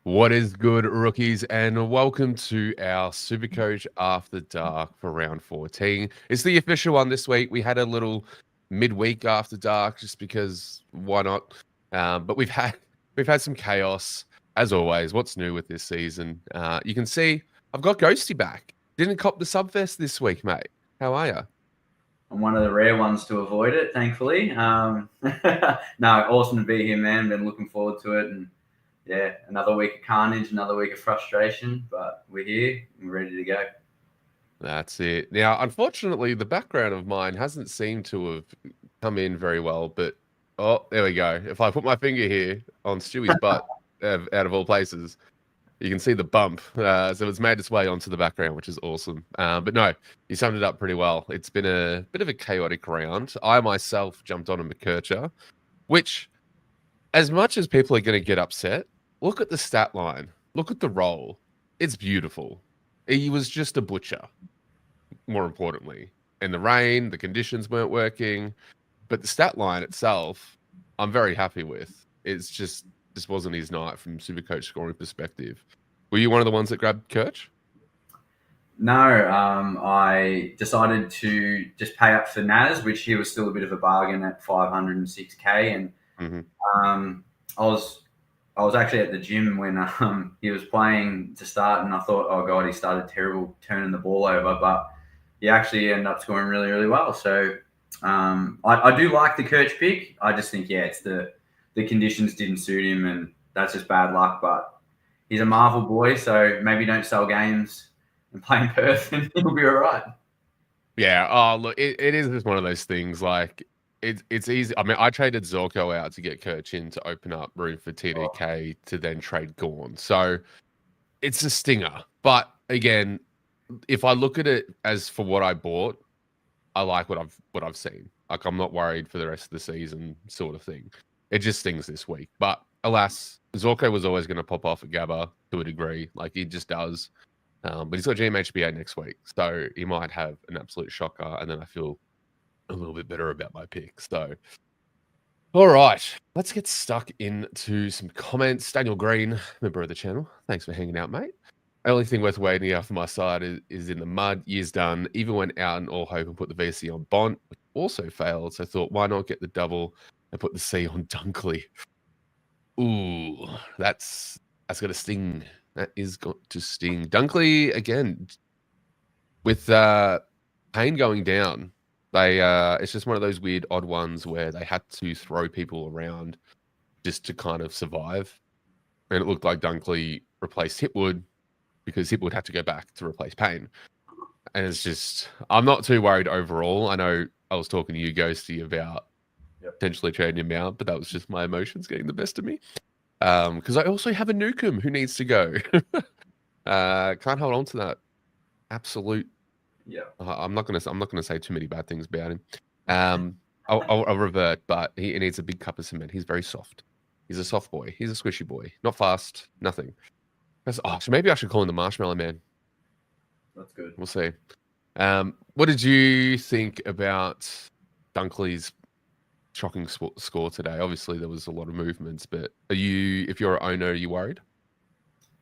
What is good, rookies, and welcome to our Supercoach After Dark for round 14. It's the official one this week. We had a little midweek After Dark just because why not? But we've had some chaos as always. What's new with this season? You can see I've got Ghosty back. Didn't cop the Subfest this week, mate. How are you? I'm one of the rare ones to avoid it, thankfully. No, awesome to be here, man. Been looking forward to it, and yeah, another week of carnage, another week of frustration, but we're here and we're ready to go. That's it. Now, unfortunately, the background of mine hasn't seemed to have come in very well, but oh, there we go. If I put my finger here on Stewie's butt, out of all places, you can see the bump. So it's made its way onto the background, which is awesome. But no, you summed it up pretty well. It's been a bit of a chaotic round. I myself jumped on a McKercher, which, as much as people are going to get upset, look at the stat line. Look at the roll. It's beautiful. He was just a butcher, more importantly. In the rain, the conditions weren't working, but the stat line itself, I'm very happy with. It's just this wasn't his night from Supercoach scoring perspective. Were you one of the ones that grabbed Kirch? No, I decided to just pay up for Naz, which he was still a bit of a bargain at 506k, and Mm-hmm. um, I was actually at the gym when he was playing to start, and I thought, oh god, he started terrible turning the ball over, but he actually ended up scoring really, really well. So I do like the Kirch pick. I just think, yeah, it's the conditions didn't suit him, and that's just bad luck. But he's a Marvel boy, so maybe don't sell games and play in Perth, and he'll be all right. Yeah. Oh, look, it is just one of those things. Like it's easy. I mean, I traded Zorko out to get Kirch in to open up room for TDK to then trade Gorn. So it's a stinger. But again, if I look at it as for what I bought, I like what I've seen. Like I'm not worried for the rest of the season, sort of thing. It just stings this week. But alas, Zorko was always going to pop off at Gabba to a degree. Like he just does. But he's got GMHBA next week, so he might have an absolute shocker, and then I feel a little bit better about my pick. So, all right, let's get stuck into some comments. Daniel Green, member of the channel, thanks for hanging out, mate. Only thing worth waiting out for my side is in the mud. Year's done. Even went out in all hope and put the VC on Bont, which also failed. So thought, why not get the double and put the C on Dunkley? Ooh, that's gonna sting. That is got to sting. Dunkley again with Payne going down. They it's just one of those weird odd ones where they had to throw people around just to kind of survive, and it looked like Dunkley replaced Hipwood because Hipwood had to go back to replace Payne. And it's just, I'm not too worried overall. I know I was talking to you, Ghosty, about potentially trading him out, but that was just my emotions getting the best of me. Because I also have a Nukem who needs to go. Can't hold on to that absolute. Yeah. I'm not gonna say too many bad things about him. I'll revert, but he needs a big cup of cement. He's very soft. He's a soft boy. He's a squishy boy. Not fast. Nothing. So maybe I should call him the Marshmallow Man. That's good. We'll see. What did you think about Dunkley's shocking score today? Obviously, there was a lot of movements, but if you're an owner, are you worried?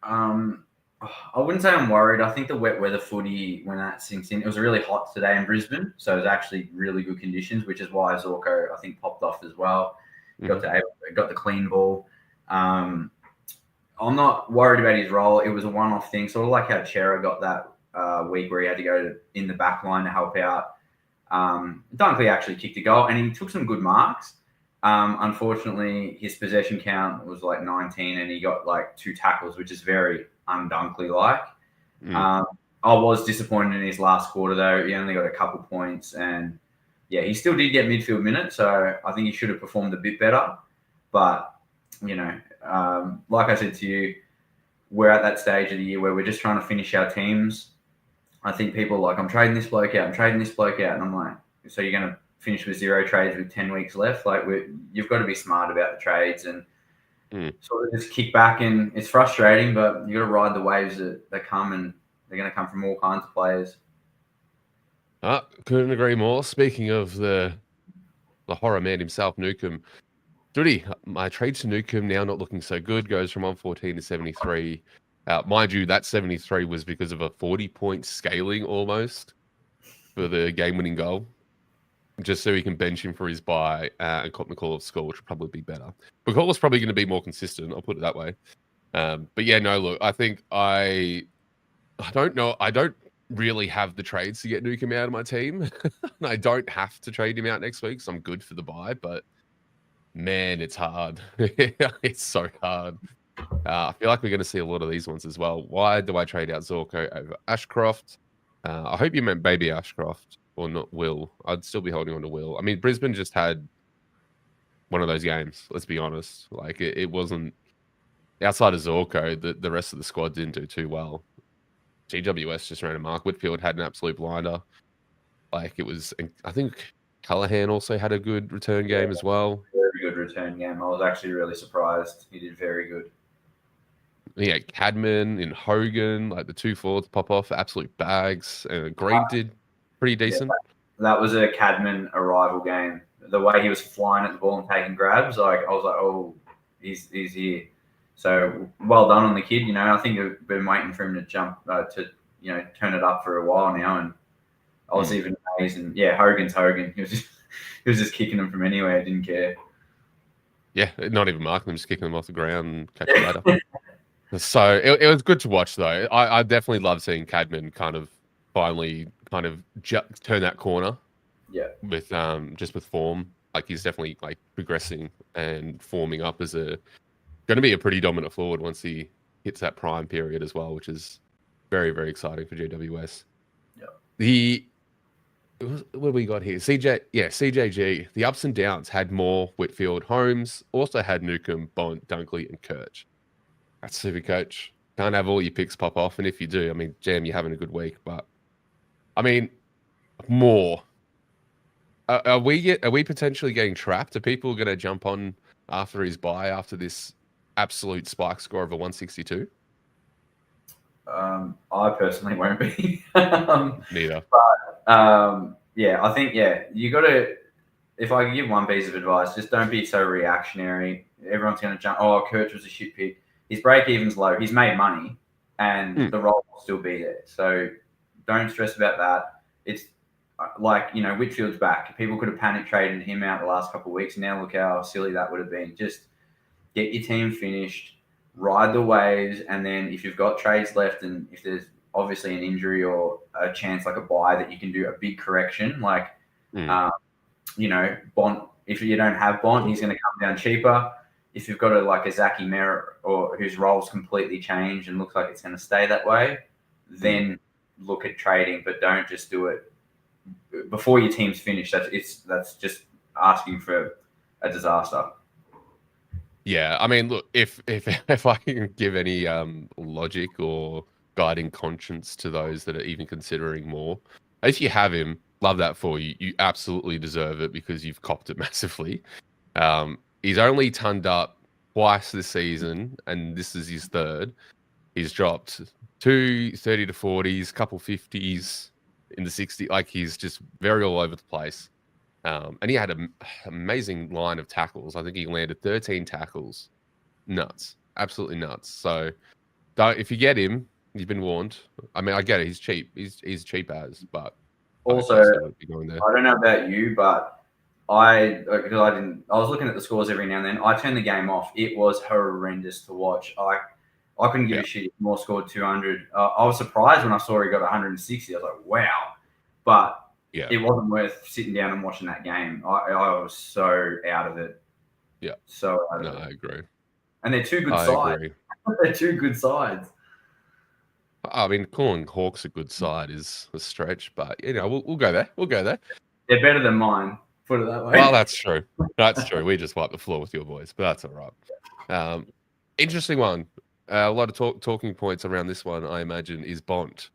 I wouldn't say I'm worried. I think the wet weather footy, when that sinks in, it was really hot today in Brisbane, so it was actually really good conditions, which is why Zorko, I think, popped off as well. Got the clean ball. I'm not worried about his role. It was a one-off thing, sort of like how Chera got that week where he had to go in the back line to help out. Dunkley actually kicked a goal, and he took some good marks. Unfortunately, his possession count was like 19, and he got like 2 tackles, which is very un-Dunkley like. I was disappointed in his last quarter, though. He only got a couple points, and yeah, he still did get midfield minutes, so I think he should have performed a bit better. But, you know, like I said to you, we're at that stage of the year where we're just trying to finish our teams. I think people are like, I'm trading this bloke out, and I'm like, so you're going to finish with 0 trades with 10 weeks left? Like, you've got to be smart about the trades and sort of just kick back. And it's frustrating, but you got to ride the waves that come, and they're going to come from all kinds of players. Couldn't agree more. Speaking of the horror man himself, Nukem, Duty, my trade to Nukem now not looking so good. Goes from 114 to 73. Mind you, that 73 was because of a 40-point scaling almost for the game-winning goal, just so he can bench him for his bye and cop McCall of score, which would probably be better. McCall is probably going to be more consistent. I'll put it that way. But yeah, no, look, I think I don't know. I don't really have the trades to get Nukem out of my team. I don't have to trade him out next week, so I'm good for the bye. But man, it's hard. It's so hard. I feel like we're going to see a lot of these ones as well. Why do I trade out Zorko over Ashcroft? I hope you meant baby Ashcroft or not Will. I'd still be holding on to Will. I mean, Brisbane just had one of those games. Let's be honest. Like it wasn't outside of Zorko. The rest of the squad didn't do too well. GWS just ran a mark. Whitfield had an absolute blinder. Like it was. I think Callahan also had a good return game as well. Very good return game. I was actually really surprised. He did very good. Yeah, Cadman and Hogan, like the two forwards pop off absolute bags. Green did pretty decent. Yeah, that was a Cadman arrival game. The way he was flying at the ball and taking grabs, like I was like, oh, he's here. So well done on the kid. I think we've been waiting for him to jump to turn it up for a while now, and I was even amazed. And yeah, Hogan's Hogan. He was just kicking them from anywhere. Didn't care. Yeah, not even marking them, just kicking them off the ground and catching later. So it was good to watch, though. I definitely love seeing Cadman finally turn that corner. Yeah. With just with form, like he's definitely like progressing and forming up as going to be a pretty dominant forward once he hits that prime period as well, which is very, very exciting for GWS. Yeah. What do we got here? CJG. The ups and downs had more Whitfield. Holmes also had Newcomb, Bond, Dunkley, and Kirch. That's Supercoach. Can't have all your picks pop off, and if you do, I mean, Jam, you're having a good week. But I mean, more. Are we potentially getting trapped? Are people going to jump on after his bye after this absolute spike score of a 162? I personally won't be. Neither. But yeah, I think you got to. If I could give one piece of advice, just don't be so reactionary. Everyone's going to jump. Oh, Kirch was a shit pick. His break even's low. He's made money, and the role will still be there. So don't stress about that. It's like Whitfield's back. People could have panic traded him out the last couple of weeks. Now look how silly that would have been. Just get your team finished, ride the waves, and then if you've got trades left, and if there's obviously an injury or a chance like a buy that you can do a big correction, like Bont. If you don't have Bont, he's going to come down cheaper. If you've got a Zaki Merritt or whose role's completely changed and looks like it's going to stay that way, then look at trading, but don't just do it before your team's finished. That's just asking for a disaster. Yeah, I mean, look, if I can give any logic or guiding conscience to those that are even considering more, if you have him, love that for you. You absolutely deserve it because you've copped it massively. He's only tonned up twice this season, and this is his third. He's dropped 2 30 to 40s, couple 50s in the 60s. Like he's just very all over the place. And he had an amazing line of tackles. I think he landed 13 tackles. Nuts. Absolutely nuts. So if you get him, you've been warned. I mean, I get it. He's cheap. He's cheap as, but also, I don't know about you, but I was looking at the scores every now and then. I turned the game off. It was horrendous to watch. I couldn't give a shit if Moore scored 200. I was surprised when I saw he got 160. I was like, wow. But it wasn't worth sitting down and watching that game. I was so out of it. Yeah. So out of it. I agree. And they're two good sides. They're two good sides. I mean, calling Hawks a good side is a stretch, but we'll go there. We'll go there. They're better than mine. Put it that way. Well, that's true. That's true. We just wiped the floor with your boys, but that's all right. Interesting one. A lot of talking points around this one, I imagine, is Bont.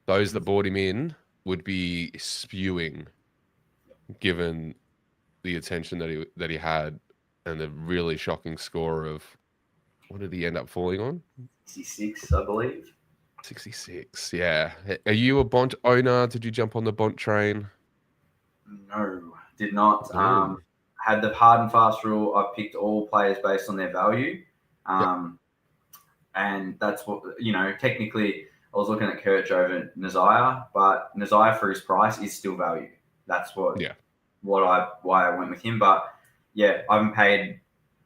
Those that bought him in would be spewing, given the attention that he had and the really shocking score of what did he end up falling on? 66, I believe. 66. Yeah. Are you a Bont owner? Did you jump on the Bont train? No, did not. had the hard and fast rule. I've picked all players based on their value. And that's what, technically I was looking at Kirch over Nazaya, but Nazaya for his price is still value. That's why I went with him. But yeah, I haven't paid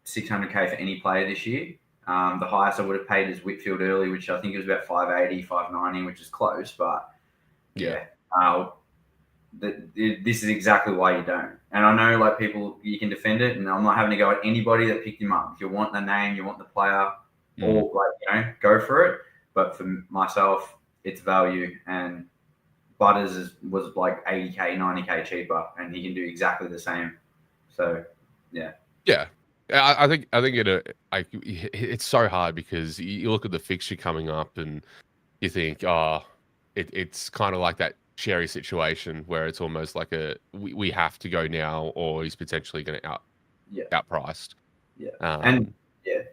600K for any player this year. The highest I would have paid is Whitfield early, which I think it was about 580, 590, which is close. But this is exactly why you don't. And I know like people, you can defend it, and I'm not having to go at anybody that picked him up. If you want the name, you want the player, or go for it. But for myself, it's value, and Butters was like 80K, 90K cheaper, and he can do exactly the same. So, yeah. Yeah. I think it's so hard because you look at the fixture coming up and you think, it's kind of like that Sherry situation where it's almost like we have to go now, or he's potentially going to outpriced. Yeah.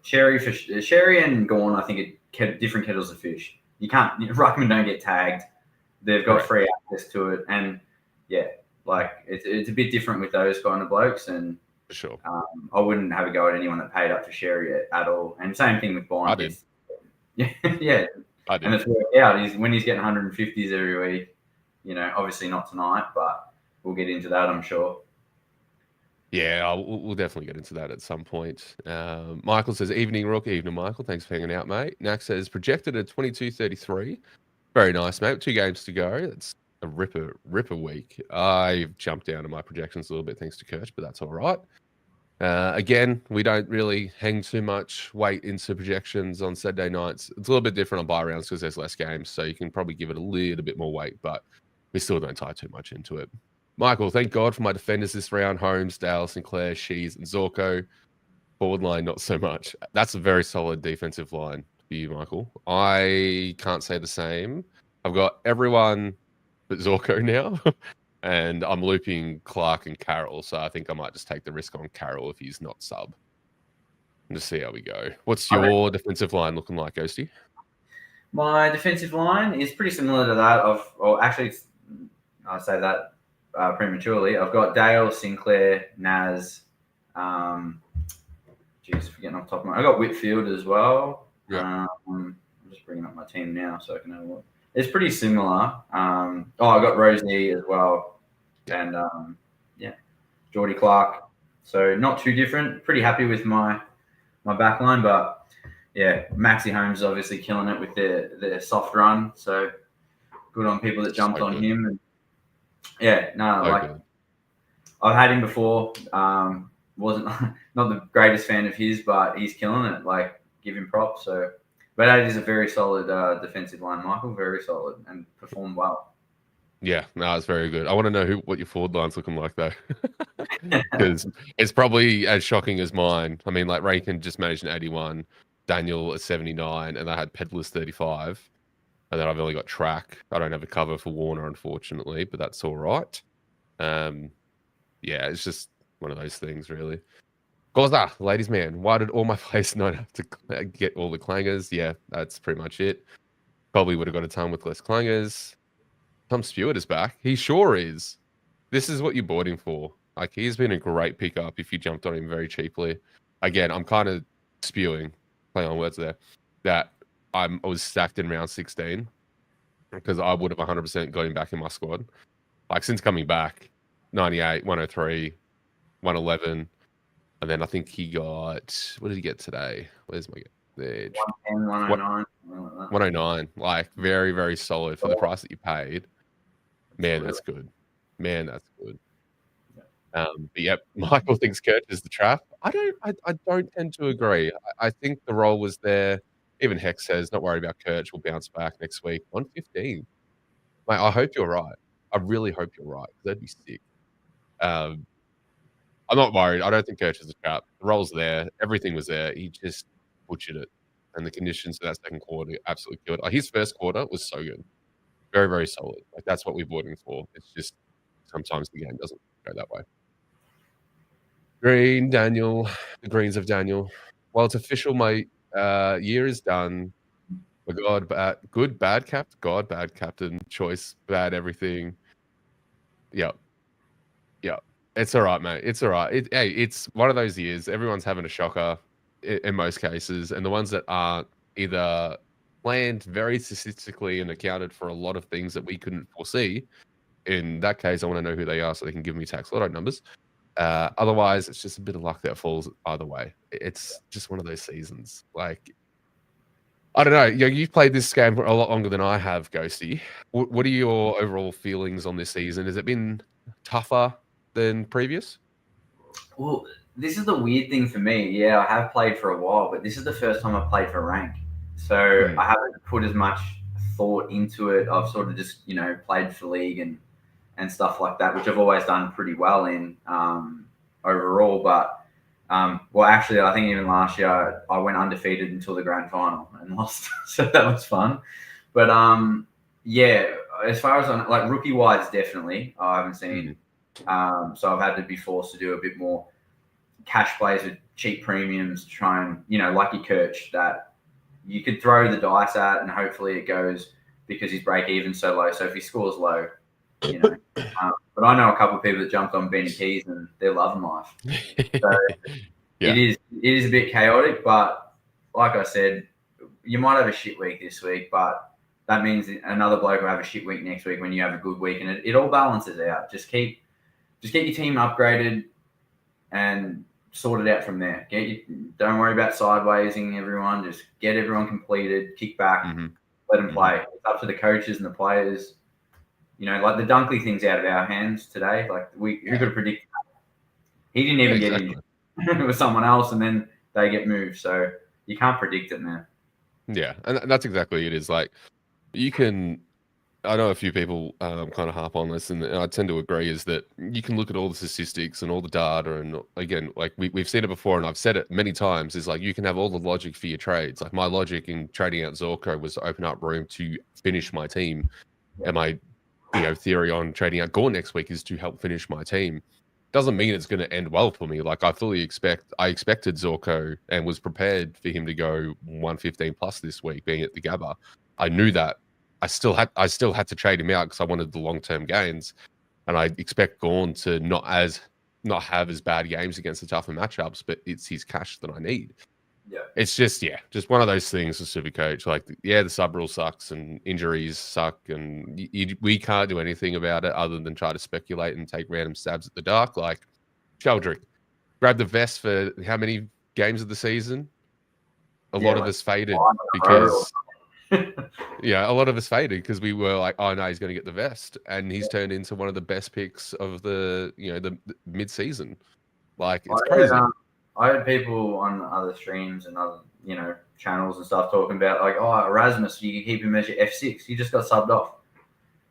Sherry and Gorn, I think different kettles of fish. You can't. Ruckman don't get tagged. They've got free access to it, and it's a bit different with those kind of blokes. And for sure, I wouldn't have a go at anyone that paid up for Sherry at all. And same thing with Bond. I did. Yeah, I did. And it's worked out. When he's getting 150s every week. Obviously not tonight, but we'll get into that, I'm sure. Yeah, we'll definitely get into that at some point. Michael says, evening, Rook. Evening, Michael. Thanks for hanging out, mate. Nax says, projected at 22.33. Very nice, mate. 2 games to go. That's a ripper week. I've jumped down to my projections a little bit thanks to Kirch, but that's all right. Again, we don't really hang too much weight into projections on Saturday nights. It's a little bit different on buy rounds because there's less games, so you can probably give it a little bit more weight, but we still don't tie too much into it. Michael, thank God for my defenders this round. Holmes, Dale, Sinclair, Shees, and Zorko. Forward line, not so much. That's a very solid defensive line for you, Michael. I can't say the same. I've got everyone but Zorko now, and I'm looping Clark and Carroll, so I think I might just take the risk on Carroll if he's not sub. And just see how we go. What's your defensive line looking like, Ghosty? My defensive line is pretty similar to that of, I say that prematurely. I've got Dale, Sinclair, Naz. Forgetting off the top of my. I got Whitfield as well. Yeah. I'm just bringing up my team now so I can have a look. It's pretty similar. I got Rosie as well, and Geordie Clark. So not too different. Pretty happy with my back line, but yeah, Maxi Holmes is obviously killing it with their soft run. So good on people that jumped on him. And I've had him before. Wasn't not the greatest fan of his, but he's killing it. Like, give him props. So, but that is a very solid defensive line, Michael. Very solid and performed well. Yeah, no, it's very good. I want to know what your forward line's looking like though, because it's probably as shocking as mine. I mean, like Rankin just managed an 81, Daniel a 79, and I had Pedler's 35, and then I've only got Track. I don't have a cover for Warner, unfortunately, but that's all right. Yeah, it's just one of those things, really. Goza, ladies man, why did all my players not have to get all the clangers? Yeah, that's pretty much it. Probably would have got a ton with less clangers. Tom Stewart is back. He sure is. This is what you bought him for. Like, he's been a great pickup if you jumped on him very cheaply. Again, I'm kind of spewing, playing on words there, that I was stacked in round 16 because I would have 100% got him back in my squad. Like, since coming back, 98, 103, 111, and then I think he got, what did he get today? Where's my there? 110, 109. 109. Like, very, very solid for the price that you paid. Man, that's good. Man, that's good. But yeah, Michael thinks Kirch is the trap. I don't tend to agree. I think the role was there. Even Hex says, not worried about Kirch. We'll bounce back next week. 115. Mate, I hope you're right. I really hope you're right. That'd be sick. I'm not worried. I don't think Kirch is a trap. The role's there. Everything was there. He just butchered it. And the conditions for that second quarter absolutely killed. Like, his first quarter was so good. Very, very solid. Like, that's what we bought him for. It's just sometimes the game doesn't go that way. Green, Daniel. The Greens of Daniel. Well, it's official. My year is done. God, bad, good, bad captain. God, bad captain. Choice, bad everything. Yep. It's all right, mate. It's all right. Hey, it's one of those years. Everyone's having a shocker in most cases, and the ones that aren't either planned very statistically and accounted for a lot of things that we couldn't foresee. In that case, I want to know who they are so they can give me tax lotto numbers. Otherwise, it's just a bit of luck that falls either way. It's just one of those seasons. Like, I don't know. You've played this game for a lot longer than I have, Ghosty. What are your overall feelings on this season? Has it been tougher than previous? Well, this is the weird thing for me. Yeah, I have played for a while, but this is the first time I've played for rank. So I haven't put as much thought into it. I've sort of just, played for league and stuff like that, which I've always done pretty well in overall. But, well, actually, I think even last year I went undefeated until the grand final and lost. So that was fun. But, yeah, as far as on like rookie wise, definitely, I haven't seen. So I've had to be forced to do a bit more cash plays with cheap premiums to try and, Lucky Kirch that you could throw the dice at and hopefully it goes because his break even so low. So if he scores low, but I know a couple of people that jumped on Benny Keys and they're loving life. So Yeah. it is a bit chaotic, but like I said, you might have a shit week this week, but that means another bloke will have a shit week next week when you have a good week, and it all balances out. Just keep your team upgraded and sort it out from there. Don't worry about sidewaysing everyone. Just get everyone completed, kick back, let them play. It's up to the coaches and the players. Like the Dunkley thing's out of our hands today. Like who could have predicted that? He didn't even get in with someone else, and then they get moved. So you can't predict it, man. Yeah, and that's exactly it. Is like you can. I know a few people kind of harp on this, and I tend to agree, is that you can look at all the statistics and all the data, and again, like we've seen it before, and I've said it many times, is like you can have all the logic for your trades. Like my logic in trading out Zorko was to open up room to finish my team, and my theory on trading out Gore next week is to help finish my team. Doesn't mean it's going to end well for me. Like I expected Zorko and was prepared for him to go 115 plus this week, being at the Gabba. I knew that. I still had to trade him out because I wanted the long-term gains, and I expect Gorn to not have as bad games against the tougher matchups, but it's his cash that I need. Yeah, it's just one of those things with Supercoach. Like the sub rule sucks and injuries suck, and we can't do anything about it other than try to speculate and take random stabs at the dark. Like Sheldrick, grab the vest for how many games of the season? A lot of us faded because. A lot of us faded because we were like, oh no, he's going to get the vest, and he's turned into one of the best picks of the the mid-season. Like it's crazy. I heard people on other streams and other channels and stuff talking about like, oh, Erasmus, you can keep him as your F6. He just got subbed off.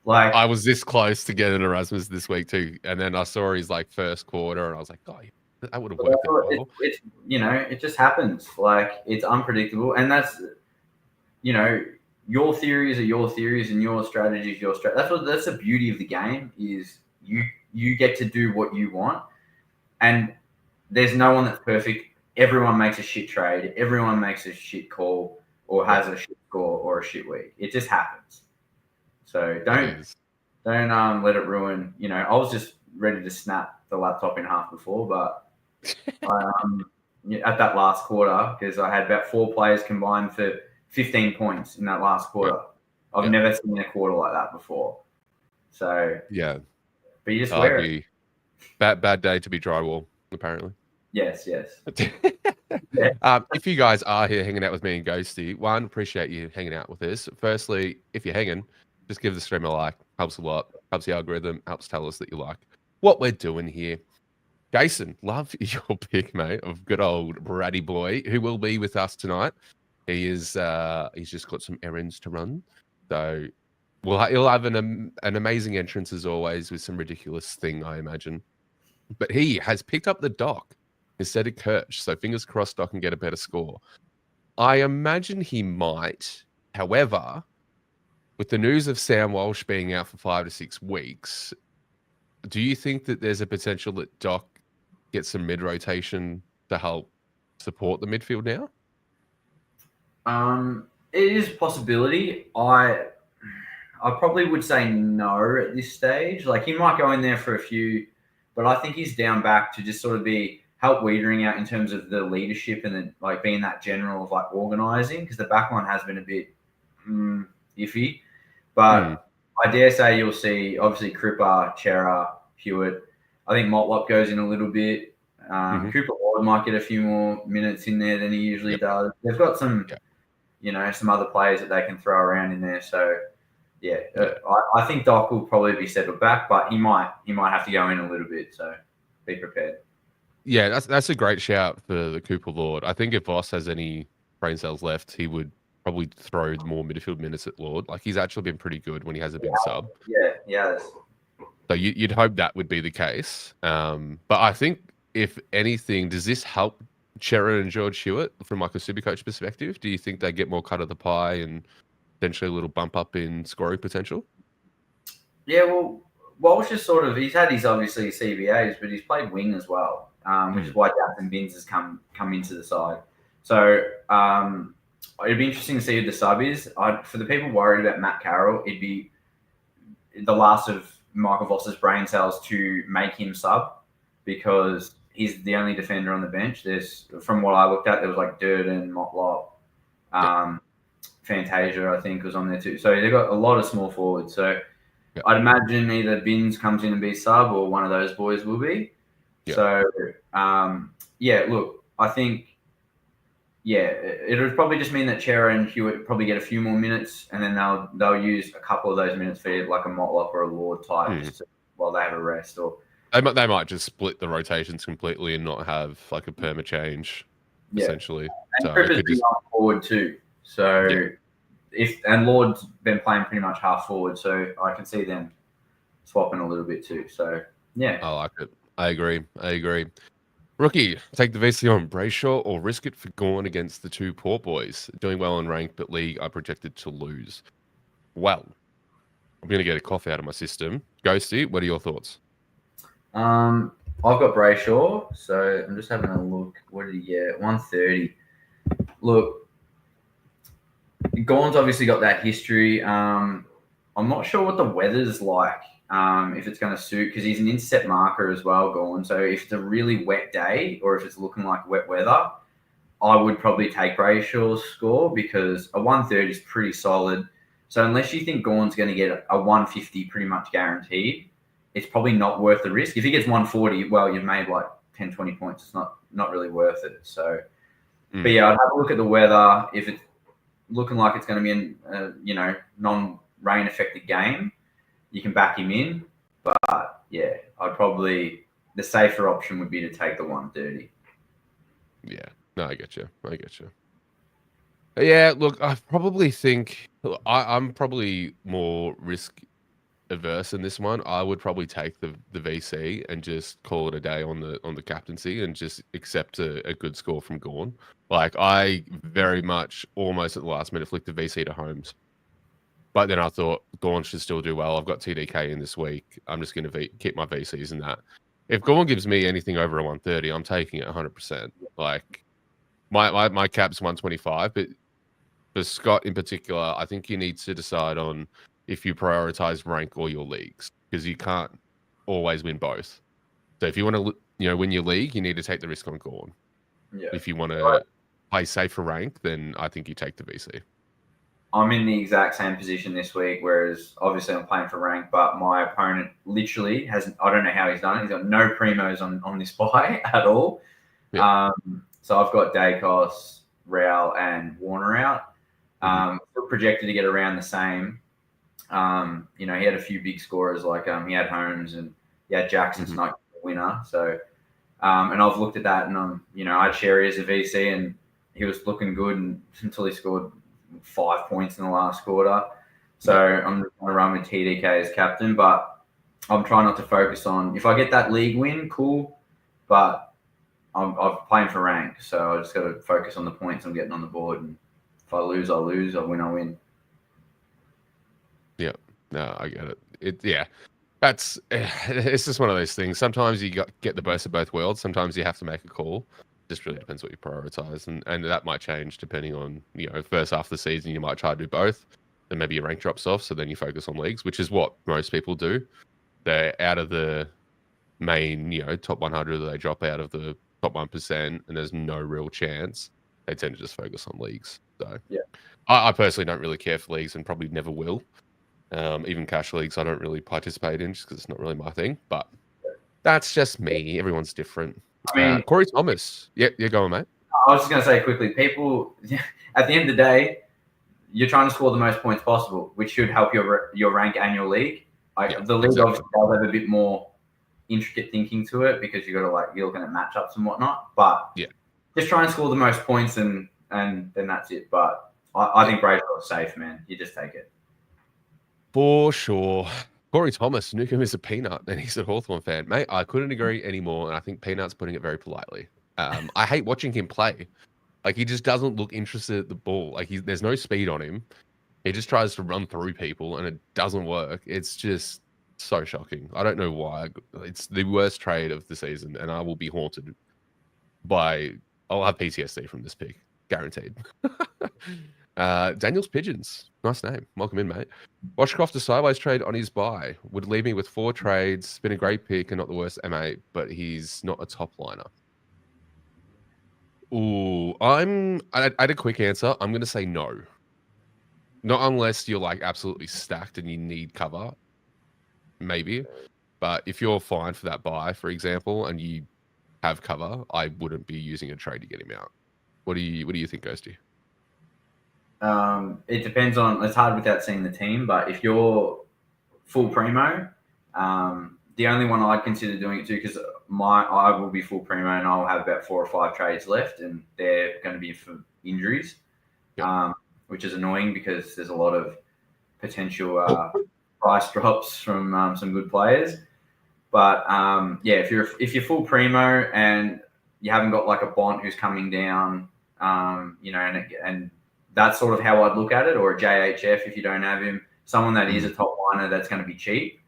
Like I was this close to getting Erasmus this week too, and then I saw his like first quarter, and I was like, oh, that would have worked out well. It just happens. Like it's unpredictable, and that's your theories are your theories and your strategy is your strategy. That's the beauty of the game is you get to do what you want, and there's no one that's perfect. Everyone makes a shit trade. Everyone makes a shit call or has a shit score or a shit week. It just happens. So don't let it ruin. I was just ready to snap the laptop in half before, but at that last quarter because I had about 4 players combined for 15 points in that last quarter. I've never seen a quarter like that before. So but you just wear it. Bad day to be drywall, apparently. Yes. If you guys are here hanging out with me and Ghosty, one, appreciate you hanging out with us. Firstly, if you're hanging, just give the stream a like. Helps a lot. Helps the algorithm. Helps tell us that you like what we're doing here. Jason, love your pick, mate, of good old Braddy boy, who will be with us tonight. He's just got some errands to run, so he'll have an amazing entrance as always with some ridiculous thing, I imagine. But he has picked up the Doc instead of Kirch, so fingers crossed Doc can get a better score. I imagine he might. However, with the news of Sam Walsh being out for 5 to 6 weeks, do you think that there's a potential that Doc gets some mid-rotation to help support the midfield now? It is a possibility. I probably would say no at this stage. Like he might go in there for a few but I think he's down back to just sort of help Wiedering out in terms of the leadership and then like being that general of like organising, because the back line has been a bit iffy. But I dare say you'll see obviously Cripper, Chera, Hewitt. I think Motlop goes in a little bit. Cooper Ward might get a few more minutes in there than he usually does. They've got some, some other players that they can throw around in there. So I think Doc will probably be settled back, but he might have to go in a little bit. So be prepared. Yeah, that's a great shout for the Cooper Lord. I think if Voss has any brain cells left, he would probably throw more midfield minutes at Lord. Like he's actually been pretty good when he hasn't been sub. Yeah. So you'd hope that would be the case. But I think if anything, does this help Chera and George Hewitt from like a Supercoach perspective? Do you think they get more cut of the pie and potentially a little bump up in scoring potential? Yeah, well, Walsh is sort of, he's had his obviously CBAs, but he's played wing as well, which is why Jackson Binns has come into the side. So it'd be interesting to see who the sub is. For the people worried about Matt Carroll, it'd be the last of Michael Voss's brain cells to make him sub, because he's the only defender on the bench. There's, from what I looked at, there was like Durden, Motlop, Fantasia, I think, was on there too. So they've got a lot of small forwards. So I'd imagine either Binns comes in and be sub, or one of those boys will be. So, look, I think, it would probably just mean that Chera and Hewitt probably get a few more minutes, and then they'll use a couple of those minutes for like a Motlop or a Lord type while they have a rest. Or they might just split the rotations completely and not have like a perma change, essentially. And Cripper's been on forward too. So and Lord's been playing pretty much half forward, so I can see them swapping a little bit too. So I like it. I agree. Rookie, take the VC on Brayshaw or risk it for Gawn against the two Port boys. Doing well in rank, but league are projected to lose. Well, I'm going to get a cough out of my system. Ghosty, what are your thoughts? I've got Brayshaw, so I'm just having a look. What did he get? 130. Look, Gawn's obviously got that history. I'm not sure what the weather's like, if it's going to suit, because he's an intercept marker as well, Gawn. So if it's a really wet day, or if it's looking like wet weather, I would probably take Brayshaw's score, because a 130 is pretty solid. So unless you think Gawn's going to get a 150 pretty much guaranteed, it's probably not worth the risk. If he gets 140, well, you've made like 10, 20 points. It's not really worth it. So, but yeah, I'd have a look at the weather. If it's looking like it's going to be a non-rain affected game, you can back him in. But yeah, the safer option would be to take the 130. Yeah, no, I get you. Yeah, look, I probably think I'm probably more risk averse in this one. I would probably take the VC and just call it a day on the captaincy and just accept a good score from Gawn. Like I very much almost at the last minute flicked the VC to Holmes, but then I thought Gawn should still do well. I've got TDK in this week. I'm just going to keep my VCs in that. If Gawn gives me anything over a 130, I'm taking it 100%. Like my cap's 125, but for Scott in particular, I think you need to decide on if you prioritize rank or your leagues, because you can't always win both. So if you want to, win your league, you need to take the risk on Gawn. Yeah. If you want to play safe for rank, then I think you take the VC. I'm in the exact same position this week, whereas obviously I'm playing for rank, but my opponent literally I don't know how he's done it. He's got no primos on this bye at all. Yeah. So I've got Dacos, Rao, and Warner out. Still projected to get around the same. He had a few big scorers, like he had Holmes and he had Jackson Snipe, the winner. So, and I've looked at that, and I had Sherry as a VC, and he was looking good until he scored 5 points in the last quarter. So I'm going to run with TDK as captain, but I'm trying not to focus on, if I get that league win, cool, but I'm playing for rank, so I just got to focus on the points I'm getting on the board, and if I lose, I lose. I win. Yeah, no, I get it. It's just one of those things. Sometimes you get the best of both worlds. Sometimes you have to make a call. It just really depends what you prioritize, and that might change depending on first half of the season you might try to do both, then maybe your rank drops off, so then you focus on leagues, which is what most people do. They're out of the main, top 100 that they drop out of the top 1%, and there's no real chance, they tend to just focus on leagues. So Yeah. I personally don't really care for leagues and probably never will. Even cash leagues, I don't really participate in just because it's not really my thing. But that's just me. Everyone's different. I mean, Corey Thomas. Yeah, you're going, mate. I was just going to say quickly, people, at the end of the day, you're trying to score the most points possible, which should help your rank and your league. The league obviously does have a bit more intricate thinking to it because you're looking at matchups and whatnot. But just try and score the most points and then that's it. But I think Brayshaw is safe, man. You just take it. For sure. Corey Thomas, Nukem is a peanut, and he's a Hawthorn fan. Mate, I couldn't agree anymore, and I think peanut's putting it very politely. I hate watching him play. Like, he just doesn't look interested at the ball. Like, there's no speed on him. He just tries to run through people, and it doesn't work. It's just so shocking. I don't know why. It's the worst trade of the season, and I will be haunted by... I'll have PTSD from this pick. Guaranteed. Daniel's Pigeons. Nice name. Welcome in, mate. Washcroft a sideways trade on his buy. Would leave me with 4 trades. Been a great pick and not the worst M8, but he's not a top liner. Ooh, I had a quick answer. I'm going to say no. Not unless you're like absolutely stacked and you need cover. Maybe. But if you're fine for that buy, for example, and you have cover, I wouldn't be using a trade to get him out. What do you think, Ghosty? It depends on. It's hard without seeing the team, but if you're full primo, the only one I'd consider doing it to because I will be full primo and I'll have about 4 or 5 trades left, and they're going to be for injuries, which is annoying because there's a lot of potential price drops from some good players. But if you're full primo and you haven't got like a Bont who's coming down, and that's sort of how I'd look at it, or a JHF if you don't have him, someone that is a top liner that's going to be cheap,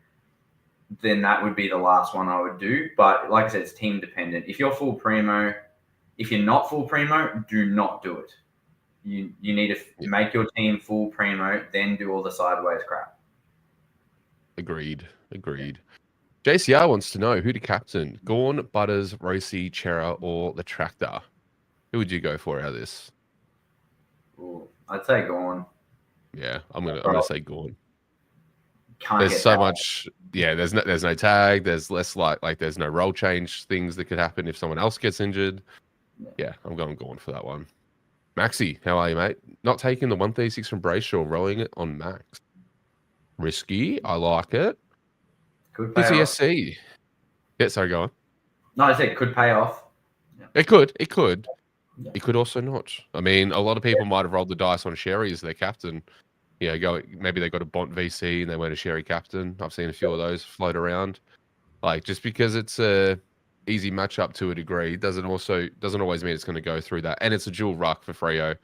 then that would be the last one I would do. But like I said, it's team dependent. If you're full primo, if you're not full primo, do not do it. You need to make your team full primo, then do all the sideways crap. Agreed. JCR wants to know who to captain: Gorn, Butters, Rosie, Chera, or the Tractor. Who would you go for out of this? Ooh, I'd say Gorn. Yeah, I'm gonna say Gorn. There's so much. Yeah, there's no tag. There's less like there's no role change things that could happen if someone else gets injured. Yeah, I'm going Gorn for that one. Maxi, how are you, mate? Not taking the 136 from Brayshaw, rolling it on Max. Risky. I like it. Could pay PTSC. Off. Yeah, sorry, go on. No, I said could pay off. Yeah. It could. Yeah. It could also not. I mean, a lot of people might have rolled the dice on Sherry as their captain. Maybe they got a Bont VC and they went a Sherry captain. I've seen a few of those float around. Like, just because it's a easy matchup to a degree doesn't always mean it's going to go through that. And it's a dual ruck for Freo.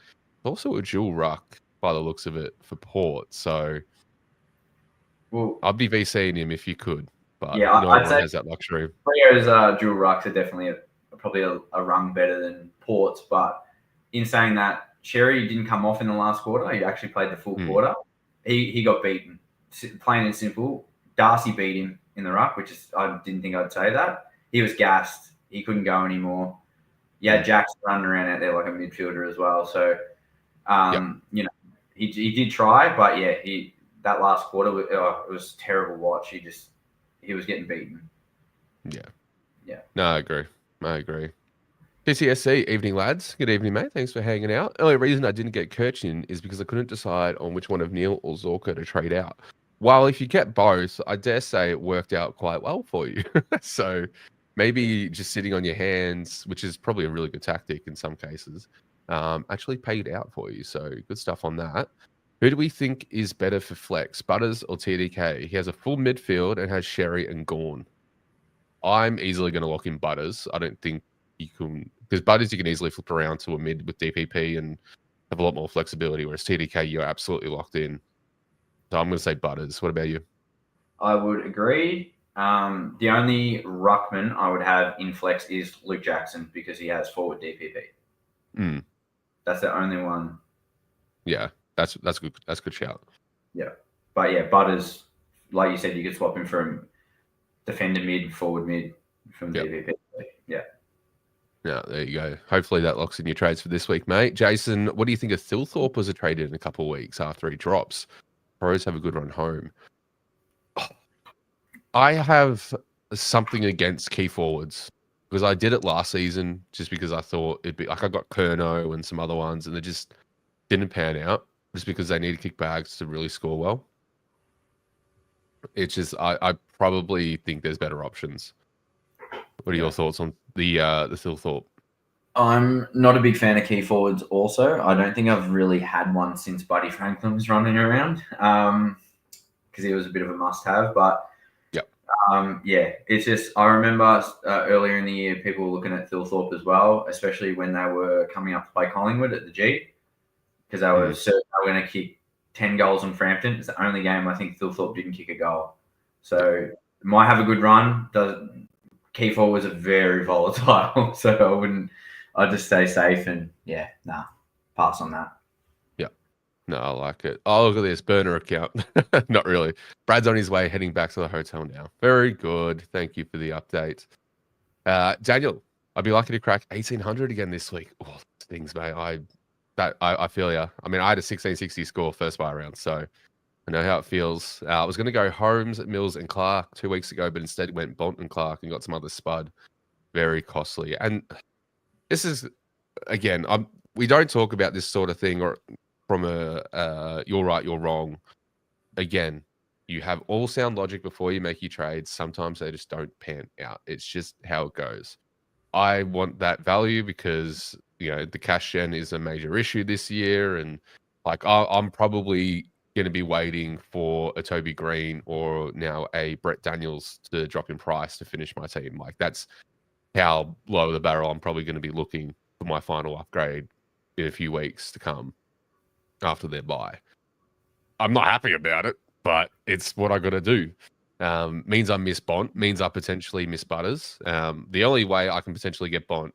Also a dual ruck by the looks of it for Port. So I'd be VCing him if you could. But yeah, no one has that luxury. Freo's dual rucks are definitely probably a rung better than Port's. But in saying that, Sherry didn't come off in the last quarter. He actually played the full quarter. He got beaten. Plain and simple. Darcy beat him in the ruck, which is, I didn't think I'd say that. He was gassed. He couldn't go anymore. Yeah, Jackson running around out there like a midfielder as well. So, he did try, but yeah, that last quarter, it was a terrible watch. He was getting beaten. Yeah. No, I agree. PCSC, evening lads. Good evening, mate. Thanks for hanging out. The only reason I didn't get Kirch in is because I couldn't decide on which one of Neil or Zorka to trade out. While if you kept both, I dare say it worked out quite well for you. So maybe just sitting on your hands, which is probably a really good tactic in some cases, actually paid out for you. So good stuff on that. Who do we think is better for flex, Butters or TDK? He has a full midfield and has Sherry and Gorn. I'm easily going to lock in Butters. I don't think you can, because Butters you can easily flip around to a mid with DPP and have a lot more flexibility, whereas TDK you're absolutely locked in. So I'm going to say Butters. What about you? I would agree. The only ruckman I would have in flex is Luke Jackson because he has forward DPP. That's the only one. Yeah, that's good. That's a good shout. Yeah, but yeah, Butters, like you said, you could swap him for defender mid, forward mid from Yep. DVP. Yeah. Yeah, there you go. Hopefully that locks in your trades for this week, mate. Jason, what do you think of Thilthorpe as a trade in a couple of weeks after he drops? Pros have a good run home. I have something against key forwards because I did it last season just because I thought it'd be like I got Kerno and some other ones and they just didn't pan out just because they need to kick bags to really score well. It's just I probably think there's better options. What are your thoughts on the Thilthorpe? I'm not a big fan of key forwards also. I don't think I've really had one since Buddy Franklin was running around because he was a bit of a must-have. But it's just I remember earlier in the year people were looking at Thilthorpe as well, especially when they were coming up to play Collingwood at the G because they were certain they were going to kick 10 goals on Frampton. It's the only game I think Thilthorpe didn't kick a goal. So might have a good run. Key forwards are very volatile, so I'd just stay safe and pass on that. Yeah. No, I like it. Oh, look at this burner account. Not really. Brad's on his way heading back to the hotel now. Very good. Thank you for the update. Daniel, I'd be lucky to crack 1800 again this week. Oh, things, mate. I feel ya. I mean, I had a 1660 score first buy round, so I know how it feels. I was going to go Holmes, Mills, and Clark 2 weeks ago, but instead went Bont and Clark and got some other spud. Very costly. And this is, again, we don't talk about this sort of thing or from a you're right, you're wrong. Again, you have all sound logic before you make your trades. Sometimes they just don't pan out. It's just how it goes. I want that value because, the cash gen is a major issue this year. And like, I'm probably going to be waiting for a Toby Green or now a Brett Daniels to drop in price to finish my team. Like, that's how low the barrel I'm probably going to be looking for my final upgrade in a few weeks to come after their buy. I'm not happy about it, but it's what I got to do. Means I miss Bont, means I potentially miss Butters. The only way I can potentially get Bont,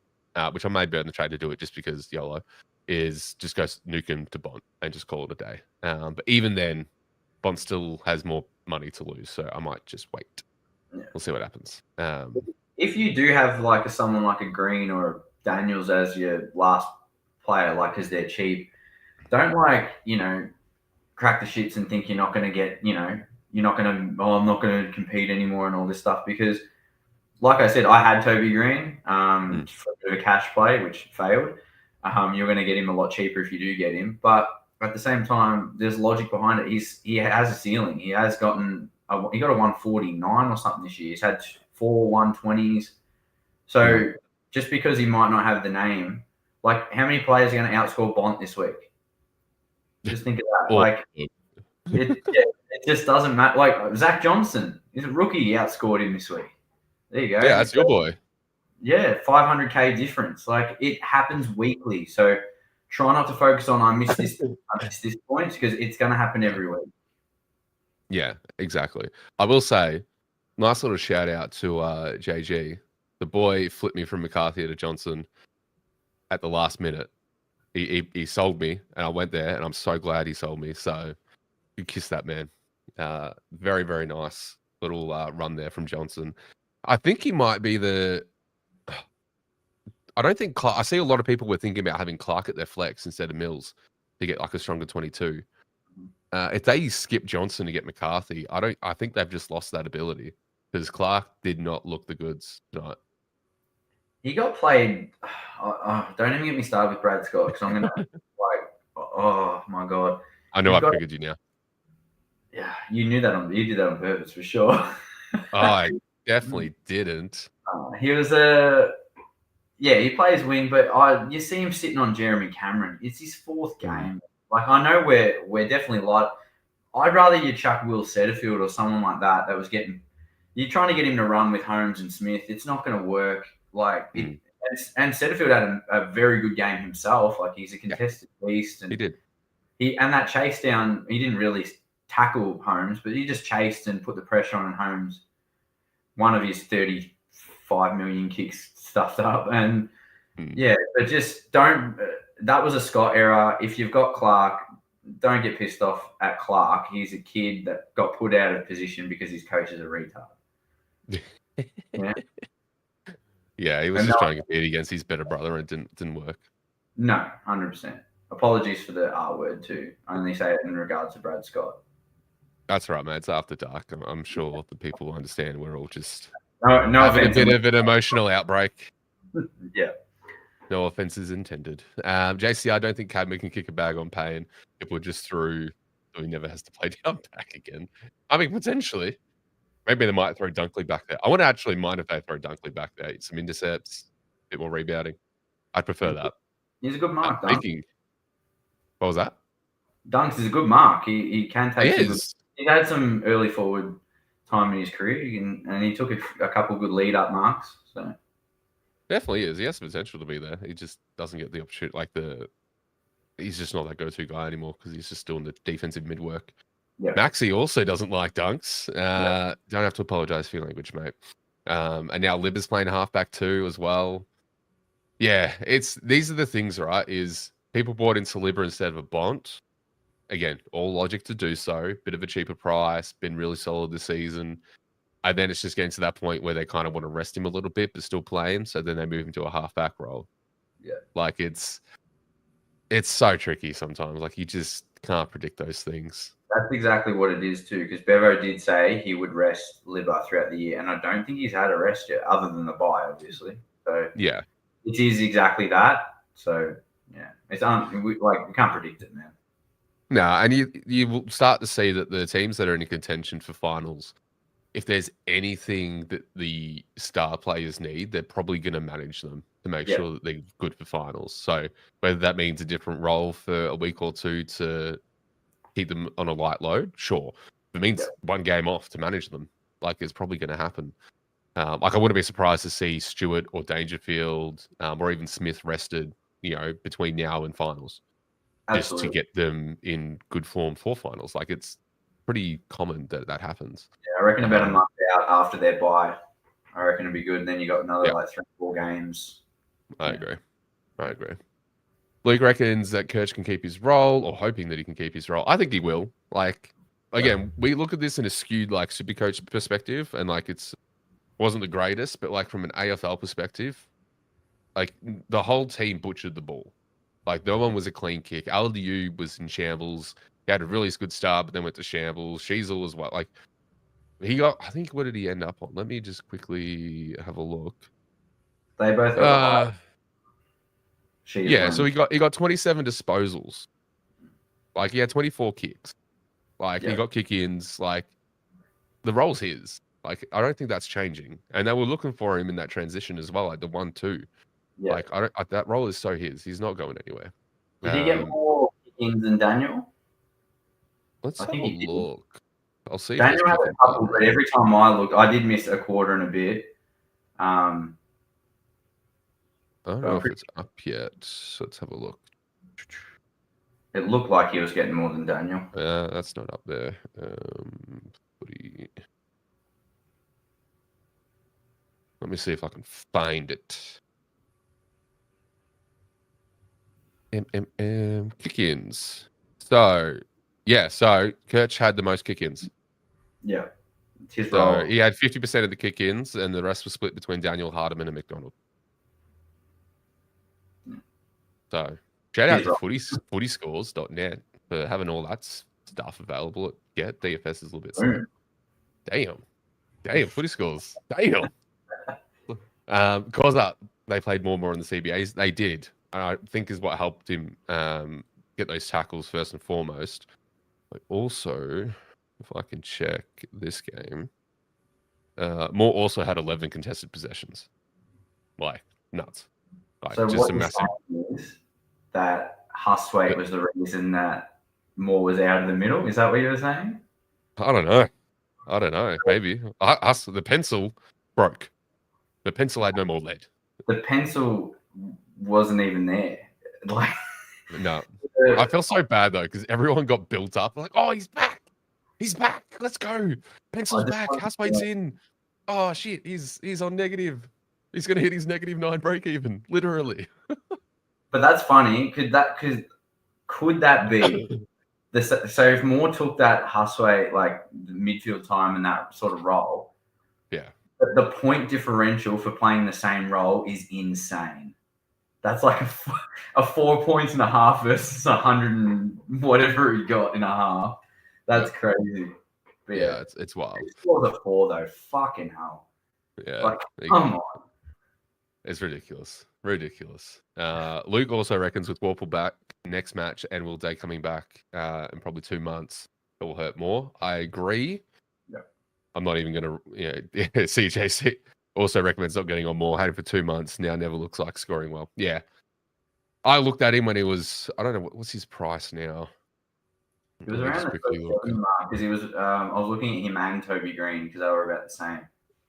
which I may burn the trade to do it just because YOLO, is just go nuke him to Bont and just call it a day. But even then, Bont still has more money to lose, so I might just wait. Yeah. We'll see what happens. If you do have someone like a Green or Daniels as your last player, because they're cheap, don't crack the shits and think you're not going to get, you're not going to, I'm not going to compete anymore and all this stuff because, like I said, I had Toby Green for a cash play, which failed. You're going to get him a lot cheaper if you do get him, but at the same time, there's logic behind it. He has a ceiling. He has gotten he got a 149 or something this year. He's had 4 120s. So just because he might not have the name, how many players are going to outscore Bont this week? Just think of that. It just doesn't matter. Zach Johnson, he's a rookie. He outscored him this week. There you go. Yeah, that's your boy. Yeah, 500K difference. It happens weekly. So try not to focus on I missed this point because it's going to happen every week. Yeah, exactly. I will say, nice little shout out to JG. The boy flipped me from McCarthy to Johnson at the last minute. He sold me, and I went there, and I'm so glad he sold me. So you kiss that man. Very, very nice little run there from Johnson. I think he might be I don't think I see a lot of people were thinking about having Clark at their flex instead of Mills to get a stronger 22. If they skip Johnson to get McCarthy, I think they've just lost that ability because Clark did not look the goods tonight. He got played. Don't even get me started with Brad Scott because I'm gonna oh my god. I know I figured you now. Yeah, you did that on purpose for sure. I definitely didn't. He was he plays wing, but you see him sitting on Jeremy Cameron. It's his 4th game. I know we're definitely light. I'd rather you chuck Will Setterfield or someone like that was getting. You're trying to get him to run with Holmes and Smith. It's not going to work. And Setterfield had a very good game himself. He's a contested beast, and he did. And that chase down, he didn't really tackle Holmes, but he just chased and put the pressure on Holmes. One of his 35 million kicks stuffed up, and but just don't. That was a Scott error. If you've got Clark, don't get pissed off at Clark. He's a kid that got put out of position because his coach is a retard. Yeah. Yeah, he was And just no, trying to compete against his better brother and it didn't work. no, 100%. Apologies for the R word too. I only say it in regards to Brad Scott. That's right, mate. It's after dark. I'm sure the people will understand we're all just No having a offense. bit of an emotional outbreak. Yeah. No offenses intended. JC, I don't think Cadman can kick a bag on Payne. People just threw, so he never has to play down back again. I mean, potentially. Maybe they might throw Dunkley back there. I wouldn't actually mind if they throw Dunkley back there. Some intercepts, a bit more rebounding. I'd prefer that. He's a good mark, Dunk. Speaking, what was that? Dunks is a good mark. He can take some good. Is. He had some early forward time in his career, and he took a couple good lead up marks. So Definitely is. He has the potential to be there. He just doesn't get the opportunity. He's just not that go-to guy anymore because he's just doing the defensive mid work. yeah, Maxi also doesn't like dunks. Don't have to apologize for your language, mate. And now Lib is playing halfback too as well. Yeah, these are the things, right? Is people bought into Saliba instead of a Bont. Again, all logic to do so. Bit of a cheaper price, been really solid this season. And then it's just getting to that point where they kind of want to rest him a little bit, but still play him. So then they move him to a halfback role. Yeah. Like it's so tricky sometimes. Like you just can't predict those things. That's exactly what it is too. Because Bevo did say he would rest Libba throughout the year, and I don't think he's had a rest yet, other than the bye, obviously. So yeah, it is exactly that. So yeah, we can't predict it, man. No, and you will start to see that the teams that are in contention for finals, if there's anything that the star players need, they're probably going to manage them to make sure that they're good for finals. So whether that means a different role for a week or two to keep them on a light load, sure. If it means one game off to manage them, like it's probably going to happen. Like I wouldn't be surprised to see Stewart or Dangerfield or even Smith rested, between now and finals. Absolutely. Just to get them in good form for finals. Like it's pretty common that happens. Yeah, I reckon about a month out after their bye, I reckon it'd be good. And then you got another 3-4 games. I agree. Luke reckons that Kirch can keep his role, or hoping that he can keep his role. I think he will. Like again, we look at this in a skewed like Supercoach perspective, and like wasn't the greatest, but like from an AFL perspective, like the whole team butchered the ball. Like no one was a clean kick. Aldiu was in shambles. He had a really good start, but then went to shambles. Sheasel as well. Like he got, I think, what did he end up on? Let me just quickly have a look. They both got so he got 27 disposals. Like he had 24 kicks. Like he got kick-ins. Like the role's his. Like I don't think that's changing. And they were looking for him in that transition as well, like the 1-2. Yeah. Like that role is so his. He's not going anywhere. Did he get more kick-ins than Daniel? Let's have a look. I'll see. Daniel had a couple, but every time I looked, I did miss a quarter and a bit. I don't know if it's up yet. So let's have a look. It looked like he was getting more than Daniel. That's not up there. Let me see if I can find it. Kick-ins. So Kirch had the most kick-ins. Yeah. It's his role. He had 50% of the kick-ins, and the rest was split between Daniel Hardiman and McDonald. So shout out to footyscores.net for having all that stuff available at Get. DFS is a little bit slow. Damn, footy scores. Damn. Cause up, they played more on the CBAs. They did. I think is what helped him get those tackles first and foremost. But also, if I can check this game, Moore also had 11 contested possessions. Like nuts. Like so just what a massive. Is that Hustwaite was the reason that Moore was out of the middle? Is that what you were saying? I don't know. Maybe the pencil broke. The pencil had no more lead. The pencil wasn't even there. Like no, I feel so bad though because everyone got built up. Like, oh, he's back. Let's go. Pencil's back. Housewaite's in. Oh shit, he's on negative. He's gonna hit his -9 break even, literally. But that's funny. Could that be so if Moore took that Hustwaite like the midfield time and that sort of role? Yeah. the point differential for playing the same role is insane. That's like a 4 points and a half versus 100 and whatever he got in a half. That's crazy. But Yeah, it's wild. It scores a 4 though. Fucking hell. Yeah, Like, come on. it's ridiculous. Ridiculous. Luke also reckons with Warple back next match and Will Day coming back in probably 2 months, it will hurt more. I agree. Yeah. I'm not even going to, CJC also recommends not getting on more. Had him for 2 months. Now never looks like scoring well. Yeah. I looked at him when he was, I don't know, what's his price now? It was around the 37 mark because he was. I was looking at him and Toby Green because they were about the same.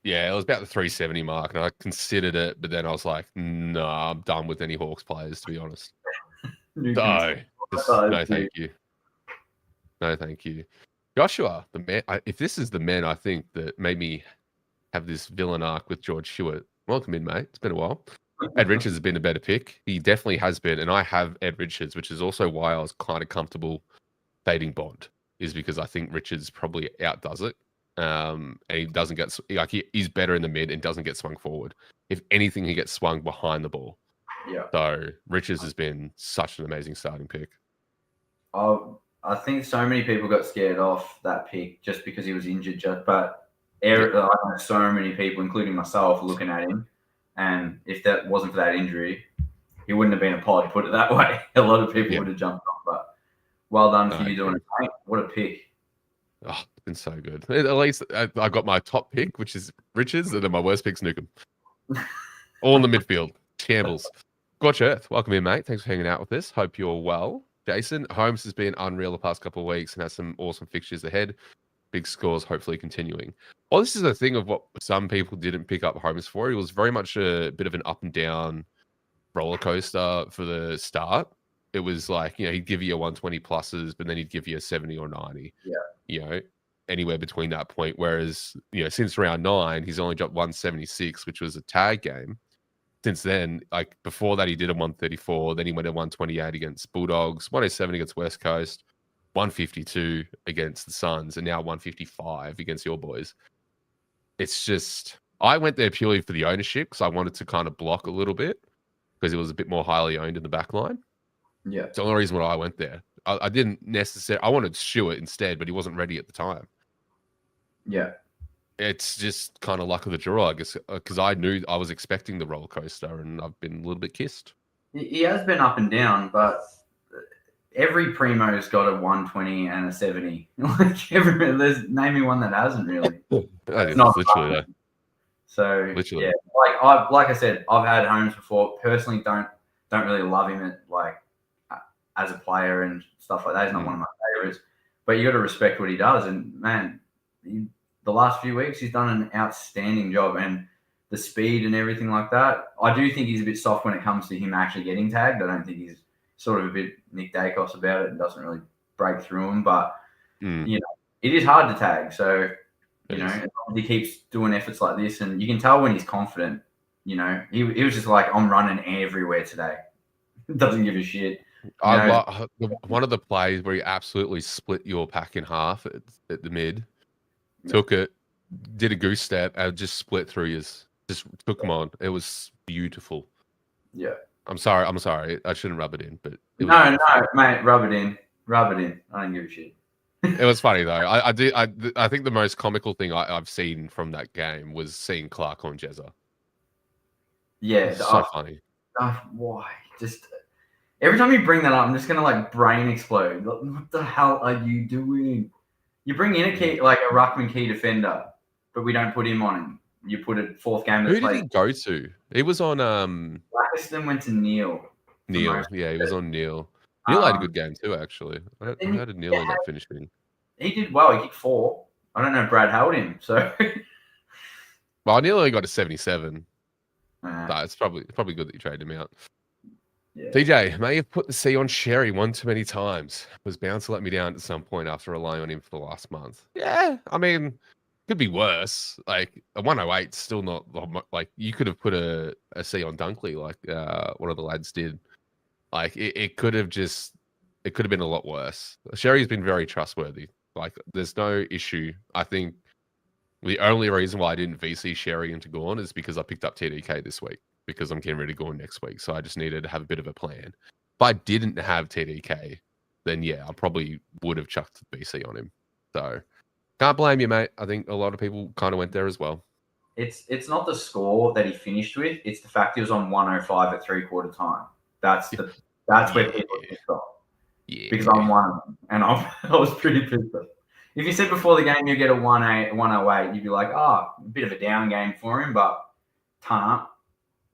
Yeah, it was about the 370 mark, and I considered it, but then I was like, no, I'm done with any Hawks players, to be honest. No, thank you. No, thank you. Joshua, the man. If this is the man, I think that made me have this villain arc with George Stewart. Welcome in, mate. It's been a while. Ed Richards has been a better pick. He definitely has been, and I have Ed Richards, which is also why I was kind of comfortable fading Bond, is because I think Richards probably outdoes it. And he doesn't get he's better in the mid and doesn't get swung forward. If anything, he gets swung behind the ball. Yeah. So Richards has been such an amazing starting pick. I think so many people got scared off that pick just because he was injured. But I know so many people, including myself, looking at him, and if that wasn't for that injury, he wouldn't have been a pod. Put it that way. A lot of people would have jumped off. But well done for you doing it, mate. What a pick! Oh, it's been so good. At least I got my top pick, which is Richards, and then my worst pick's Newcomb. All in the midfield. Shambles. Scorch Earth, welcome in, mate. Thanks for hanging out with us. Hope you're well. Jason, Holmes has been unreal the past couple of weeks and has some awesome fixtures ahead. Big scores hopefully continuing. Well, this is a thing of what some people didn't pick up Holmes for. He was very much a bit of an up and down roller coaster for the start. It was like, he'd give you a 120 pluses, but then he'd give you a 70 or 90. Yeah. Anywhere between that point. Whereas, since round 9, he's only dropped 176, which was a tag game. Since then, like before that, he did a 134. Then he went a 128 against Bulldogs, 107 against West Coast, 152 against the Suns, and now 155 against your boys. It's just, I went there purely for the ownership because I wanted to kind of block a little bit because it was a bit more highly owned in the back line. Yeah. It's the only reason why I went there. I didn't necessarily, I wanted Stewart instead, but he wasn't ready at the time. Yeah. It's just kind of luck of the draw, I guess, because I knew I was expecting the roller coaster and I've been a little bit kissed. He has been up and down, but every primo's got a 120 and a 70. There's name me one that hasn't really. That is literally that. So literally. Yeah, like I said, I've had Holmes before. Personally, don't really love him as a player and stuff like that. He's not one of my favorites, but you got to respect what he does. And man, the last few weeks he's done an outstanding job, and the speed and everything like that. I do think he's a bit soft when it comes to him actually getting tagged. I don't think he's sort of a bit Nick Dacos about it and doesn't really break through him. But it is hard to tag. So he keeps doing efforts like this, and you can tell when he's confident. He was just like, I'm running everywhere today. Doesn't give a shit. One of the plays where he absolutely split your pack in half at the mid, took it, did a goose step, and just split through his, just took him on. It was beautiful. Yeah. I'm sorry. I shouldn't rub it in, but no, mate, rub it in. I don't give a shit. It was funny though. I think the most comical thing I've seen from that game was seeing Clark on Jezza. Yeah, so funny. Why? Just every time you bring that up, I'm just gonna brain explode. What the hell are you doing? You bring in a ruckman key defender, but we don't put him on him. You put a fourth game. Who did he go to? He was on Blackiston went to Neil. Yeah, he was on Neil. Neil had a good game too, actually. How did Neil end up finishing? He did well. He kicked 4. I don't know if Brad held him, so. Well, Neil only got a 77. It's probably good that you traded him out. Yeah. DJ may have put the C on Sherry one too many times. Was bound to let me down at some point after relying on him for the last month. Yeah, I mean, could be worse. Like a 108, still not like you could have put a C on Dunkley, like one of the lads did. Like it could have been a lot worse. Sherry's been very trustworthy. Like there's no issue. I think The only reason why I didn't VC Sherry into Gorn is because I picked up TDK this week because I'm getting ready to Gorn next week. So I just needed to have a bit of a plan. If I didn't have TDK, then yeah, I probably would have chucked VC on him. So can't blame you, mate. I think a lot of people kind of went there as well. It's not the score that he finished with; it's the fact he was on 105 at 3/4 time. That's where people are pissed off. Yeah. Because I'm one of them, and I was pretty pissed off. If you said before the game you get a 108, you'd be like, oh, a bit of a down game for him, but ton up.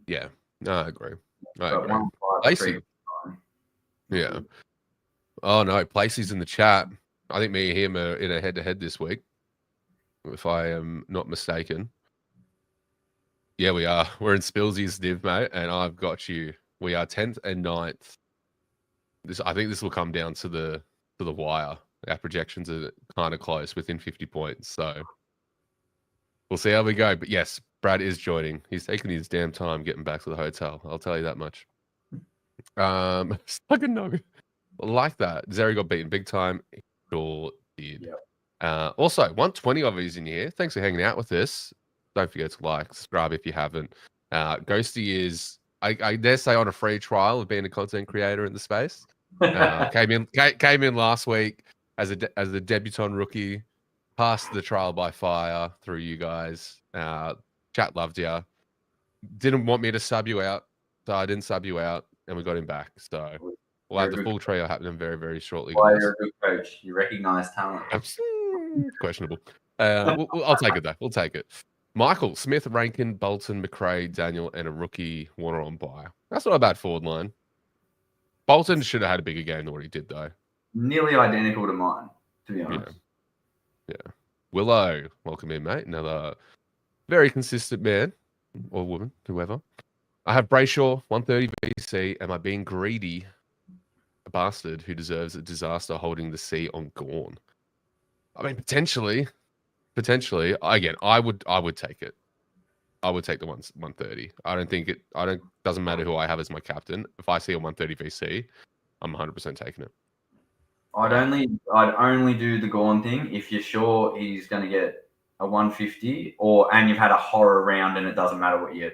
Yeah, no, I agree. I But agree. 105 Placey. Yeah. Oh no, Placey's in the chat. I think me and him are in a head-to-head this week, if I am not mistaken. Yeah, we are. We're in Spilsy's div, mate, and I've got you. We are 10th and 9th. I think this will come down to the wire. Our projections are kind of close, within 50 points. So we'll see how we go. But yes, Brad is joining. He's taking his damn time getting back to the hotel. I'll tell you that much. Stuck a no. Like that. Zeri got beaten big time. He sure did. Yep. Also, 120 of yous in here. Thanks for hanging out with us. Don't forget to like, subscribe if you haven't. Ghosty is, I dare say, on a free trial of being a content creator in the space. Came in last week as a debutant rookie. Passed the trial by fire through you guys. Chat loved you. Didn't want me to sub you out, so I didn't sub you out, and we got him back. So we'll have the full trio happening very, very shortly. Why you're a good coach? You recognise talent. Questionable. I'll take it though. We'll take it. Michael Smith, Rankin, Bolton, McRae, Daniel, and a rookie Warner on bye. That's not a bad forward line. Bolton should have had a bigger game than what he did, though. Nearly identical to mine, to be honest. Yeah. Willow, welcome in, mate. Another very consistent man or woman, whoever. I have Brayshaw, 130 VC. Am I being greedy? A bastard who deserves a disaster holding the C on Gorn. I mean, potentially. Again, I would take it. I would take the 130. Doesn't matter who I have as my captain. If I see a 130 VC, I'm 100% taking it. I'd only do the Gorn thing if you're sure he's going to get a 150 and you've had a horror round and it doesn't matter what you're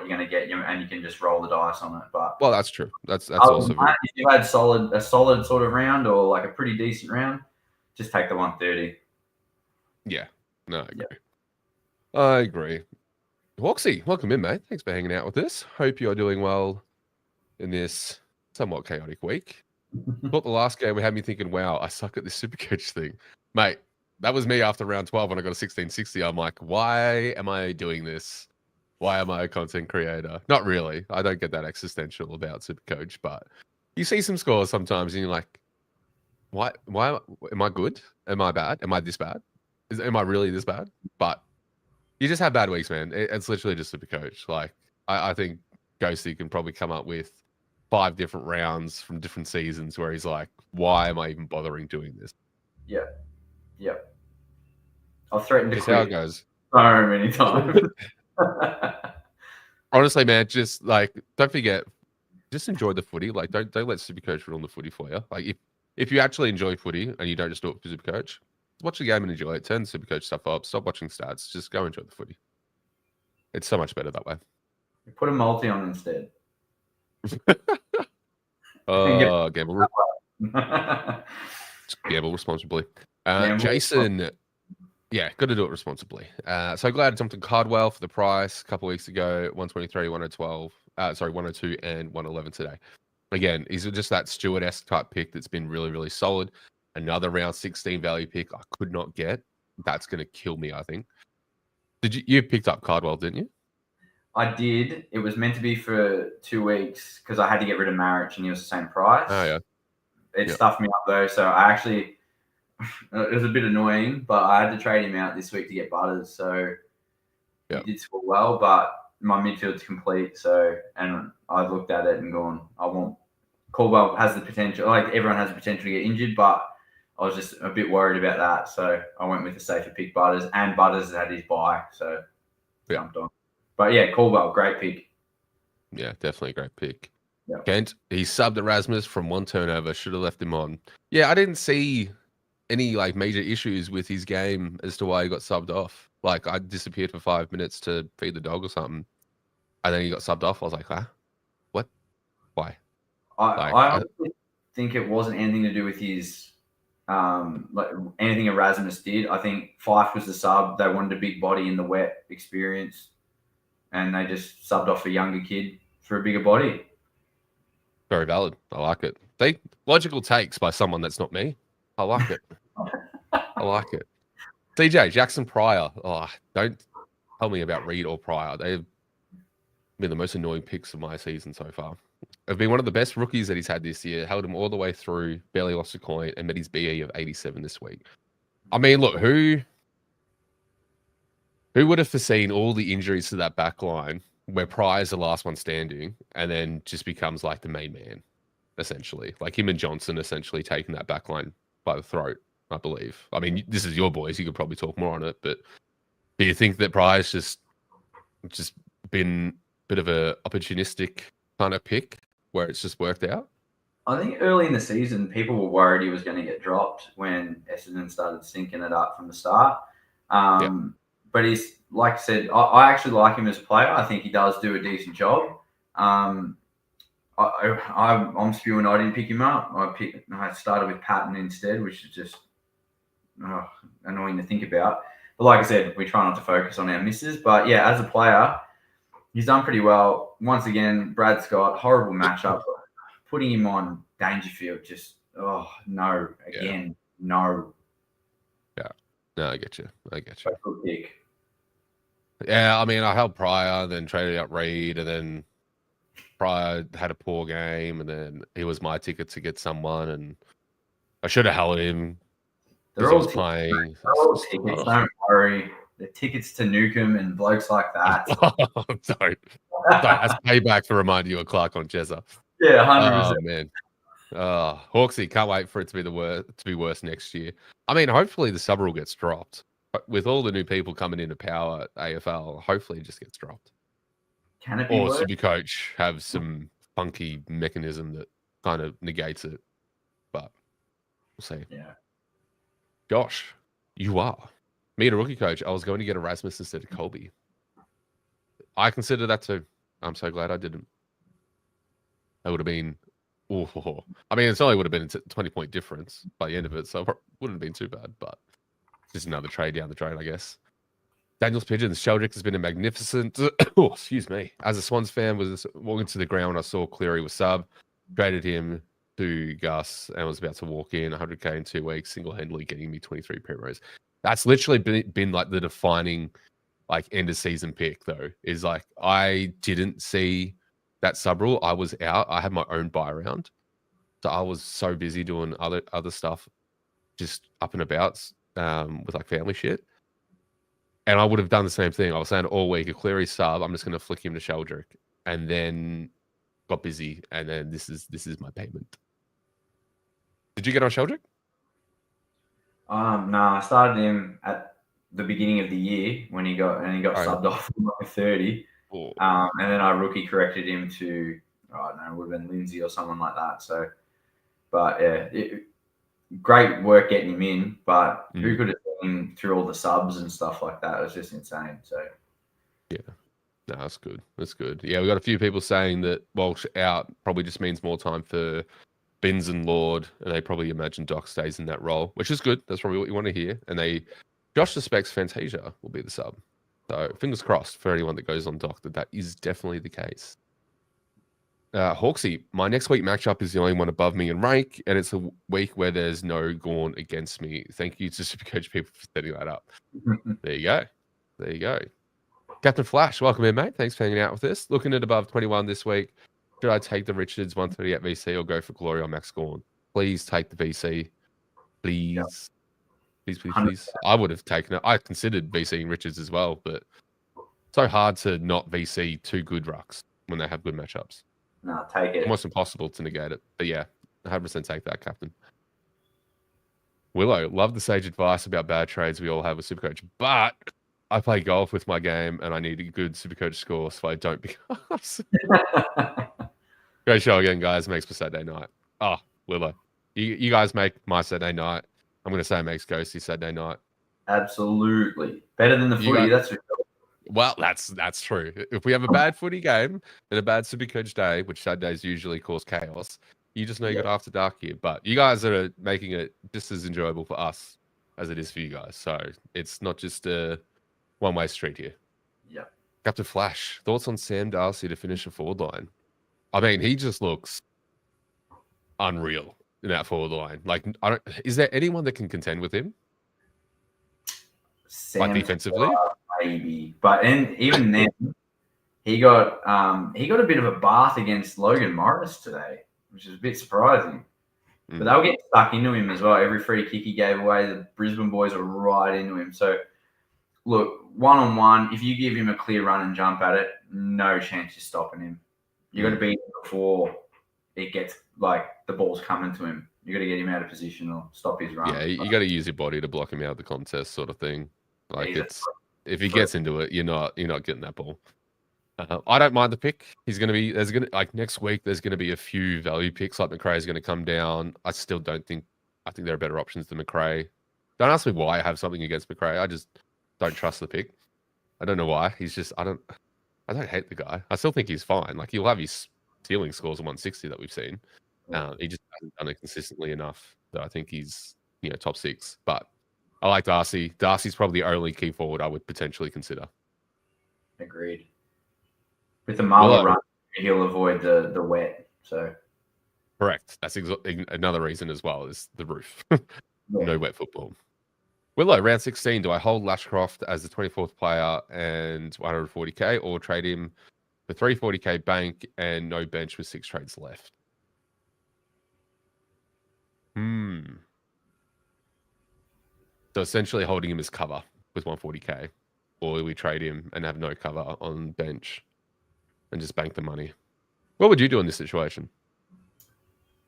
going to get and you can just roll the dice on it. But well, that's true. That's also if you had a solid sort of round or like a pretty decent round, just take the 130. Yeah. No, I agree. Yeah. I agree. Hawksy, welcome in, mate. Thanks for hanging out with us. Hope you're doing well in this somewhat chaotic week. Thought the last game we had me thinking, wow, I suck at this Supercoach thing. Mate, that was me after round 12 when I got a 1660. I'm like, why am I doing this? Why am I a content creator? Not really. I don't get that existential about Supercoach, but you see some scores sometimes and you're like, why am I good? Am I bad? Am I this bad? Am I really this bad? But you just have bad weeks, man. It's literally just Supercoach. Like, I think Ghosty can probably come up with 5 different rounds from different seasons where he's like, why am I even bothering doing this? Yeah. I've threatened to It's quit how it goes. so many times. Honestly, man, just like, don't forget, just enjoy the footy. Like, don't let Supercoach run the footy for you. Like, if you actually enjoy footy and you don't just do it for Supercoach, watch the game and enjoy it. Turn Supercoach stuff up. Stop watching stats. Just go enjoy the footy. It's so much better that way. Put a multi on instead. Gamble. Gamble responsibly. Jason, yeah, got to do it responsibly. So glad I jumped on Cardwell for the price a couple of weeks ago. 123, 112. 102 and 111 today. Again, he's just that Stewart-esque type pick that's been really, really solid. Another round 16 value pick I could not get. That's going to kill me, I think. You picked up Cardwell, didn't you? I did. It was meant to be for 2 weeks because I had to get rid of Marich and he was the same price. Oh, yeah. It stuffed me up though. So I actually, it was a bit annoying, but I had to trade him out this week to get Butters. So he did score well, but my midfield's complete. And I looked at it and gone, Caldwell has the potential, like everyone has the potential to get injured, but I was just a bit worried about that. So I went with the safer pick, Butters, and Butters had his bye. So jumped on. But yeah, Caldwell, great pick. Yeah, definitely a great pick. Yep. Kent, he subbed Erasmus from 1 turnover. Should have left him on. Yeah, I didn't see any like major issues with his game as to why he got subbed off. Like I disappeared for 5 minutes to feed the dog or something, and then he got subbed off. I was like, huh? What? Why? I honestly think it wasn't anything to do with his like anything Erasmus did. I think Fife was the sub. They wanted a big body in the wet experience, and they just subbed off a younger kid for a bigger body. Very valid. I like it. They logical takes by someone that's not me. I like it. I like it. DJ, Jackson Pryor. Oh, don't tell me about Reed or Pryor. They've been the most annoying picks of my season so far. Have been one of the best rookies that he's had this year. Held him all the way through, barely lost a coin, and met his BE of 87 this week. I mean, look, who would have foreseen all the injuries to that back line where Pryor's the last one standing and then just becomes like the main man, essentially. Like him and Johnson essentially taking that back line by the throat, I believe. I mean, this is your boys. You could probably talk more on it, but do you think that Pryor's just been a bit of a opportunistic kind of pick where it's just worked out? I think early in the season, people were worried he was going to get dropped when Essendon started sinking it up from the start. But he's, like I said, I actually like him as a player. I think he does do a decent job. I'm spewing I didn't pick him up. I started with Patton instead, which is just annoying to think about. But like I said, we try not to focus on our misses. But yeah, as a player, he's done pretty well. Once again, Brad Scott, horrible matchup. Putting him on Dangerfield, just, no. Yeah. No, I get you. Good pick. Yeah, I mean, I held Pryor, then traded out Reed, and then Pryor had a poor game, and then he was my ticket to get someone, and I should have held him because he was playing. They're all tickets, don't worry. The tickets to Newcomb and blokes like that. Sorry. That's payback for reminding you of Clark on Jezza. Yeah, 100%. Oh, man. Hawksy, can't wait for it to be worse next year. I mean, hopefully the sub rule gets dropped. With all the new people coming into power at AFL, hopefully it just gets dropped. Can it be or worse? Supercoach have some funky mechanism that kind of negates it. But we'll see. Yeah. Josh, you are. Me and a rookie coach, I was going to get Erasmus instead of Colby. I consider that too. I'm so glad I didn't. That would have been... Oh, I mean, it only would have been a 20-point difference by the end of it, so it wouldn't have been too bad, but just another trade down the drain, I guess. Daniel's Pigeons, Sheldrick has been a magnificent... oh, excuse me. As a Swans fan, was walking to the ground, I saw Cleary was sub, traded him to Gus, and was about to walk in 100K in 2 weeks, single-handedly getting me 23 promos. That's literally been like the defining like end of season pick, though, is like I didn't see that sub rule. I was out. I had my own buy round. So I was so busy doing other stuff, just up and about with like family shit. And I would have done the same thing. I was saying all week, a Cleary sub, I'm just going to flick him to Sheldrick. And then got busy. And then this is my payment. Did you get on Sheldrick? No, I started him at the beginning of the year when he got subbed off from like 30. Oh. And then I rookie corrected him to, I don't know, it would have been Lindsay or someone like that. So, but yeah, great work getting him in. But who could have seen him through all the subs and stuff like that? It was just insane. So, yeah. No, that's good. That's good. Yeah, we got a few people saying that Walsh out probably just means more time for Binns and Lord, and they probably imagine Doc stays in that role, which is good. That's probably what you want to hear. And Josh suspects Fantasia will be the sub. So fingers crossed for anyone that goes on Doc that is definitely the case. Hawksy, my next week matchup is the only one above me in rank, and it's a week where there's no Gorn against me. Thank you to Supercoach people for setting that up. There you go. There you go. Captain Flash, welcome in, mate. Thanks for hanging out with us. Looking at above 21 this week. Should I take the Richards 138 VC or go for Glory on Max Gorn? Please take the VC. Please. Yep. Please. I would have taken it. I considered VCing Richards as well, but it's so hard to not VC two good rucks when they have good matchups. No, take it. Almost impossible to negate it. But yeah, 100% take that, Captain. Willow, love the sage advice about bad trades we all have with Supercoach, but I play golf with my game and I need a good Supercoach score so I don't become... Great show again, guys. Makes my Saturday night. Oh, Willow. You guys make my Saturday night. I'm going to say it makes Ghosty Saturday night. Absolutely. Better than the footy, that's for sure. Well, that's true. If we have a bad footy game and a bad Supercoach day, which Saturdays usually cause chaos, you just know you got after dark here. But you guys are making it just as enjoyable for us as it is for you guys. So it's not just a one-way street here. Yeah. Captain Flash, thoughts on Sam Darcy to finish a forward line? I mean, he just looks unreal in that forward line. Like, is there anyone that can contend with him? Sam defensively? Maybe. But even then, he got a bit of a bath against Logan Morris today, which is a bit surprising. But they'll get stuck into him as well. Every free kick he gave away, the Brisbane boys are right into him. So, look, one-on-one, if you give him a clear run and jump at it, no chance you're stopping him. You got to beat him before it gets, like, the ball's coming to him. You got to get him out of position or stop his run. Yeah, you got to use your body to block him out of the contest, sort of thing. Like, if he gets into it, you're not getting that ball. I don't mind the pick. Like next week, there's gonna be a few value picks. Like McRae is gonna come down. I think there are better options than McRae. Don't ask me why I have something against McRae. I just don't trust the pick. I don't know why. I don't hate the guy. I still think he's fine. Like he'll have his ceiling scores of 160 that we've seen. He just hasn't done it consistently enough that I think he's top 6. But I like Darcy. Darcy's probably the only key forward I would potentially consider. Agreed. With the Marla run, he'll avoid the wet. So correct. That's another reason as well is the roof. No wet football. Willow, round 16. Do I hold Lashcroft as the 24th player and 140k, or trade him for 340k bank and no bench with 6 trades left? So essentially holding him as cover with 140k, or we trade him and have no cover on bench and just bank the money. What would you do in this situation?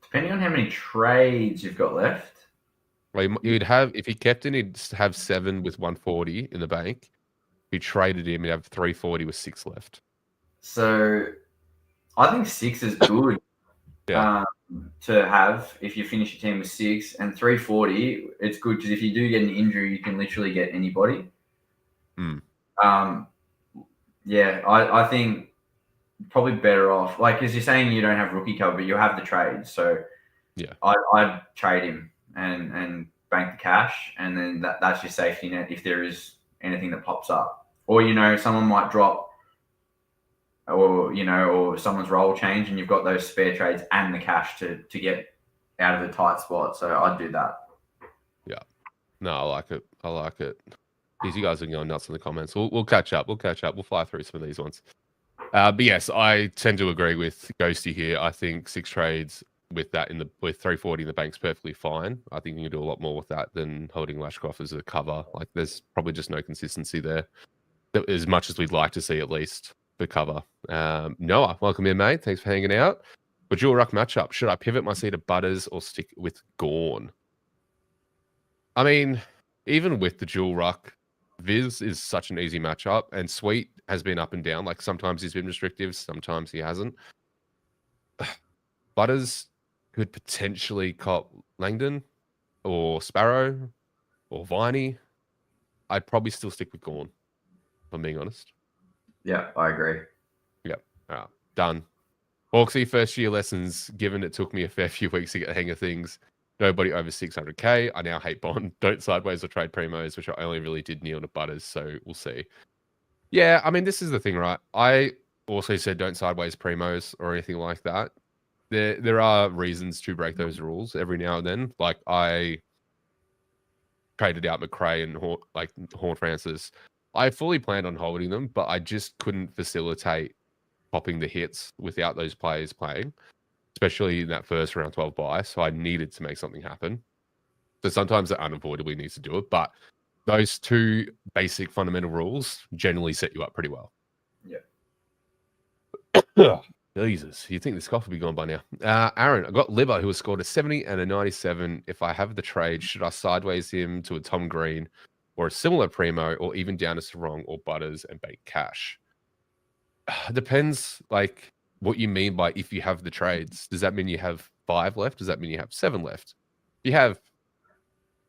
Depending on how many trades you've got left. Well, you'd have, if he kept him, he'd have 7 with 140 in the bank. If you traded him, he'd have 340 with 6 left. So I think 6 is good to have if you finish your team with 6, and 340, it's good because if you do get an injury, you can literally get anybody. Yeah, I think probably better off, like, as you're saying, you don't have rookie cover, but you have the trade. So yeah, I'd trade him and bank the cash, and then that's your safety net if there is anything that pops up, or someone might drop, or someone's role change, and you've got those spare trades and the cash to get out of the tight spot. So I'd do that. Yeah, no, I like it. You guys are going nuts in the comments. We'll catch up. We'll fly through some of these ones. But yes, I tend to agree with Ghosty here. I think 6 trades with that with 340 in the bank's perfectly fine. I think you can do a lot more with that than holding Lashcroft as a cover. Like, there's probably just no consistency there, as much as we'd like to see, at least for cover. Noah, welcome in, mate. Thanks for hanging out. But dual ruck matchup. Should I pivot my seat to Butters or stick with Gorn? I mean, even with the dual ruck, Viz is such an easy matchup, and Sweet has been up and down. Like, sometimes he's been restrictive, sometimes he hasn't. Butters could potentially cop Langdon or Sparrow or Viney. I'd probably still stick with Gorn, if I'm being honest. Yeah, I agree. Yep. Done. Hawksy, first year lessons, given it took me a fair few weeks to get the hang of things. Nobody over 600k. I now hate Bond. Don't sideways or trade primos, which I only really did kneel to Butters, so we'll see. Yeah, I mean, this is the thing, right? I also said don't sideways primos or anything like that. There are reasons to break those rules every now and then. Like, I traded out McRae and Horn Francis. I fully planned on holding them, but I just couldn't facilitate popping the hits without those players playing, especially in that first round 12 bye. So I needed to make something happen. So sometimes it unavoidably needs to do it, but those 2 basic fundamental rules generally set you up pretty well. Yeah. Jesus, you'd think this cough would be gone by now. Aaron, I got Libba, who has scored a 70 and a 97. If I have the trade, should I sideways him to a Tom Green or a similar primo, or even down to Sarong or Butters and bank cash? Depends, like, what you mean by if you have the trades. Does that mean you have 5 left? Does that mean you have 7 left? If you have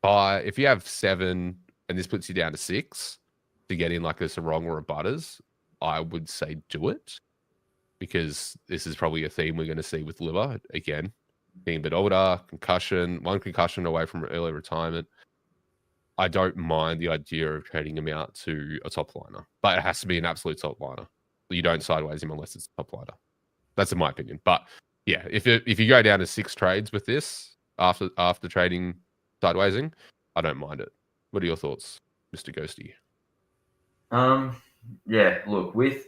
if you have 7 and this puts you down to 6 to get in like a Sarong or a Butters, I would say do it, because this is probably a theme we're going to see with Liver again. Being a bit older, one concussion away from early retirement. I don't mind the idea of trading him out to a top liner, but it has to be an absolute top liner. You don't sideways him unless it's a top liner. That's in my opinion. But yeah, if you go down to 6 trades with this after trading sidewaysing, I don't mind it. What are your thoughts, Mr. Ghosty? Yeah, look, with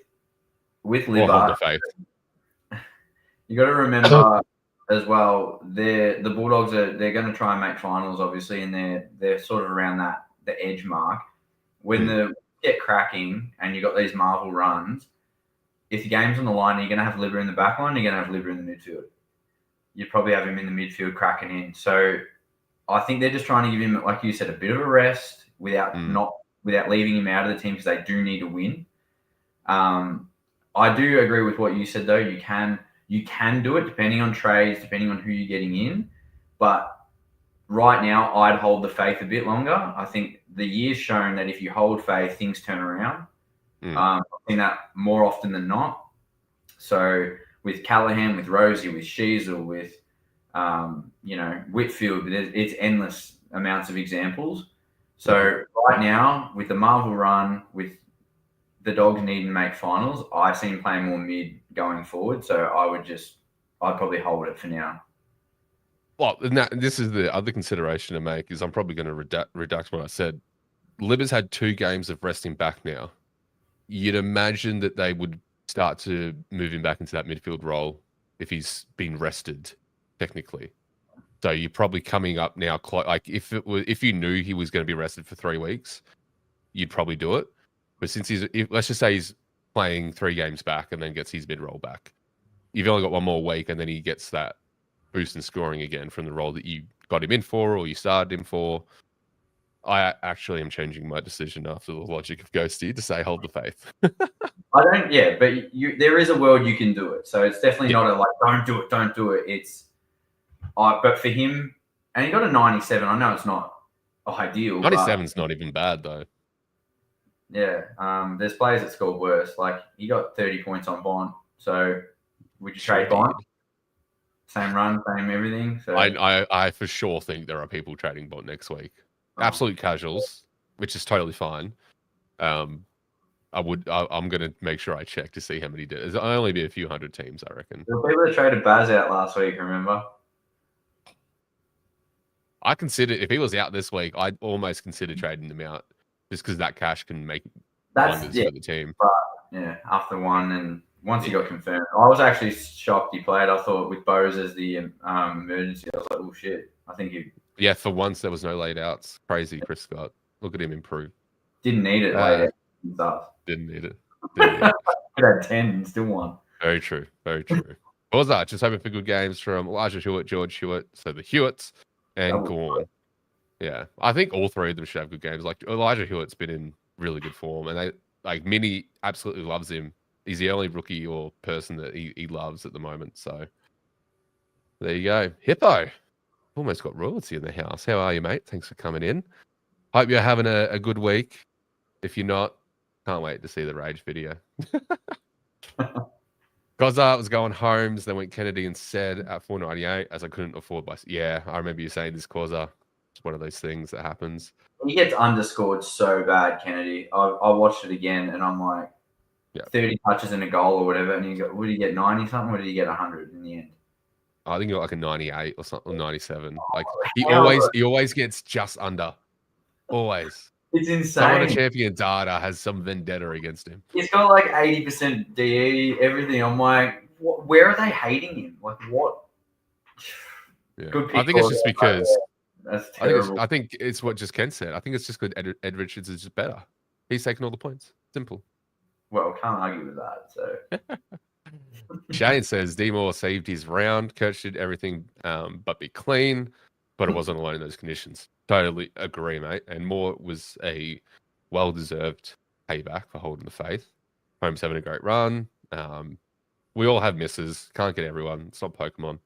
Or hold Liver, the faith. you got to remember as well, the Bulldogs they're going to try and make finals, obviously, and they're sort of around the edge mark. When the get cracking and you got these Marvel runs, if the game's on the line, you're going to have Liver in the back line, you're going to have Liver in the midfield. You'd probably have him in the midfield cracking in. So I think they're just trying to give him, like you said, a bit of a rest without leaving him out of the team, because they do need to win. I do agree with what you said, though. You can do it depending on trades, depending on who you're getting in. But right now, I'd hold the faith a bit longer. I think the year's shown that if you hold faith, things turn around. I've seen that more often than not. So with Callahan, with Rosie, with Sheasel, with Whitfield, it's endless amounts of examples. So right now, with the Marvel run, with the Dogs needing to make finals, I see him playing more mid going forward. So I'd probably hold it for now. Well, this is the other consideration to make, is I'm probably going to reduce what I said. Libba's had 2 games of resting back now. You'd imagine that they would start to move him back into that midfield role if he's been rested, technically. So you're probably coming up now. Like if you knew he was going to be rested for 3 weeks, you'd probably do it. But since let's just say he's playing 3 games back and then gets his mid roll back, you've only got 1 more week, and then he gets that boost in scoring again from the role that you got him in for or you started him for. I actually am changing my decision after the logic of Ghosty to say hold the faith. I don't, yeah, but there is a world you can do it. So it's definitely not a like, don't do it. It's, but for him, and he got a 97. I know it's not ideal. 97's not even bad though. Yeah, there's players that score worse. Like he got 30 points on Bond. So would you trade Bond? Same run, same everything. So I for sure think there are people trading Bond next week. Absolute casuals, which is totally fine. I'm going to make sure I check to see how many did. There'll only be a few hundred teams, I reckon. There were people that traded Baz out last week, remember? I consider, if he was out this week, I'd almost consider trading him out, just because that cash can make wonders for the team. But, yeah, after one, and once he got confirmed, I was actually shocked he played. I thought with Bose as the emergency, I was like, oh shit. I think he. Yeah, for once there was no laid outs. Crazy, Chris Scott. Look at him improve. Didn't need it laid out and stuff. Didn't need it. Could have 10 and still won. Very true. Very true. What was that? Just hoping for good games from Elijah Hewitt, George Hewitt, so the Hewitts, and Gawn. Yeah, I think all 3 of them should have good games. Like Elijah Hewitt's been in really good form, and Minnie absolutely loves him. He's the only rookie or person that he loves at the moment. So there you go. Hippo. Almost got royalty in the house. How are you, mate? Thanks for coming in. Hope you're having a good week. If you're not, can't wait to see the Rage video. Gozart was going Holmes, then went Kennedy and said at 498, as I couldn't afford by. Yeah, I remember you saying this, Causa. It's one of those things that happens. He gets underscored so bad, Kennedy. I watched it again, and I'm like, 30 touches and a goal or whatever, and what did he get, 90 something, or did he get 100 in the end? I think he got like a 98 or something, or 97. Like he always gets just under. Always. It's insane. Someone on champion data has some vendetta against him. He's got like 80% DE, everything. I'm like, where are they hating him? Like what? Yeah. I think it's just because that's terrible. I think it's what just Ken said. I think it's just good. Ed Richards is just better. He's taking all the points. Simple. Well, can't argue with that. So Shane says D Moore saved his round. Coach did everything but be clean, but it wasn't alone in those conditions. Totally agree, mate. And Moore was a well-deserved payback for holding the faith. Holmes having a great run. We all have misses. Can't get everyone. It's not Pokemon.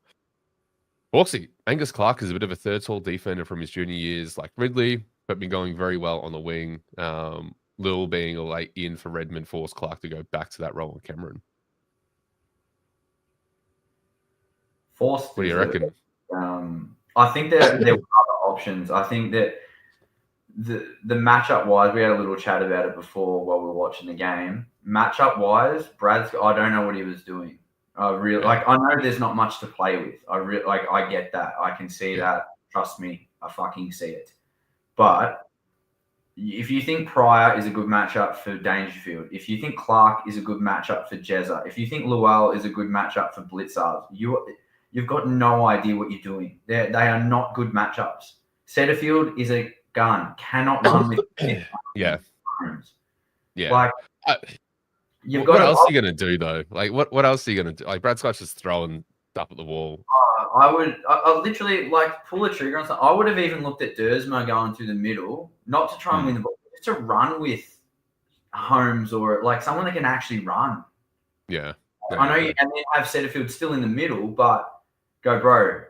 Hawksy, Angus Clark is a bit of a third tall defender from his junior years, like Ridley, but been going very well on the wing. Lil being a late in for Redmond forced Clark to go back to that role on Cameron. Forced What do is you reckon? I think there were other options. I think that the matchup wise, we had a little chat about it before while we were watching the game. Matchup wise, Brad's I don't know what he was doing. I really like. I know there's not much to play with. I get that. I can see that. Trust me, I fucking see it. But if you think Pryor is a good matchup for Dangerfield, if you think Clark is a good matchup for Jezza, if you think Luell is a good matchup for Blitzers, you've got no idea what you're doing. They are not good matchups. Setterfield is a gun, cannot run with yeah. Like what else are you gonna do though? Like what else are you gonna do? Like Brad Scott's just throwing stuff at the wall. I literally like pull the trigger on something. I would have even looked at Dersma going through the middle, not to try and win the ball, just to run with Holmes or like someone that can actually run. Yeah. I know you and then have Setterfield still in the middle, but go, bro.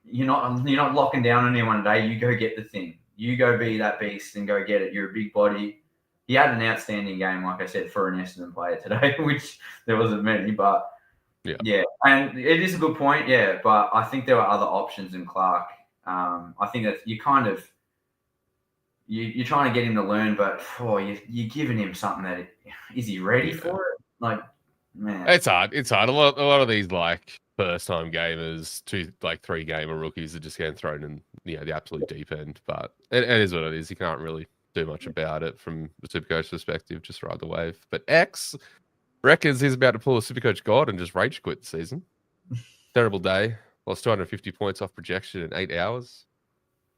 You're not locking down anyone today. You go get the thing. You go be that beast and go get it. You're a big body. He had an outstanding game, like I said, for an Essendon player today, which there wasn't many, but yeah, and it is a good point, yeah. But I think there were other options in Clark. I think that you kind of you're trying to get him to learn, but you're giving him something that is he ready for it? Like, man, it's hard. It's hard. A lot of these like first time gamers, 3 gamer rookies are just getting thrown in the absolute deep end. But it is what it is. You can't really do much about it from the Supercoach perspective. Just ride the wave. But X reckons he's about to pull a Supercoach god and just rage quit the season. Terrible day. Lost 250 points off projection in 8 hours.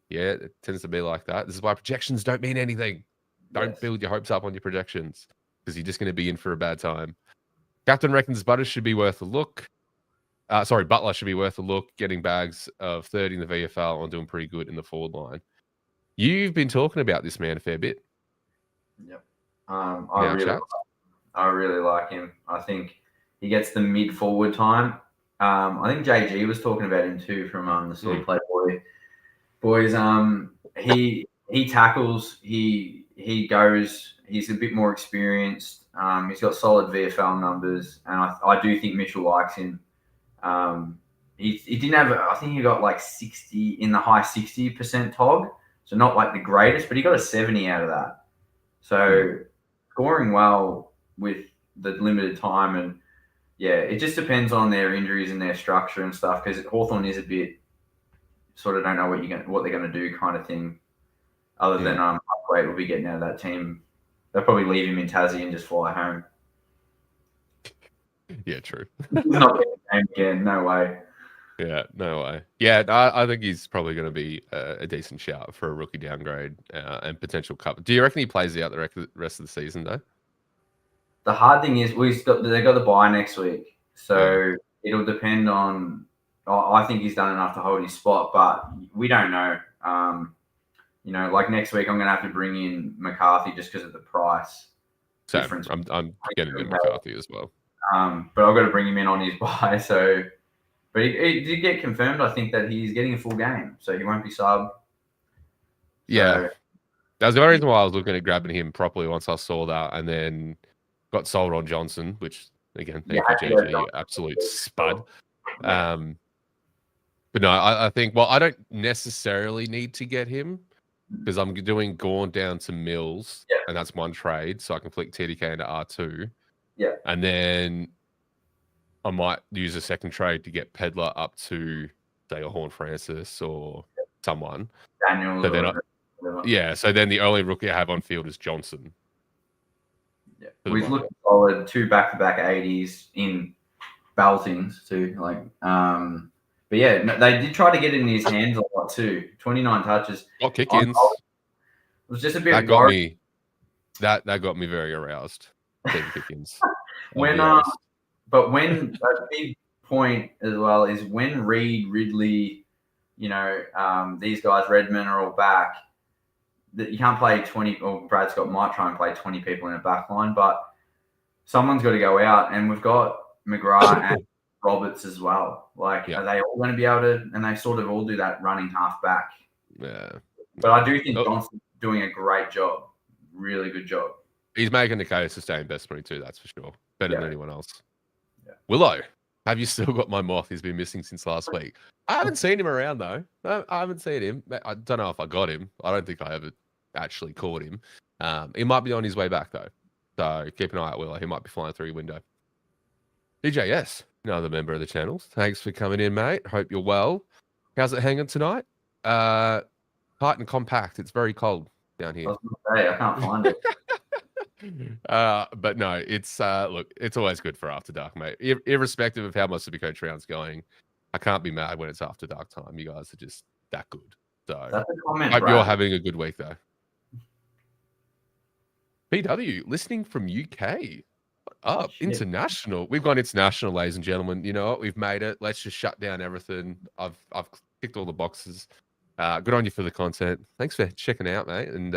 Yeah, it tends to be like that. This is why projections don't mean anything. Don't build your hopes up on your projections because you're just going to be in for a bad time. Captain reckons Butler should be worth a look. Butler should be worth a look, getting bags of 30 in the VFL and doing pretty good in the forward line. You've been talking about this man a fair bit. Yep. I really like him. I think he gets the mid forward time. I think JG was talking about him too from the Story Playboy boys. He tackles. He goes. He's a bit more experienced. He's got solid VFL numbers, and I do think Mitchell likes him. He didn't have. I think he got like 60 in the high 60% TOG, so not like the greatest, but he got a 70 out of that. So scoring well with the limited time, and it just depends on their injuries and their structure and stuff. Because Hawthorn is a bit sort of don't know what they're gonna do kind of thing. Other than Wade will be getting out of that team. They'll probably leave him in Tassie and just fly home. Yeah, true. He's not getting the game again. No way. Yeah, no way. Yeah, I think he's probably going to be a decent shout for a rookie downgrade and potential cup. Do you reckon he plays out the rest of the season though? The hard thing is they got the bye next week, so it'll depend on. I think he's done enough to hold his spot, but we don't know. Like next week, I'm going to have to bring in McCarthy just because of the price difference. I'm getting in McCarthy as well. But I've got to bring him in on his bye. So, but he did get confirmed. I think that he's getting a full game, so he won't be sub. Yeah, that was the only reason why I was looking at grabbing him properly once I saw that, and then got sold on Johnson, which again, thank you, JG, absolute spud. But no, I think I don't necessarily need to get him because I'm doing Gorn down to Mills, and that's one trade, so I can flick TDK into R2. Yeah. And then I might use a second trade to get Pedler up to, say, a Horn Francis or someone. Daniels. So then the only rookie I have on field is Johnson. Yeah. We've looked solid, 2 back-to-back 80s in beltings too. But yeah, they did try to get it in his hands a lot too. 29 touches. Kick-ins. It was just a bit. That got me. That got me very aroused. Kick-ins. When a big point as well is when Reed, Ridley, these guys, Redmond are all back. That you can't play 20. Or Brad Scott might try and play 20 people in a back line, but someone's got to go out, and we've got McGrath and Roberts as well. Like, Yeah. are they all going to be able to? And they sort of all do that running half back. Yeah. But I do think Johnson's doing a great job. Really good job. He's making the case to stay in best 22, that's for sure. Better than anyone else. Yeah. Willow, have you still got my moth? He's been missing since last week. I haven't seen him around, though. I haven't seen him. I don't know if I got him. I don't think I ever actually caught him. He might be on his way back, though. So keep an eye out, Willow. He might be flying through your window. DJS, another member of the channel. Thanks for coming in, mate. Hope you're well. How's it hanging tonight? Tight and compact. It's very cold down here. I was gonna say, I can't find it. But no, it's look, it's always good for after dark, mate. Irrespective of how much Supercoach round's going, I can't be mad when it's after dark time. You guys are just that good. So That's a comment, hope Brad. you're having a good week though. PW, listening from UK. Up international. We've gone international, ladies and gentlemen. You know what? We've made it. Let's just shut down everything. I've ticked all the boxes. Good on you for the content. Thanks for checking out, mate, and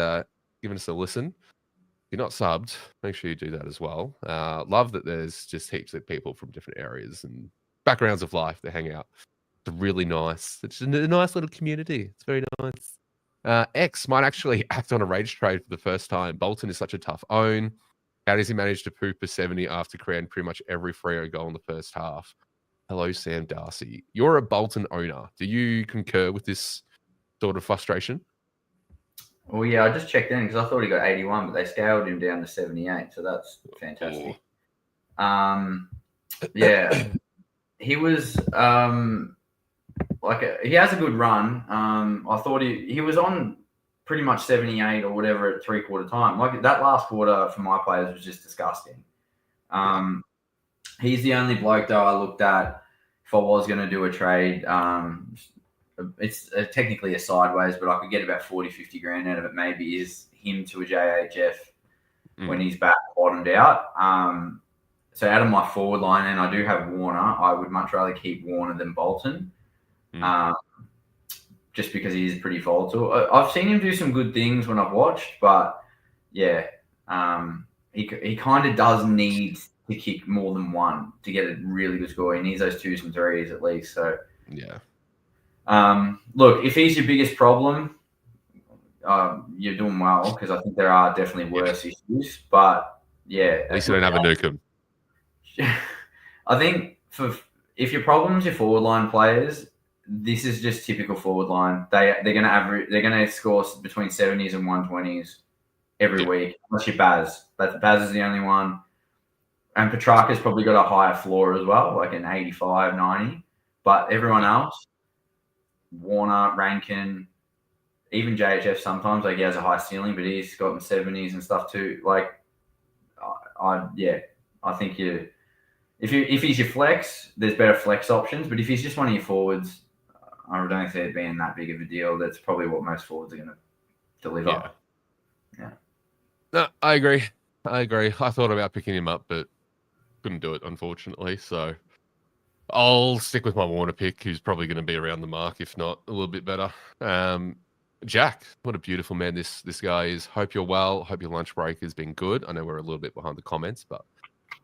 giving us a listen. If you're not subbed, make sure you do that as well. Love that there's just heaps of people from different areas and backgrounds of life that hang out. It's really nice. It's a nice little community. It's very nice. X might actually act on a rage trade for the first time. Bolton is such a tough own. How does he manage to poop a 70 after creating pretty much every Freo goal in the first half? Hello, Sam Darcy. You're a Bolton owner. Do you concur with this sort of frustration? Well, yeah, I just checked in because I thought he got 81, but they scaled him down to 78, so that's fantastic. Yeah, he was he has a good run. I thought he was on pretty much 78 or whatever at 3/4 time. Like that last quarter for my players was just disgusting. He's the only bloke though I looked at if I was going to do a trade. It's technically a sideways, but I could get about 40, 50 grand out of it. Maybe is him to a JHF when he's back bottomed out. So out of my forward line, and I do have Warner, I would much rather keep Warner than Bolton. Just because he is pretty volatile. I've seen him do some good things when I've watched, but yeah, he kind of does need to kick more than one to get a really good score. He needs those 2s and 3s at least. So yeah. Look, if he's your biggest problem, you're doing well because I think there are definitely worse issues. But yeah, at least you don't have a Nukem. I think if your problem's your forward line players, this is just typical forward line. They're going to average. They're going to score between 70s and 120s every week. Unless you're Baz. Baz is the only one. And Petrarca's probably got a higher floor as well, like an 85, 90. But everyone else, Warner, Rankin, even JHF sometimes, like he has a high ceiling, but he's got them 70s and stuff too. Like, I think if he's your flex, there's better flex options. But if he's just one of your forwards, I don't see it being that big of a deal. That's probably what most forwards are going to deliver. Yeah. No, I agree. I thought about picking him up, but couldn't do it, unfortunately. So I'll stick with my Warner pick, who's probably going to be around the mark, if not a little bit better. Jack, what a beautiful man this guy is. Hope you're well. Hope your lunch break has been good. I know we're a little bit behind the comments, but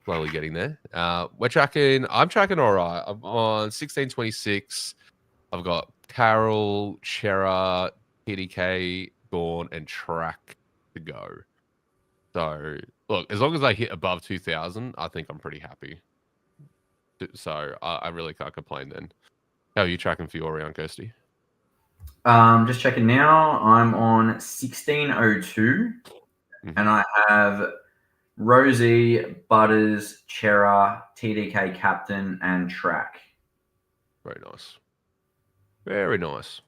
slowly getting there. I'm tracking all right. I'm on 1626. I've got Carroll, Chera, PDK, Gorn, and Track to go. So, look, as long as I hit above 2,000, I think I'm pretty happy. So, I really can't complain then. How are you tracking for your round, Kirsty? Just checking now. I'm on 1602, and I have Rosie, Butters, Chera, TDK captain, and Track. Very nice. Very nice.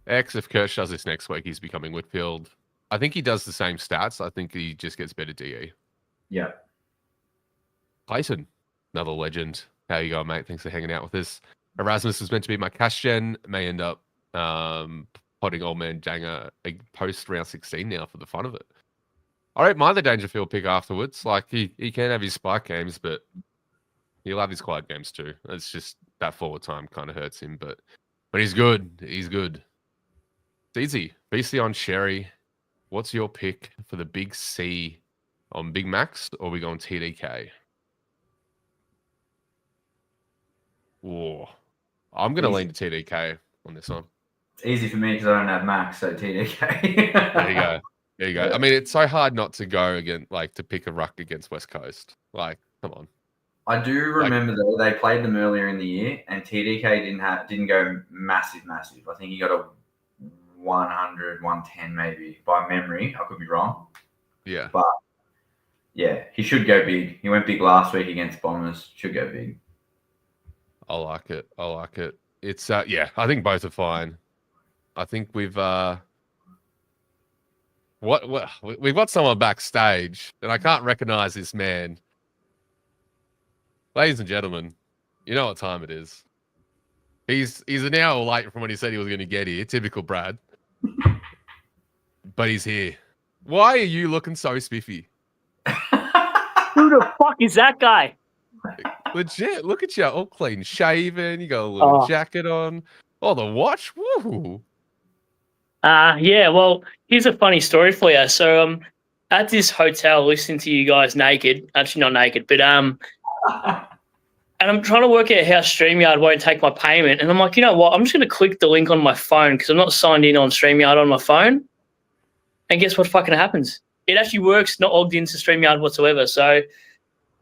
X, if Kirsch does this next week, he's becoming Whitfield. I think he does the same stats. I think he just gets better DE. Yeah. Clayton, another legend. How you going, mate? Thanks for hanging out with us. Erasmus is meant to be my cash gen. May end up potting old man Janger a post round 16 now for the fun of it. I don't mind the Dangerfield pick afterwards. Like, he can have his spike games, but he'll have his quiet games too. It's just that forward time kind of hurts him. But he's good. He's good. It's easy. BC on Sherry. What's your pick for the big C on Big Max, or are we going TDK? Whoa. I'm going to lean to TDK on this one. It's easy for me because I don't have Max, so TDK. There you go. There you go. Yeah. I mean, it's so hard not to go against, like, to pick a ruck against West Coast. Like, come on. I do remember though they played them earlier in the year, and TDK didn't go massive. I think he got a 100, 110 maybe by memory. I could be wrong. Yeah. But yeah, he should go big. He went big last week against Bombers. Should go big. I like it. I like it. It's yeah, I think both are fine. I think we've we've got someone backstage, and I can't recognize this man. Ladies and gentlemen, you know what time it is. He's an hour late from when he said he was going to get here. Typical Brad. But he's here. Why are you looking so spiffy? Who the fuck is that guy? Legit. Look at you, all clean shaven. You got a little jacket on. Oh, the watch. Woo. Yeah, well, here's a funny story for you. So at this hotel listening to you guys naked. Actually not naked, but and I'm trying to work out how StreamYard won't take my payment. And I'm like, you know what? I'm just going to click the link on my phone because I'm not signed in on StreamYard on my phone. And guess what fucking happens? It actually works, not logged into StreamYard whatsoever. So,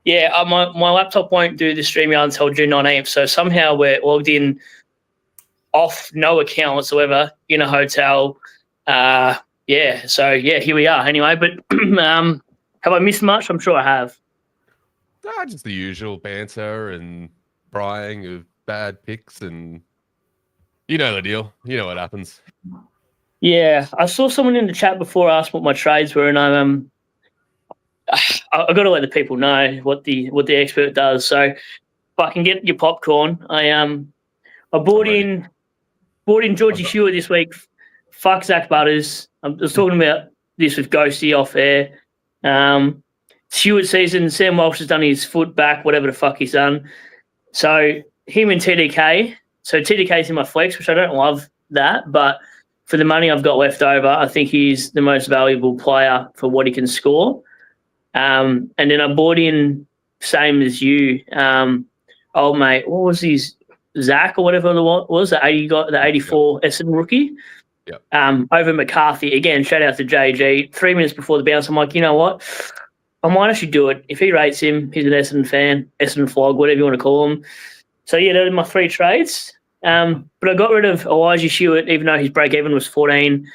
yeah, my laptop won't do the StreamYard until June 19th. So somehow we're logged in off no account whatsoever in a hotel. Yeah, so, yeah, here we are anyway. But have I missed much? I'm sure I have. Just the usual banter and prying of bad picks, and you know the deal. You know what happens. Yeah, I saw someone in the chat before ask what my trades were, and I got to let the people know what the expert does. So if I can get your popcorn, I bought in Georgie Hewitt this week. Fuck Zach Butters. I was talking about this with Ghosty off air. Stewart season, Sam Walsh has done his foot back, whatever the fuck he's done. So him and TDK. So TDK's in my flex, which I don't love that, but for the money I've got left over, I think he's the most valuable player for what he can score. And then I bought in, same as you, old mate, what was his, Zach or whatever it was, the 84 Essendon rookie. Yep. Over McCarthy. Again, shout out to JG. 3 minutes before the bounce, I'm like, you know what? I might actually do it. If he rates him, he's an Essendon fan, Essendon flog, whatever you want to call him. So, yeah, those are my 3 trades. But I got rid of Elijah Hewitt, even though his break-even was 14.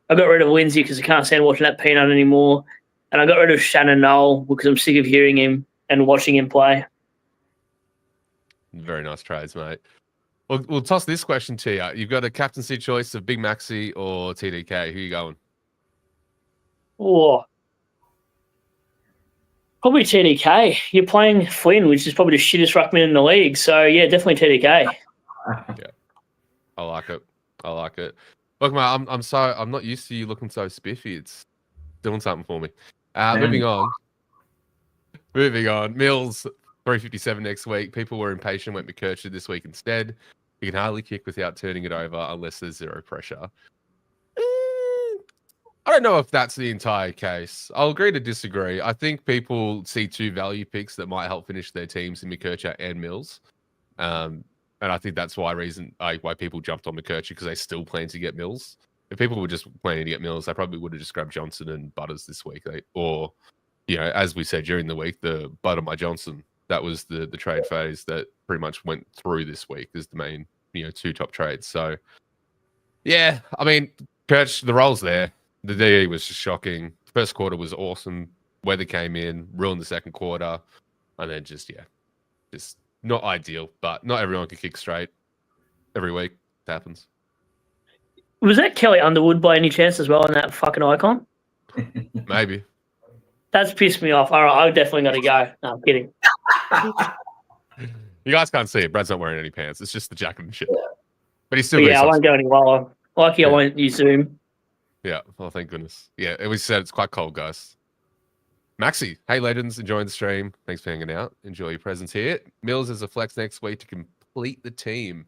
I got rid of Lindsay because I can't stand watching that peanut anymore. And I got rid of Shannon Knoll because I'm sick of hearing him and watching him play. Very nice trades, mate. We'll toss this question to you. You've got a captaincy choice of Big Maxi or TDK. Who are you going? Oh, probably TDK. You're playing Flynn, which is probably the shittest ruckman in the league. So, yeah, definitely TDK. Yeah, I like it. I like it. Look, mate, I'm not used to you looking so spiffy. It's doing something for me. Moving on. Mills 357 next week. People were impatient, went McKercher this week instead. You can hardly kick without turning it over unless there's zero pressure. I don't know if that's the entire case. I'll agree to disagree. I think people see 2 value picks that might help finish their teams in McKercher and Mills. And I think that's why people jumped on McKercher, because they still plan to get Mills. If people were just planning to get Mills, they probably would have just grabbed Johnson and Butters this week. Or, you know, as we said during the week, the Butter my Johnson. That was the trade phase that pretty much went through this week as the main, 2 top trades. So, yeah, I mean, Kirch, the role's there. The DE was just shocking. First quarter was awesome. Weather came in, ruined the second quarter, and then just not ideal. But not everyone can kick straight every week. It happens. Was that Kelly Underwood by any chance as well in that fucking icon? Maybe. That's pissed me off. All right, I'm definitely going to go. No, I'm kidding. You guys can't see it. Brad's not wearing any pants. It's just the jacket and shit. Yeah. But he's still. Yeah, I won't go any lower. Lucky I won't use Zoom. Yeah. Oh, thank goodness. Yeah, it was said it's quite cold, guys. Maxi, hey legends, enjoying the stream. Thanks for hanging out. Enjoy your presence here. Mills is a flex next week to complete the team.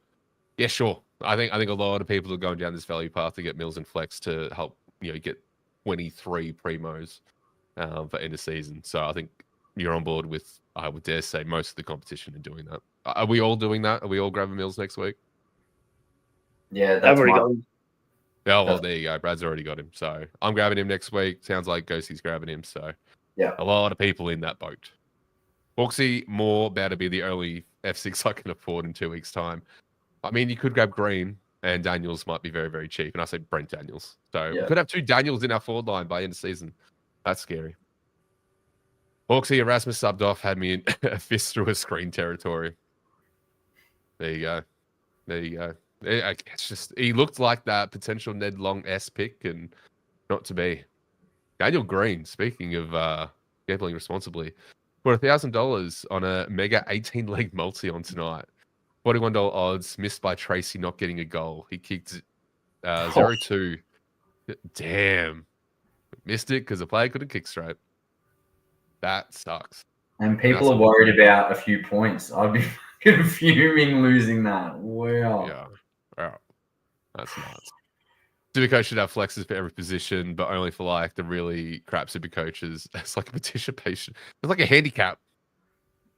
Yeah, sure. I think a lot of people are going down this value path to get Mills and flex to help get 23 primos for end of season. So I think you're on board with, I would dare say, most of the competition in doing that. Are we all doing that? Are we all grabbing meals next week? Yeah, I've that's already my. got him. Oh, well, there you go. Brad's already got him. So I'm grabbing him next week. Sounds like Ghostie's grabbing him. So Yeah. a lot of people in that boat. Hawksy, more about to be the only F6 I can afford in 2 weeks' time. I mean, you could grab Green, and Daniels might be very, very cheap. And I say Brent Daniels. So we could have 2 Daniels in our forward line by end of season. That's scary. Hawksy, Erasmus subbed off, had me in a fist through a screen territory. There you go. There you go. It's just, he looked like that potential Ned Long S pick, and not to be. Daniel Green, speaking of gambling responsibly, for $1,000 on a mega 18-leg multi on tonight. $41 odds, missed by Tracy not getting a goal. He kicked 0-2. Damn. Missed it because the player couldn't kick straight. That sucks. And people are worried about a few points. I'd be fucking fuming losing that. Wow. Yeah. Wow. That's nuts. Supercoach should have flexes for every position, but only for like the really crap Supercoaches. It's like a participation. It's like a handicap.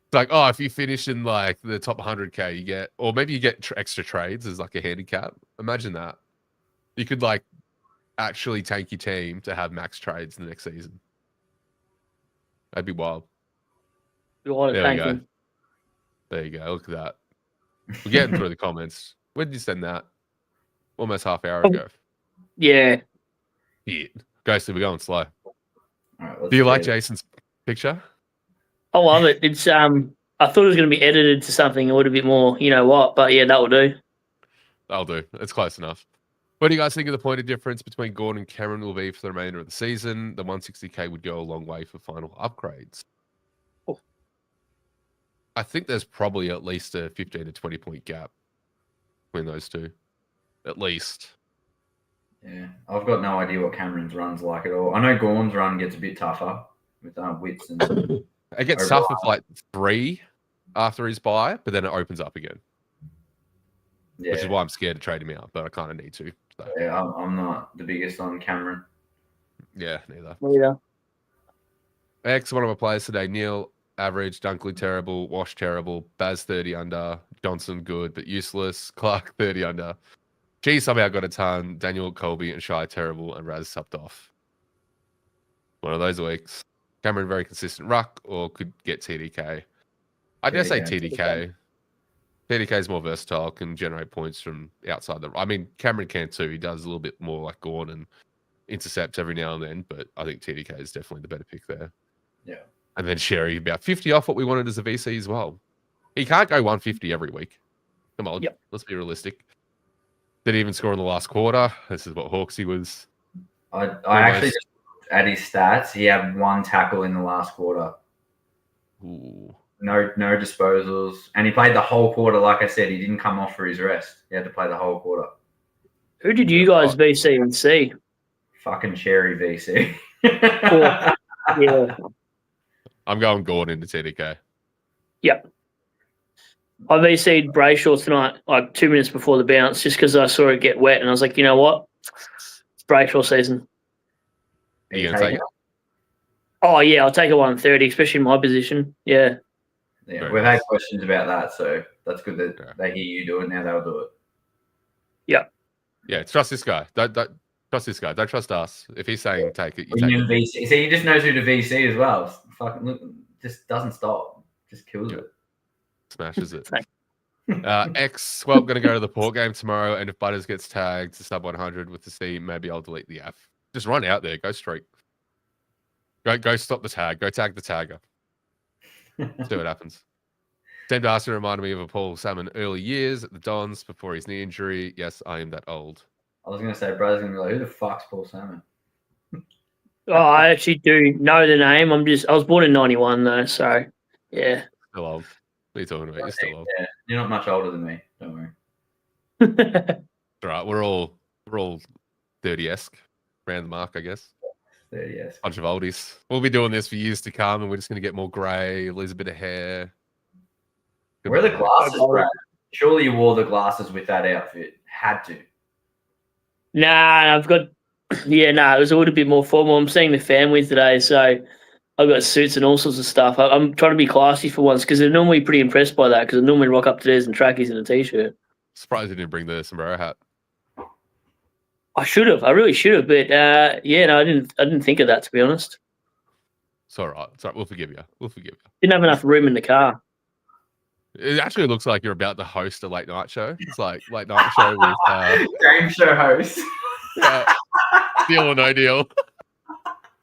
It's like, oh, if you finish in like the top 100K, you get, or maybe you get extra trades as like a handicap. Imagine that. You could like actually tank your team to have max trades in the next season. That'd be wild. You want to There we thank go. him. There you go. Look at that. We're getting through the comments. When did you send that? Almost half hour ago. Yeah. Yeah. Ghostly, we're going slow. All right, Do you like Jason's picture? I love it. It's I thought it was going to be edited to something a little bit more, you know what? But yeah, that will do. That'll do. It's close enough. What do you guys think of the point of difference between Gordon and Cameron will be for the remainder of the season? The 160K would go a long way for final upgrades. Oh. I think there's probably at least a 15 to 20 point gap between those two. At least. Yeah, I've got no idea what Cameron's run's like at all. I know Gorn's run gets a bit tougher with wits and. It gets tougher for like 3 after his buy, but then it opens up again. Yeah. Which is why I'm scared to trade him out, but I kind of need to. So. Yeah, I'm not the biggest on Cameron. Yeah, neither. Neither. X, one of my players today, Neil, average, Dunkley terrible, Wash terrible, Baz 30 under, Johnson good but useless, Clark 30 under. G somehow got a ton, Daniel, Colby, and Shy terrible, and Raz subbed off. One of those weeks. Cameron very consistent ruck, or could get TDK. I dare say TDK. TDK is more versatile, can generate points from outside the. I mean, Cameron can too. He does a little bit more like Gorn and intercepts every now and then, but I think TDK is definitely the better pick there. Yeah. And then Sherry about 50 off what we wanted as a VC as well. He can't go 150 every week. Come on, let's be realistic. Didn't even score in the last quarter. This is what Hawksy was. I actually just at his stats, he had 1 tackle in the last quarter. Ooh. No disposals. And he played the whole quarter. Like I said, he didn't come off for his rest. He had to play the whole quarter. Who did you guys VC and C? Fucking Cherry VC. Yeah. I'm going Gordon to TDK. Yep. I VC'd Brayshaw tonight, like 2 minutes before the bounce, just because I saw it get wet, and I was like, you know what? It's Brayshaw season. Are you going to take it? Oh, yeah, I'll take a 130, especially in my position. Yeah. Yeah, we've had questions about that, so that's good that they hear you do it. Now they'll do it. Yeah. Yeah, trust this guy. Don't trust this guy. Don't trust us. If he's saying take it, you take it. VC. See, he just knows who to VC as well. Fucking look, just doesn't stop. Just kills it. Smashes it. X, well, I'm going to go to the port game tomorrow, and if Butters gets tagged to sub 100 with the C, maybe I'll delete the F. Just run out there. Go streak. Go stop the tag. Go tag the tagger. See what happens. Sam Darcy reminded me of a Paul Salmon early years at the Dons before his knee injury. Yes, I am that old. I was going to say, brother's going to be like, who the fuck's Paul Salmon? Oh, I actually do know the name. I was born in 91 though, so yeah. Still old. What are you talking about? You're still old. Yeah, you're not much older than me. Don't worry. All right, we're all 30-esque, around the mark, I guess. 30-esque. Bunch of oldies. We'll be doing this for years to come, and we're just going to get more grey, lose a bit of hair. Where are the glasses, Brad? Surely you wore the glasses with that outfit. Had to. Nah, I've got. Yeah, it was a little bit more formal. I'm seeing the family today, so I've got suits and all sorts of stuff. I'm trying to be classy for once because they're normally pretty impressed by that because I normally rock up to theirs in trackies and a t-shirt. Surprised you didn't bring the sombrero hat. I should have. I really should have. But yeah, no, I didn't think of that, to be honest. It's all right. It's all right. We'll forgive you. We'll forgive you. Didn't have enough room in the car. It actually looks like you're about to host a late night show. It's like late night show with game show host. Yeah, deal or no deal.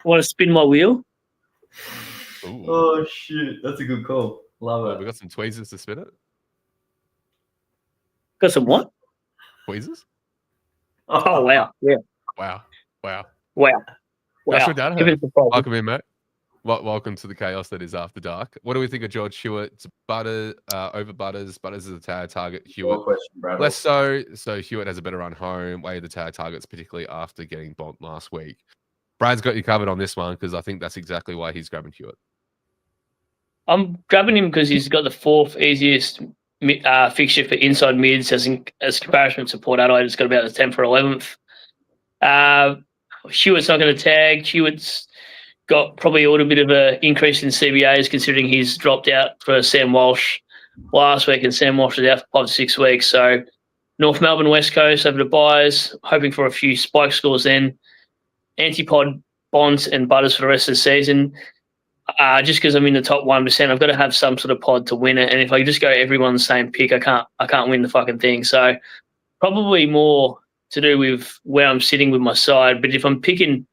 Want to spin my wheel? Ooh. Oh shit, that's a good call. Love it. We got some tweezers to spin it. Got some what? Tweezers? Oh wow! Yeah. Wow. Josh, your dad welcome in, mate. Welcome to the chaos that is After Dark. What do we think of George Hewitt? Over Butters. Butters is a tag target. Hewitt less so. So Hewitt has a better run home. Way the tag targets, particularly after getting bombed last week. Brad's got you covered on this one because I think that's exactly why he's grabbing Hewitt. I'm grabbing him because he's got the fourth easiest fixture for inside mids as comparison to Port Adelaide. It's got about the 10th or 11th. Hewitt's not going to tag. Hewitt's got probably a little bit of an increase in CBAs considering he's dropped out for Sam Walsh last week and Sam Walsh is out for 5 to 6 weeks. So North Melbourne, West Coast over the buys, hoping for a few spike scores then. Antipod, Bonds and Butters for the rest of the season. Just because I'm in the top 1%, I've got to have some sort of pod to win it. And if I just go everyone's same pick, I can't win the fucking thing. So probably more to do with where I'm sitting with my side. But if I'm picking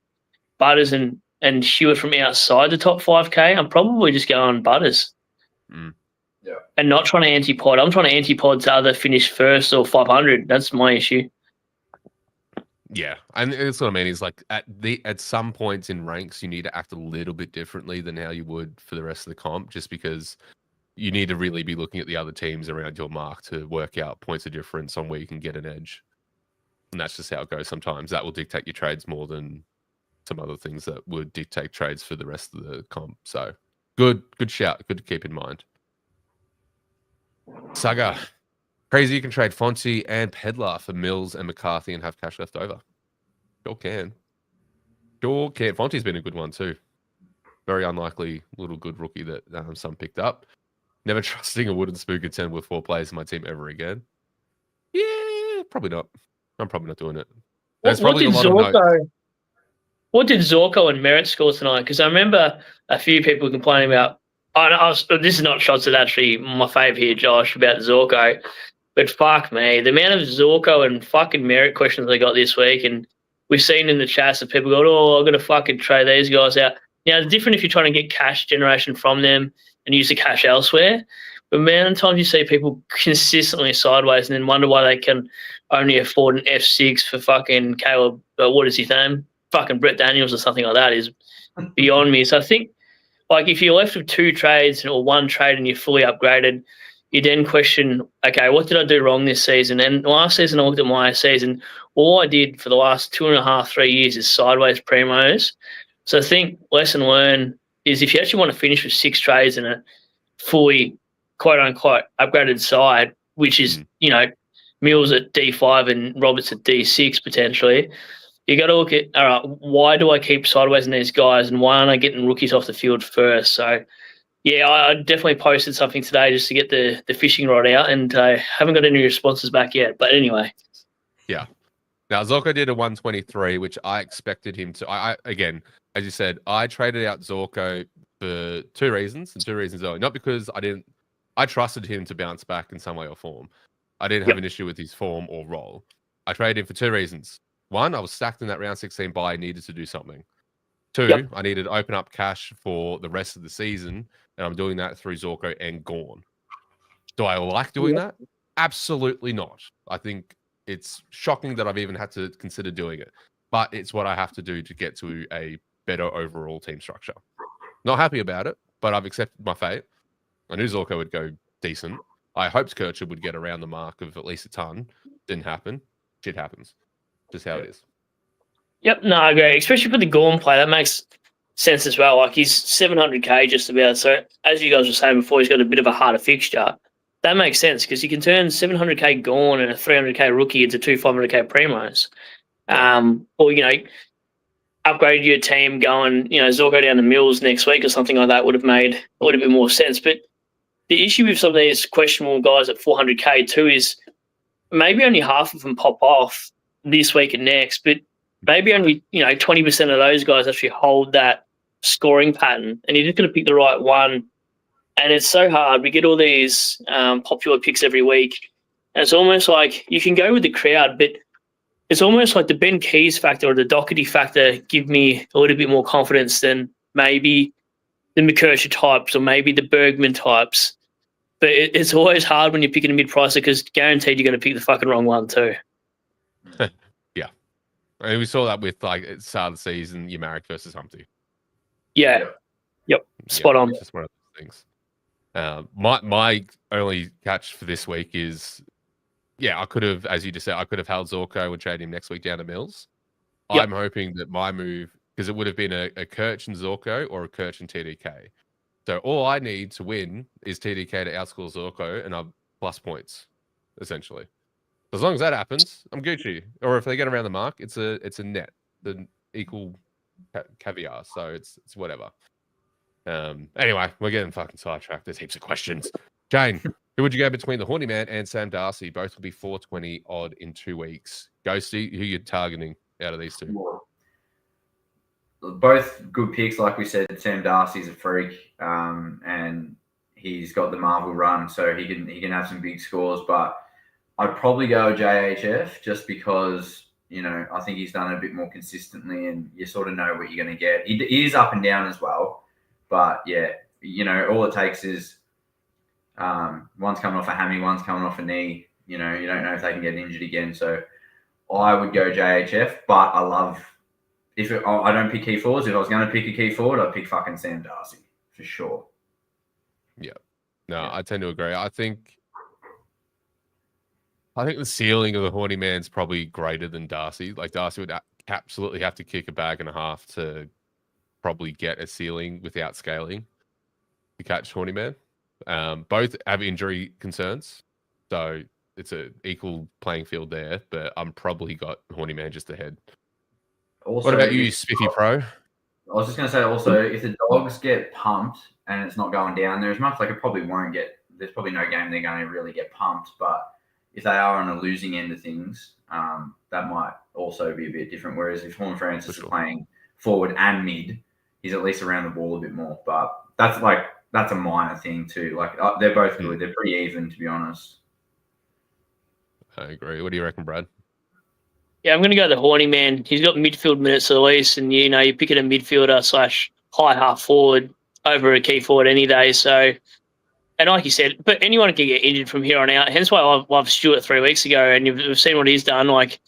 Butters and Hewitt from outside the top 5K, I'm probably just going Butters. Yeah. And not trying to anti-pod. I'm trying to anti-pod to either finish first or 500. That's my issue. Yeah, and that's what I mean. Is like at some points in ranks, you need to act a little bit differently than how you would for the rest of the comp, just because you need to really be looking at the other teams around your mark to work out points of difference on where you can get an edge. And that's just how it goes. Sometimes that will dictate your trades more than some other things that would dictate trades for the rest of the comp. So good shout. Good to keep in mind. Saga. Crazy you can trade Fonte and Pedlar for Mills and McCarthy and have cash left over. Sure can. Fonte's been a good one too. Very unlikely little good rookie that some picked up. Never trusting a wooden spoon contend with 4 players in my team ever again. Yeah, probably not. I'm probably not doing it. There's probably a lot of notes. What did Zorko and Merritt score tonight? Because I remember a few people complaining about. This is not shots at actually my fave here, Josh, about Zorko. But fuck me, the amount of Zorko and fucking Merritt questions I got this week, and we've seen in the chats that people go, "Oh, I'm gonna fucking trade these guys out." Now, it's different if you're trying to get cash generation from them and use the cash elsewhere. But man, times you see people consistently sideways and then wonder why they can only afford an F6 for fucking Caleb. What is his name? Fucking Brett Daniels or something like that is beyond me. So I think, like, if you're left with 2 trades or 1 trade and you're fully upgraded, you then question, okay, what did I do wrong this season? And last season, I looked at my season. All I did for the last 2.5, 3 years is sideways primos. So I think lesson learned is if you actually want to finish with 6 trades in a fully, quote unquote, upgraded side, which is, Mills at D5 and Roberts at D6 potentially, you got to look at, all right, why do I keep sideways in these guys and why aren't I getting rookies off the field first? So, yeah, I definitely posted something today just to get the fishing rod out, and I haven't got any responses back yet. But anyway. Yeah. Now, Zorko did a 123, which I expected him to. I again, as you said, I traded out Zorko for 2 reasons, and 2 reasons only. Not because I trusted him to bounce back in some way or form. I didn't have an issue with his form or role. I traded him for 2 reasons. 1, I was stacked in that round 16 buy, needed to do something. 2, I needed to open up cash for the rest of the season, and I'm doing that through Zorko and Gorn. Do I like doing that? Absolutely not. I think it's shocking that I've even had to consider doing it, but it's what I have to do to get to a better overall team structure. Not happy about it, but I've accepted my fate. I knew Zorko would go decent. I hoped Kircher would get around the mark of at least a ton. Didn't happen. Shit happens. Just how it is. Yep, no, I agree. Especially for the Gorn play, that makes sense as well. Like, he's 700k just about. So as you guys were saying before, he's got a bit of a harder fixture. That makes sense because you can turn 700k Gorn and a 300k rookie into 2 500k primos. Or, upgraded your team going, Zorko down to Mills next week or something like that would have made a little bit more sense. But the issue with some of these questionable guys at 400k too is maybe only half of them pop off this week and next, but maybe only 20% of those guys actually hold that scoring pattern, and you're just going to pick the right one. And it's so hard. We get all these popular picks every week, and it's almost like you can go with the crowd, but it's almost like the Ben Keys factor or the Doherty factor give me a little bit more confidence than maybe the McKercher types or maybe the Bergman types. But it's always hard when you're picking a mid-pricer because guaranteed you're going to pick the fucking wrong one too. Yeah. I mean, we saw that with, like, at the start of the season, your Marek versus Humpty. Yeah. Yep. Spot on. It's just one of those things. My only catch for this week is, I could have, as you just said, I could have held Zorko and traded him next week down to Mills. Yep. I'm hoping that my move, because it would have been a Kirch and Zorko or a Kirch and TDK. So all I need to win is TDK to outscore Zorko, and I'm plus points, essentially. As long as that happens, I'm Gucci. Or if they get around the mark, it's a net, the equal caviar. So it's whatever. Anyway, we're getting fucking sidetracked. There's heaps of questions. Jane, who would you go between the Horny Man and Sam Darcy? Both will be 420 odd in 2 weeks. Ghosty, who you targeting out of these two? Both good picks, like we said. Sam Darcy's a freak, and he's got the Marvel run, so he can have some big scores. But I'd probably go JHF just because I think he's done it a bit more consistently, and you sort of know what you're going to get. He is up and down as well, but all it takes is one's coming off a hammy, one's coming off a knee. You don't know if they can get injured again. So I would go JHF, but I love. I don't pick key forwards. If I was going to pick a key forward, I'd pick fucking Sam Darcy for sure. Yeah. No, I tend to agree. I think the ceiling of the Horny Man's probably greater than Darcy. Like, Darcy would absolutely have to kick a bag and a half to probably get a ceiling without scaling to catch Horny Man. Both have injury concerns, so it's an equal playing field there, but I'm probably got Horny Man just ahead. Also, what about you, Spiffy Pro? I was just going to say also, if the Dogs get pumped and it's not going down there as much, like it probably won't get, there's probably no game they're going to really get pumped, but if they are on a losing end of things, that might also be a bit different. Whereas if Horn Francis is playing forward and mid, he's at least around the ball a bit more. But that's a minor thing too. Like they're both good. They're pretty even, to be honest. I agree. What do you reckon, Brad? Yeah, I'm going to go the Horny Man. He's got midfield minutes at least, and you're picking a midfielder / high half forward over a key forward any day. So, and like you said, but anyone can get injured from here on out. Hence why I loved Stuart 3 weeks ago, and you've seen what he's done. Like,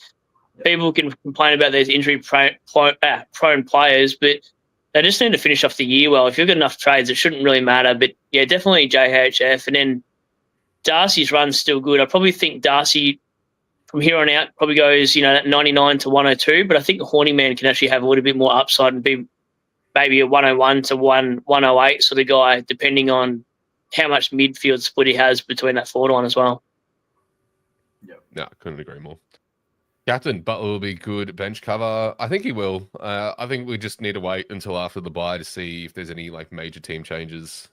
people can complain about these injury prone players, but they just need to finish off the year well. If you've got enough trades, it shouldn't really matter. But yeah, definitely JHF, and then Darcy's run's still good. I probably think Darcy from here on out probably goes, that 99 to 102, but I think the Horny Man can actually have a little bit more upside and be maybe a 101 to 108 sort of guy, depending on how much midfield split he has between that forward line as well. Yeah, no, couldn't agree more. Captain Butler will be good bench cover. I think he will. I think we just need to wait until after the bye to see if there's any major team changes.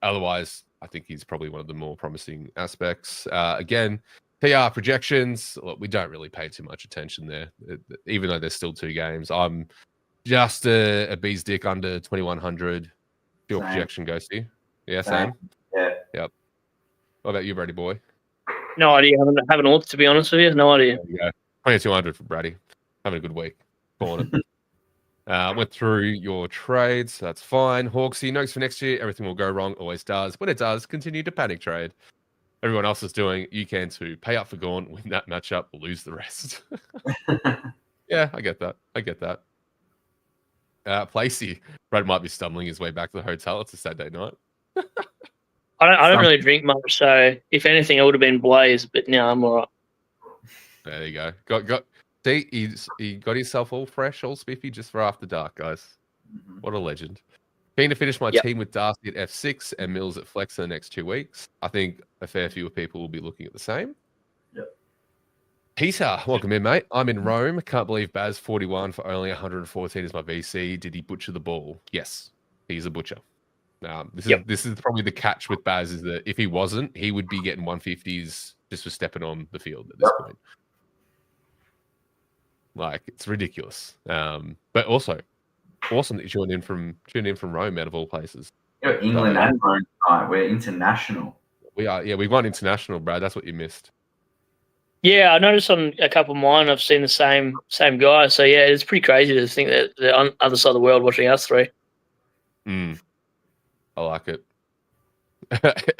Otherwise, I think he's probably one of the more promising aspects. Again, PR projections, look, we don't really pay too much attention there, even though there's still 2 games. I'm just a bee's dick under 2,100. Your projection goes to you. Yeah, Sam? Yeah. Yep. What about you, Brady boy? No idea. Haven't looked, to be honest with you. No idea. There you go. 2,200 for Brady. Having a good week. Calling it. Went through your trades. That's fine. Hawksy, notes for next year. Everything will go wrong. Always does. When it does, continue to panic trade. Everyone else is doing, you can too. Pay up for Gorn, win that matchup, lose the rest. Yeah, I get that. Placey. Brad might be stumbling his way back to the hotel. It's a Saturday night. I don't really drink much, so if anything, I would have been blazed, but now I'm all right. There you go. See, he got himself all fresh, all spiffy, just for after dark, guys. Mm-hmm. What a legend. Keen to finish my team with Darcy at F6 and Mills at Flex in the next 2 weeks. I think a fair few people will be looking at the same. Yep. Peter, welcome in, mate. I'm in Rome. Can't believe Baz 41 for only 114 is my VC. Did he butcher the ball? Yes, he's a butcher. This is probably the catch with Baz is that if he wasn't, he would be getting 150s just for stepping on the field at this point. Like, it's ridiculous. But also awesome that you tuned in from Rome, out of all places. You're England and Rome tonight. We're international. We are. Yeah, we've gone international, Brad. That's what you missed. Yeah, I noticed on a couple of mine, I've seen the same guy. So yeah, it's pretty crazy to think that they're on the other side of the world watching us three. I like it.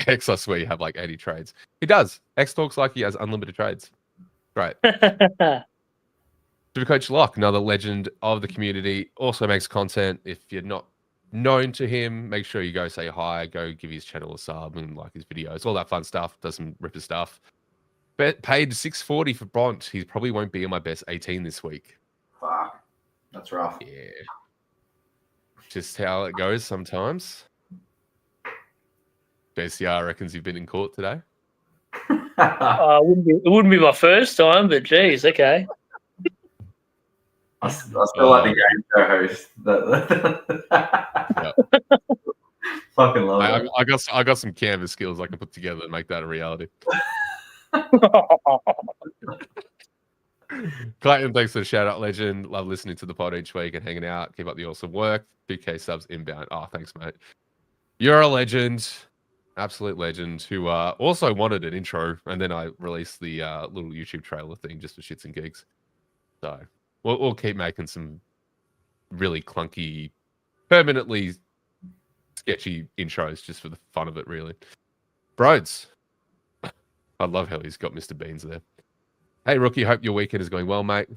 X, I swear you have like 80 trades. He does. X talks like he has unlimited trades. Great. Supercoach Locke, another legend of the community, also makes content. If you're not known to him, make sure you go say hi, go give his channel a sub and like his videos, all that fun stuff. Does some ripper stuff. Paid $640 for Bont. He probably won't be in my best 18 this week. Fuck. That's rough. Yeah. Just how it goes sometimes. BCR reckons you've been in court today. It wouldn't be my first time, but geez, okay. I still like the game show host. Fucking love it. I got some canvas skills I can put together and make that a reality. Clayton, thanks for the shout out, legend. Love listening to the pod each week and hanging out. Keep up the awesome work. 2K subs inbound. Oh, thanks, mate. You're a legend, absolute legend, who also wanted an intro, and then I released the little YouTube trailer thing just for shits and gigs. So we'll keep making some really clunky, permanently sketchy intros just for the fun of it, really. Broads. I love how he's got Mr. Beans there. Hey, Rookie, hope your weekend is going well, mate.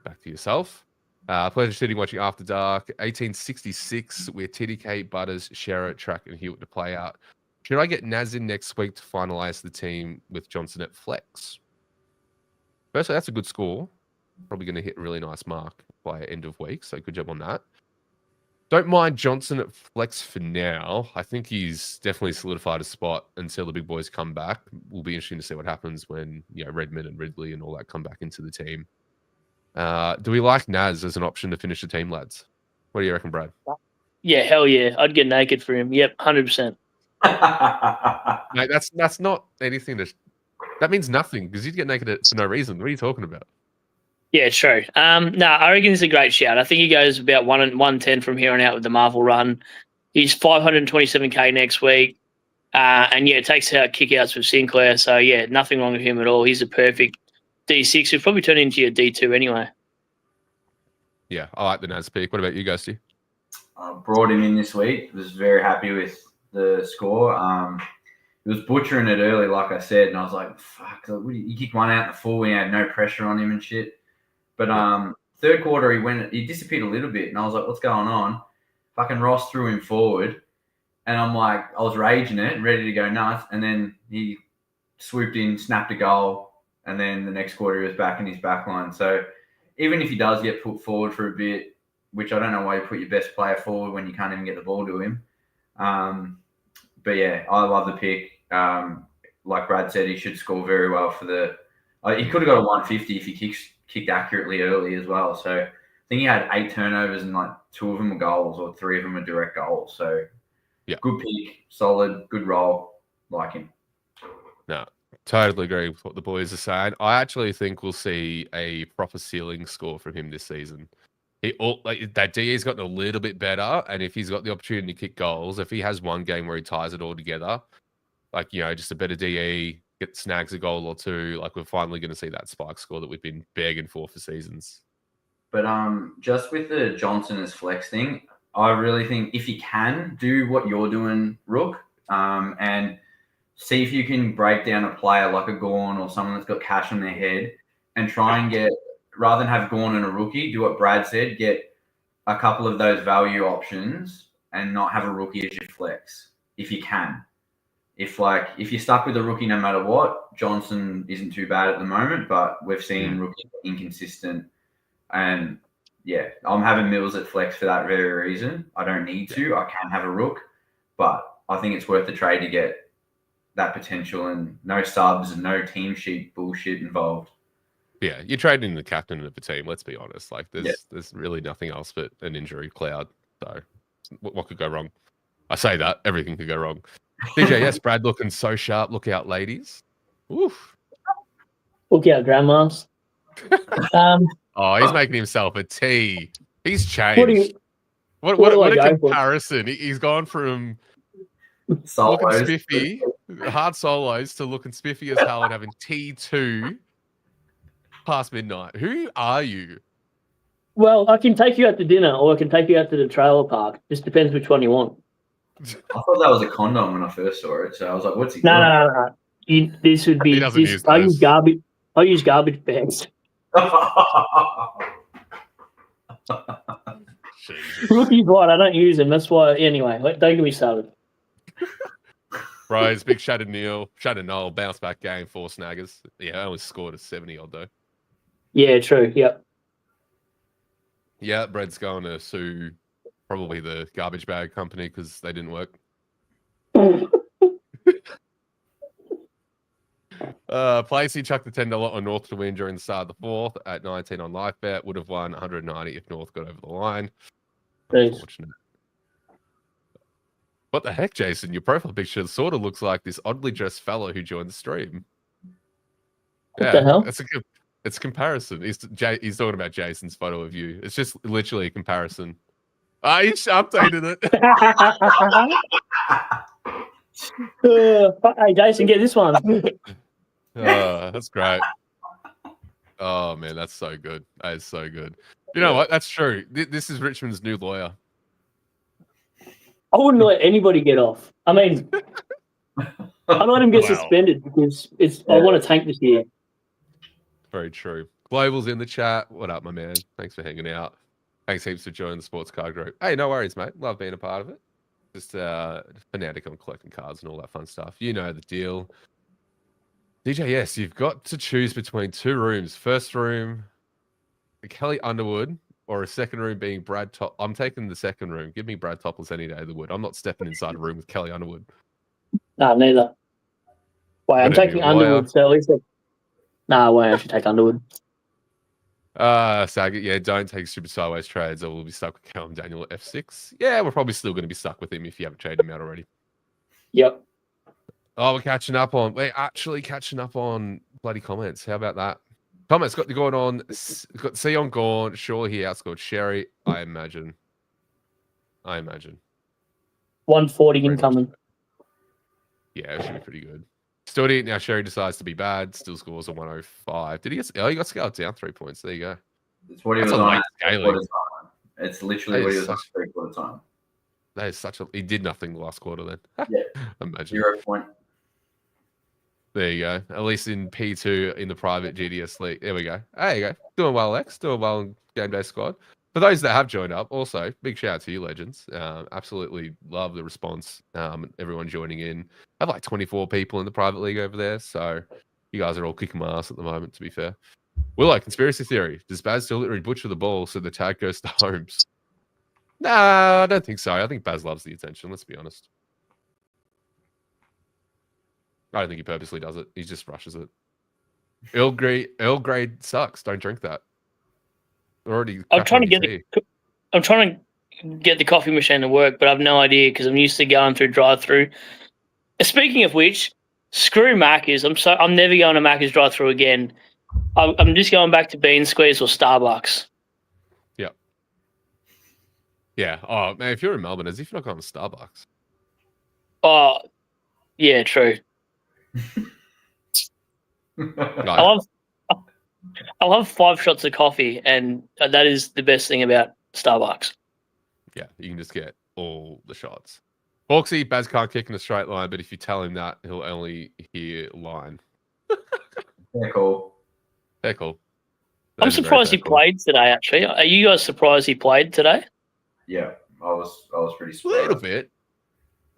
Back to yourself. Pleasure sitting watching After Dark. 1866 with TDK, Butters, Shera, Track, and Hewitt to play out. Should I get Naz in next week to finalise the team with Johnson at flex? Firstly, that's a good score. Probably going to hit a really nice mark by end of week, so good job on that. Don't mind Johnson at flex for now. I think he's definitely solidified a spot until the big boys come back. Will be interesting to see what happens when Redmond and Ridley and all that come back into the team. Do we like Naz as an option to finish the team, lads? What do you reckon, Brad? Yeah, hell yeah. I'd get naked for him. Yep, 100%. Mate, that's not anything that means nothing because you'd get naked for no reason. What are you talking about? Yeah, true. I reckon it's a great shout. I think he goes about 110 from here on out with the Marvel run. He's 527k next week. And yeah, it takes out kickouts with Sinclair. So yeah, nothing wrong with him at all. He's a perfect D6. He'll probably turn into your D2 anyway. Yeah, I like the Naz pick. What about you, Ghosty? I brought him in this week. Was very happy with the score. He was butchering it early, like I said, and I was like, fuck, he kicked one out in the full. We had no pressure on him and shit. But third quarter, he disappeared a little bit, and I was like, what's going on? Fucking Ross threw him forward, and I'm like, I was raging it, ready to go nuts, and then he swooped in, snapped a goal, and then the next quarter he was back in his back line. So even if he does get put forward for a bit, which I don't know why you put your best player forward when you can't even get the ball to him. But yeah, I love the pick. Like Brad said, he should score very well for the. He could have got a 150 if he kicked accurately early as well. So I think he had 8 turnovers and like 2 of them were goals or 3 of them were direct goals. So yeah, good pick, solid, good roll, like him. No, totally agree with what the boys are saying. I actually think we'll see a proper ceiling score from him this season. That DE's gotten a little bit better, and if he's got the opportunity to kick goals, if he has one game where he ties it all together, like just a better DE, snags a goal or 2, like we're finally going to see that spike score that we've been begging for seasons. But just with the Johnson as flex thing, I really think if you can do what you're doing, Rook, and see if you can break down a player like a Gorn or someone that's got cash on their head and try and get, rather than have Gorn and a rookie, do what Brad said, get a couple of those value options and not have a rookie as your flex, if you can. If you're stuck with a rookie no matter what, Johnson isn't too bad at the moment, but we've seen rookies inconsistent. And yeah, I'm having Mills at flex for that very reason. I don't need to. I can have a rook, but I think it's worth the trade to get that potential and no subs and no team sheet bullshit involved. Yeah, you're trading the captain of the team. Let's be honest. Like, there's really nothing else but an injury cloud. So, what could go wrong? I say that everything could go wrong. DJ, yes, Brad looking so sharp. Look out, ladies. Oof. Look out, grandmas. Oh, he's making himself a tea. He's What do changed. you? What do I a go for? comparison. He's gone from looking Solos. spiffy, hard solos, to looking spiffy as hell and having T2 past midnight. Who are you? Well, I can take you out to dinner, or I can take you out to the trailer park. Just depends which one you want. I thought that was a condom when I first saw it, so I was like, "What's he doing?" No. This would be. He doesn't use I those. use garbage. I use garbage bags. Jesus. Rookie's right. I don't use them. That's why. Anyway, don't get me started. Rose, big Shattered Noel, bounce back game, 4 snaggers. Yeah, I only scored a 70 odd though. Yeah, true. Yep. Yeah, Bred's going to sue probably the garbage bag company because they didn't work. Placey chucked the $10 on North to win during the start of the fourth at 19 on live bet. Would have won 190 if North got over the line. Unfortunate. What the heck, Jason? Your profile picture sort of looks like this oddly dressed fellow who joined the stream. What the hell? It's a comparison. He's talking about Jason's photo of you. It's just literally a comparison. You just updated it. Hey, Jason, get this one. That's great. Oh, man, that's so good. That is so good. You know what? That's true. This is Richmond's new lawyer. I wouldn't let anybody get off. I mean, I let him get suspended because I want to tank this year. Very true. Global's in the chat. What up, my man? Thanks for hanging out. Thanks heaps for joining the sports card group. Hey, no worries, mate. Love being a part of it. Just fanatic on collecting cards and all that fun stuff. You know the deal. DJ, yes, you've got to choose between 2 rooms. First room, Kelly Underwood, or a second room being Brad Top. I'm taking the second room. Give me Brad Topless any day of the wood. I'm not stepping inside a room with Kelly Underwood. No, neither. Wait, I'm taking Underwood, so at least... No, wait, I should take Underwood. Saget, yeah, don't take super sideways trades or we'll be stuck with Callum Daniel at F6. Yeah, we're probably still going to be stuck with him if you haven't traded him out already. Yep. Oh, we're actually catching up on bloody comments. How about that? Comments got going on. Got Sion gone. Sure, he outscored Sherry. I imagine. 140 incoming. Yeah, it should be pretty good. Still did. Now Sherry decides to be bad. Still scores a 105. Did he get? Oh, he got scaled down 3 points. There you go. It's what he was on. It's literally what he was on 3/4 time. That is such a. He did nothing the last quarter then. Yeah. Imagine. 0 point. There you go. At least in P2 in the private GDS league. There we go. There you go. Doing well, Lex. Doing well in game day squad. For those that have joined up, also big shout out to you, legends. Absolutely love the response. Everyone joining in. I have like 24 people in the private league over there, so you guys are all kicking my ass at the moment. To be fair, Willow, conspiracy theory: does Baz still literally butcher the ball so the tag goes to Holmes? Nah, I don't think so. I think Baz loves the attention. Let's be honest. I don't think he purposely does it. He just rushes it. Earl Grey sucks. Don't drink that. I'm trying to get the coffee machine to work, but I've no idea because I'm used to going through drive-through. Speaking of which, screw Macca's. I'm never going to Macca's drive-through again. I'm just going back to Bean Squeeze or Starbucks. Yeah. Yeah. Oh man, if you're in Melbourne, as if you're not going to Starbucks. Oh, yeah, true. I'll have 5 shots of coffee, and that is the best thing about Starbucks. Yeah, you can just get all the shots. Hawksy, Baz can't kick in a straight line, but if you tell him that, he'll only hear line. They're cool. They're cool. I'm surprised he played today, actually. Are you guys surprised he played today? Yeah, I was pretty surprised. A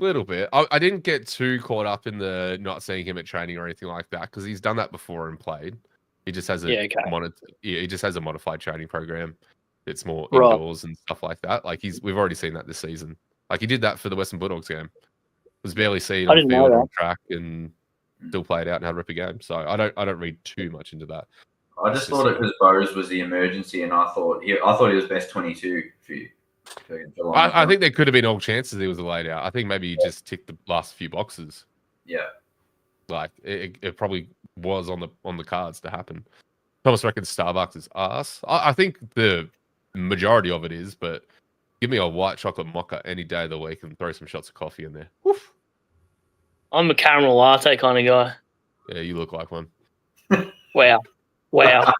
little bit. I didn't get too caught up in the not seeing him at training or anything like that because he's done that before and played. He just has he just has a modified training program. It's more indoors and stuff like that. Like we've already seen that this season. Like he did that for the Western Bulldogs game. Was barely seen on field on track and still played out and had a ripper game. So I don't read too much into that. I just thought it because Bose was the emergency, and I thought he was best 22 for you. I think there could have been all chances he was laid out. I think maybe he just ticked the last few boxes. Yeah. Like it probably was on the cards to happen. Thomas reckons Starbucks is us. I think the majority of it is, but give me a white chocolate mocha any day of the week and throw some shots of coffee in there. Woof. I'm a caramel latte kind of guy. Yeah, you look like one. Wow. Wow.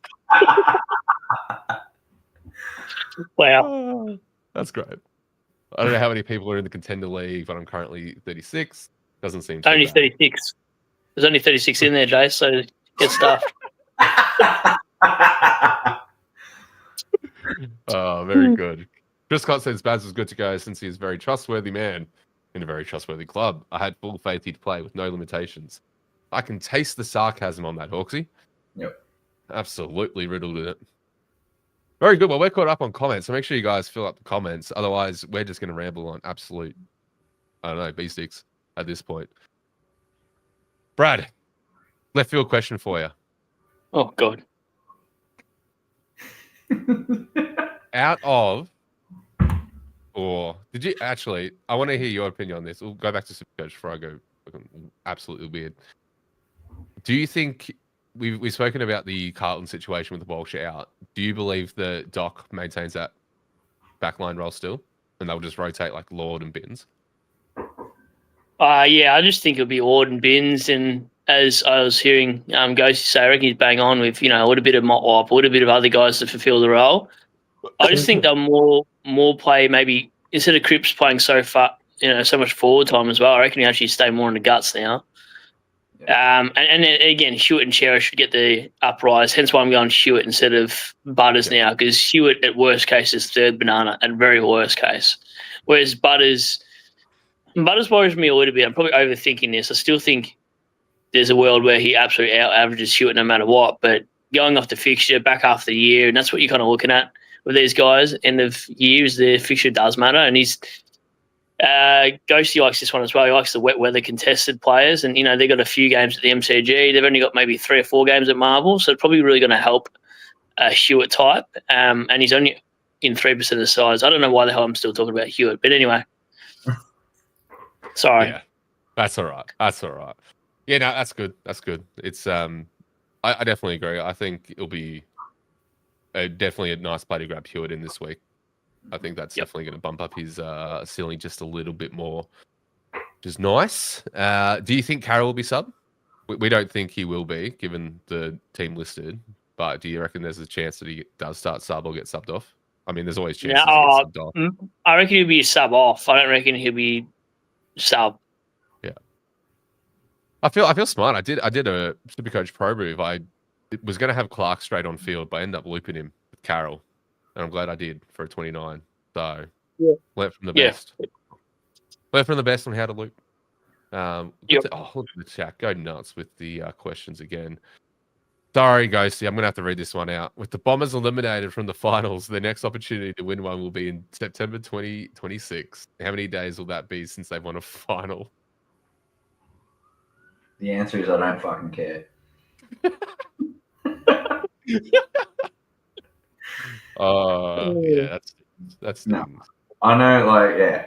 Wow. Oh, that's great. I don't know how many people are in the contender league, but I'm currently 36. Doesn't seem too Only bad. 36. There's only 36 in there, Jay, so get stuffed. Oh, very good. Chris Scott says Baz was good to go since he is a very trustworthy man in a very trustworthy club. I had full faith he'd play with no limitations. I can taste the sarcasm on that, Hawksy. Yep. Absolutely riddled with it. Very good. Well, we're caught up on comments, so make sure you guys fill up the comments. Otherwise, we're just going to ramble on absolute, I don't know, B-sticks at this point. Brad, left field question for you. Oh, God. Out of, or did you actually, I want to hear your opinion on this. We'll go back to Supercoach before I go absolutely weird. Do you think, we've spoken about the Carlton situation with the Walsh out. Do you believe that Doc maintains that backline role still? And they'll just rotate like Lord and Binns? Yeah, I just think it'll be Ord and Binns, and as I was hearing Ghosty say, I reckon he's bang on with, a little bit of Motwap, a little bit of other guys to fulfill the role. I just think they'll more play, maybe instead of Cripps playing so far, so much forward time as well. I reckon he actually stay more in the guts now. And again, Hewitt and Cherish should get the uprise. Hence why I'm going Hewitt instead of Butters now, because Hewitt at worst case is third banana, at very worst case, whereas Butters worries me a little bit. I'm probably overthinking this. I still think there's a world where he absolutely out-averages Hewitt no matter what, but going off the fixture back half the year, and that's what you're kind of looking at with these guys. End of years, the fixture does matter, and he's Ghosty likes this one as well. He likes the wet weather contested players, and they've got a few games at the MCG. They've only got maybe 3 or 4 games at Marvel, so it's probably really going to help Hewitt type. And he's only in 3% of the size. I don't know why the hell I'm still talking about Hewitt, but anyway. Sorry. Yeah, that's all right. That's all right. Yeah, no, that's good. That's good. It's I definitely agree. I think it'll be definitely a nice play to grab Hewitt in this week. I think that's definitely going to bump up his ceiling just a little bit more, which is nice. Do you think Carroll will be sub? We don't think he will be, given the team listed. But do you reckon there's a chance that he does start sub or get subbed off? I mean, there's always chances he gets subbed off. I reckon he'll be sub off. I don't reckon he'll be sub. Yeah. I feel smart. I did a Supercoach Pro move. I was going to have Clark straight on field, but I ended up looping him with Carroll. And I'm glad I did for a 29. So, learnt from the best. Learnt from the best on how to loop. Look at the chat. Go nuts with the questions again. Sorry, Ghosty. I'm going to have to read this one out. With the Bombers eliminated from the finals, their next opportunity to win one will be in September 2026. How many days will that be since they've won a final? The answer is I don't fucking care. Yeah, that's no. I know,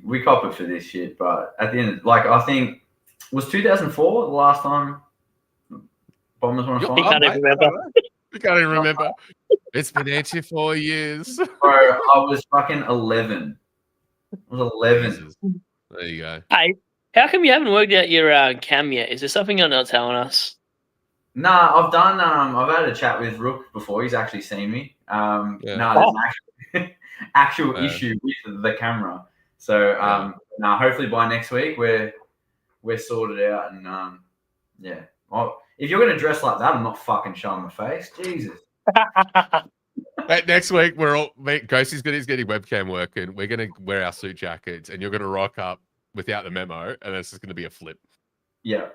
we cop it for this shit, but at the end, I think was 2004 the last time Bombers won a final. I can't even remember. We can't even remember. It's been 84 years. Bro, I was fucking 11. I was 11. Jesus. There you go. Hey, how come you haven't worked out your cam yet? Is there something you're not telling us? Nah, I've done. I've had a chat with Rook before. He's actually seen me. There's an actual issue with the camera. So hopefully by next week we're sorted out. And if you're gonna dress like that, I'm not fucking showing my face. Jesus. Next week Ghosty's getting webcam work, and we're gonna wear our suit jackets, and you're gonna rock up without the memo, and it's just gonna be a flip. Yeah.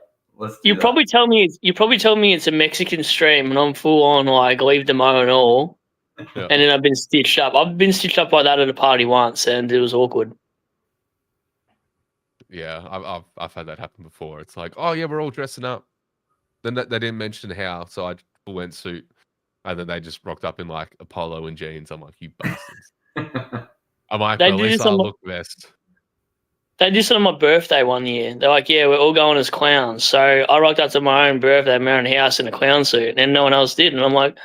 You probably tell me it's a Mexican stream, and I'm full on leave the mo and all, and then I've been stitched up. I've been stitched up like that at a party once, and it was awkward. Yeah, I've had that happen before. It's like, oh yeah, we're all dressing up. Then they didn't mention how, so I went suit. And then they just rocked up in like a polo and jeans. I'm like, you bastards. I'm like, They but at did least this I'll on look best. They did this on my birthday one year. They're like, yeah, we're all going as clowns. So I rocked up to my own birthday, my own house in a clown suit, and no one else did. And I'm like,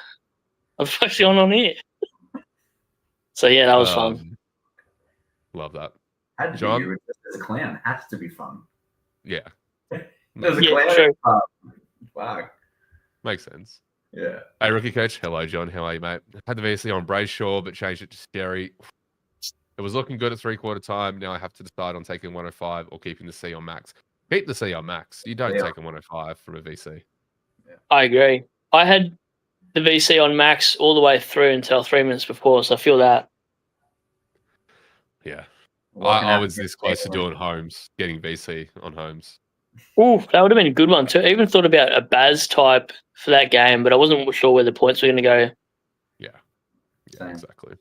what's actually on here? So yeah, that was fun. Love that. Had to John? be you as a clown. Has to be fun. Yeah. As a Yeah, clown, true. Fuck. Makes sense. Yeah. Hey, rookie coach. Hello, John. How are you, mate? Had the VC on Brayshaw, but changed it to Scary. It was looking good at 3/4 time. Now I have to decide on taking 105 or keeping the C on max. Keep the C on max. You don't take a 105 from a VC. I agree. I had the VC on max all the way through until 3 minutes before, so I feel that. Yeah. What can I was happen this close to doing Holmes, getting VC on Holmes. Ooh, that would have been a good one too. I even thought about a Baz type for that game, but I wasn't sure where the points were going to go. Yeah, Same. exactly.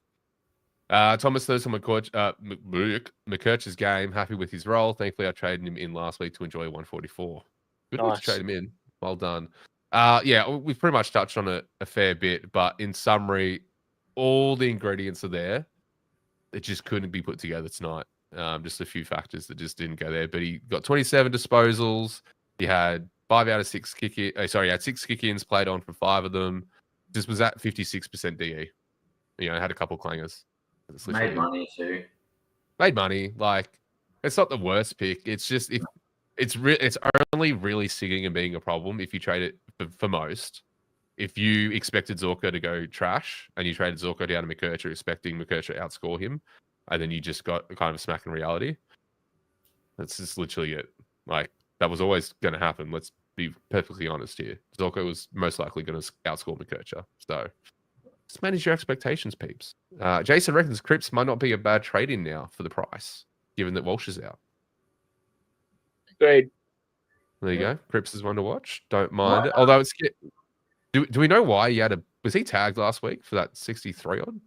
Thomas Thurston McKirch's game. Happy with his role. Thankfully, I traded him in last week to enjoy 144. Good week to Nice. trade him in. Well done. Yeah, we've pretty much touched on it a fair bit, but in summary, all the ingredients are there. It just couldn't be put together tonight. Just a few factors that just didn't go there. But he got 27 disposals. He had 5 out of 6 he had 6 kick-ins, played on for 5 of them. Just was at 56% DE. You know, had a couple clangers. Made money too. Made money. Like, it's not the worst pick. It's just it's only really singing and being a problem if you trade it for most. If you expected Zorko to go trash and you traded Zorko down to McKircher expecting McKircher to outscore him, and then you just got kind of a smack in reality. That's just literally it. Like, that was always going to happen. Let's be perfectly honest here. Zorko was most likely going to outscore McKircher. So just manage your expectations, peeps. Jason reckons Cripps might not be a bad trade-in now for the price, given that Walsh is out. Agreed. There you go. Cripps is one to watch. Don't mind it. Although it's... Do we know why he had a... Was he tagged last week for that 63 odd?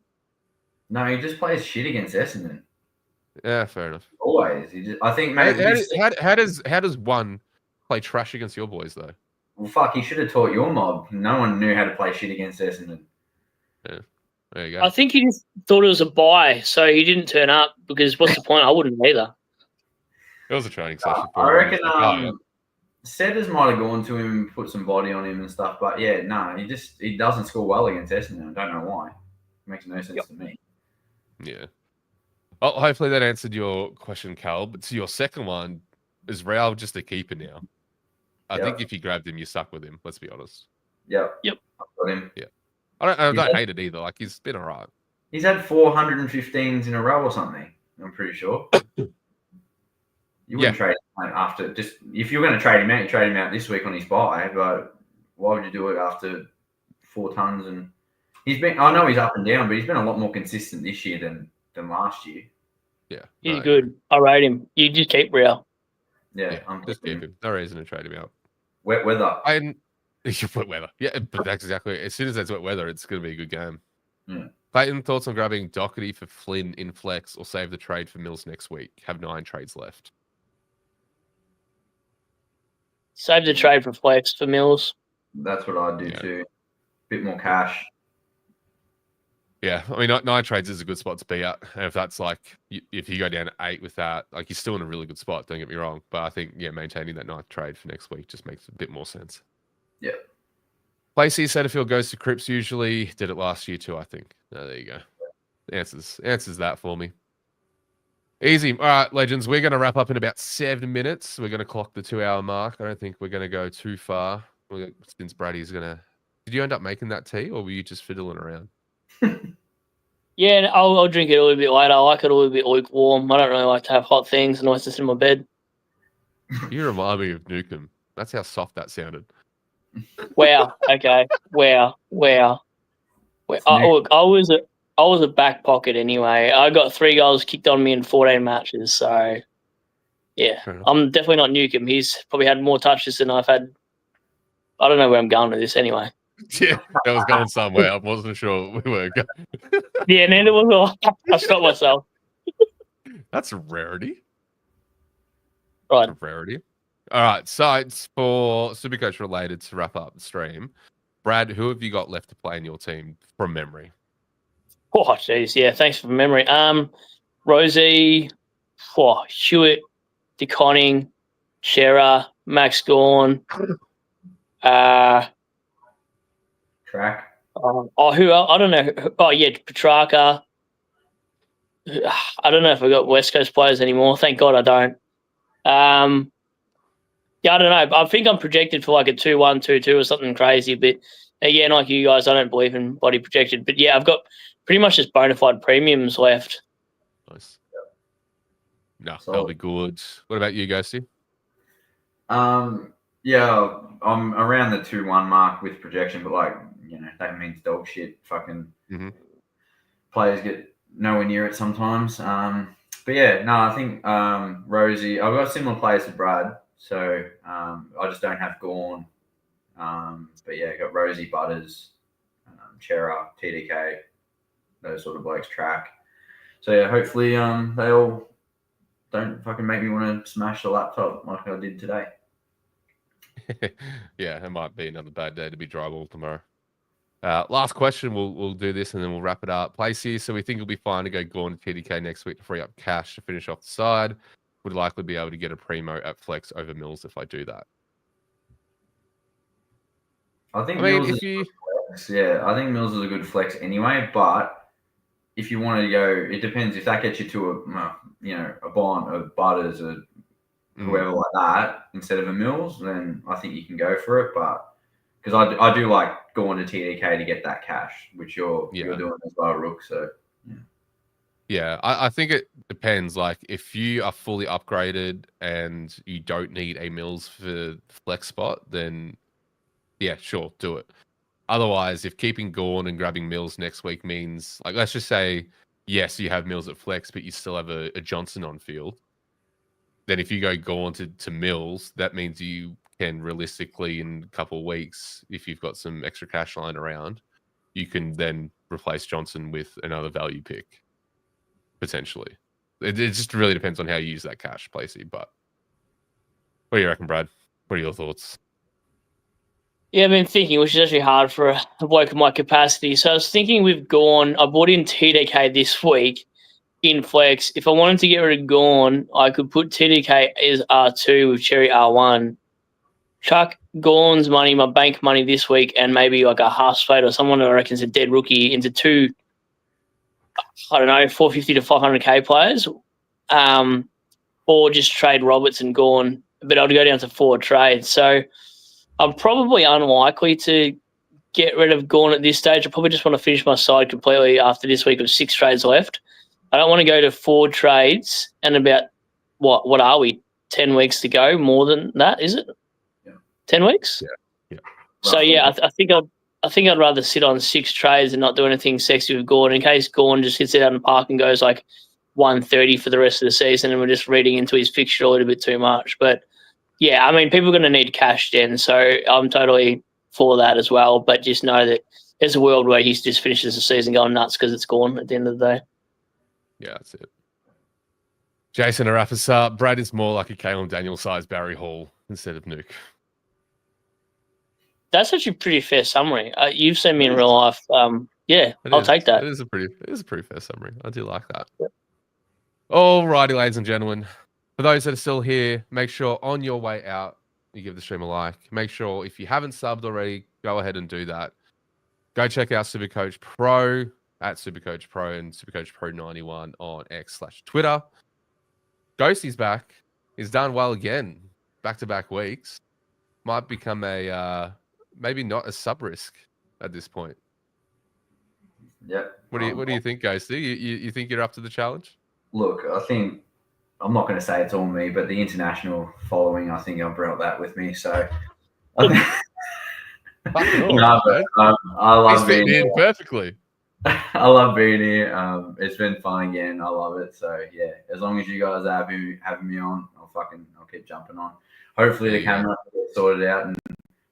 No, he just plays shit against Essendon. Yeah, fair enough. Always. I think maybe... How does one play trash against your boys, though? Well, fuck, he should have taught your mob. No one knew how to play shit against Essendon. Yeah. There you go. I think he just thought it was a buy, so he didn't turn up because what's the point? I wouldn't either. It was a training session. I reckon Setters might have gone to him and put some body on him and stuff, but yeah, no, he doesn't score well against Essendon. I don't know why. It makes no sense to me. Yeah. Well, hopefully that answered your question, Cal. But to your second one, is Real just a keeper now? I think if you grabbed him, you're stuck with him. Let's be honest. Yep. Yep. I've got him. Yeah. I don't hate it either. Like, he's been all right. He's had 415s in a row or something. I'm pretty sure. You wouldn't trade him after just if you're going to trade him out, you trade him out this week on his bye. But why would you do it after 4 tons? And he's been. I know he's up and down, but he's been a lot more consistent this year than last year. Yeah, He's good. I rate him. You just keep Real. Yeah, just keep him. No reason to trade him out. Wet weather. Wet weather. Yeah, but that's exactly. As soon as there's wet weather, it's going to be a good game. Yeah. Clayton, thoughts on grabbing Doherty for Flynn in flex or save the trade for Mills next week? Have 9 trades left. Save the trade for flex for Mills. That's what I'd do too. Bit more cash. Yeah, I mean, 9 trades is a good spot to be at. And if that's like, if you go down to 8 with that, like, you're still in a really good spot, don't get me wrong. But I think, maintaining that 9th trade for next week just makes a bit more sense. Yeah. Placey, Setterfield goes to Cripps usually. Did it last year too, I think. Oh, there you go. Answers that for me. Easy. All right, legends. We're going to wrap up in about 7 minutes. We're going to clock the 2-hour mark. I don't think we're going to go too far. Since Brady's going to... Did you end up making that tea, or were you just fiddling around? Yeah, I'll drink it a little bit later. I like it a little bit lukewarm. I don't really like to have hot things and always just in my bed. You remind me of Newcomb. That's how soft that sounded. Wow. Okay. Wow. Look, I was a back pocket anyway. I got 3 goals kicked on me in 14 matches. So, yeah, I'm definitely not Newcomb. He's probably had more touches than I've had. I don't know where I'm going with this anyway. Yeah, I was going somewhere. I wasn't sure we were going. Yeah, neither was I. I stopped myself. That's a rarity. Right. Rarity. All right, sites for Supercoach related to wrap up the stream. Brad, who have you got left to play in your team from memory? Oh, jeez, yeah. Thanks for the memory. Rosie, Hewitt, DeConning, Shearer, Max Gorn. Track. Who? I don't know. Oh, yeah, Petrarca. I don't know if I've got West Coast players anymore. Thank God I don't. Yeah, I don't know. I think I'm projected for like a 2-1, 2-2 or something crazy. But again, like you guys, I don't believe in body projected. But yeah, I've got pretty much just bona fide premiums left. Nice. No, that'll be good. What about you, Ghosty? Yeah, I'm around the 2-1 mark with projection, but like, that means dog shit. Fucking players get nowhere near it sometimes. But yeah, no, I think Rosie, I've got similar players to Brad, so I just don't have Gorn. But yeah, got Rosie, Butters, Chera, TDK, those sort of blokes track. So yeah, hopefully they all don't fucking make me want to smash the laptop like I did today. Yeah, it might be another bad day to be dryball tomorrow. Last question, we'll do this and then we'll wrap it up. Place here, so we think it'll be fine to go Gorn to TDK next week to free up cash to finish off the side. Would likely be able to get a primo at flex over Mills if I do that. I think Mills is a good flex. Yeah, I think Mills is a good flex anyway. But if you wanted to go, it depends. If that gets you to a Bond, a Butters, or whoever like that instead of a Mills, then I think you can go for it. But because I do like going to TDK to get that cash, which you're doing as well, Rook. So yeah, I think it depends. Like if you are fully upgraded and you don't need a Mills for flex spot, then yeah, sure, do it. Otherwise, if keeping Gorn and grabbing Mills next week means, like, let's just say, yes, you have Mills at flex, but you still have a Johnson on field, then if you go Gorn to Mills, that means you can realistically, in a couple of weeks, if you've got some extra cash lying around, you can then replace Johnson with another value pick, potentially. It just really depends on how you use that cash, Placey. But what do you reckon, Brad? What are your thoughts? Yeah, I've been thinking, which is actually hard for a bloke of my capacity. So I was thinking we've gone, I bought in TDK this week in flex. If I wanted to get rid of Gorn, I could put TDK as R2 with Cherry R1. Chuck Gorn's money, my bank money this week, and maybe like a half spade or someone who I reckon is a dead rookie into two, I don't know, 450 to 500k players. Or just trade Roberts and Gorn, but I'll go down to 4 trades. So I'm probably unlikely to get rid of Gorn at this stage. I probably just want to finish my side completely after this week of 6 trades left. I don't want to go to 4 trades and about, what are we, 10 weeks to go? More than that, is it? Yeah. 10 weeks? Yeah. So, yeah, I think I'd rather sit on 6 trades and not do anything sexy with Gorn in case Gorn just hits it out in the park and goes like 130 for the rest of the season and we're just reading into his fixture a little bit too much. But, yeah, I mean, people are going to need cash then, so I'm totally for that as well. But just know that there's a world where he just finishes the season going nuts because it's gone at the end of the day. Yeah, that's it. Jason, to wrap us up, Brad is more like a Kalen Daniel-sized Barry Hall instead of Nuke. That's actually a pretty fair summary. You've seen me in real life. Yeah, I'll take that. It is a pretty fair summary. I do like that. Yep. All righty, ladies and gentlemen. For those that are still here, make sure on your way out, you give the stream a like. Make sure if you haven't subbed already, go ahead and do that. Go check out Supercoach Pro at Supercoach Pro and Supercoach Pro 91 on X/Twitter. Ghosty's back. He's done well again. Back-to-back weeks. Might become a maybe not a sub risk at this point. Yep. What do you think, Ghosty? You think you're up to the challenge? Look, I think I'm not going to say it's all me, but the international following, I think I brought that with me. So I love being here perfectly. I love being here. It's been fun again. I love it. So yeah, as long as you guys are having me on, I'll keep jumping on. Hopefully the camera gets sorted out and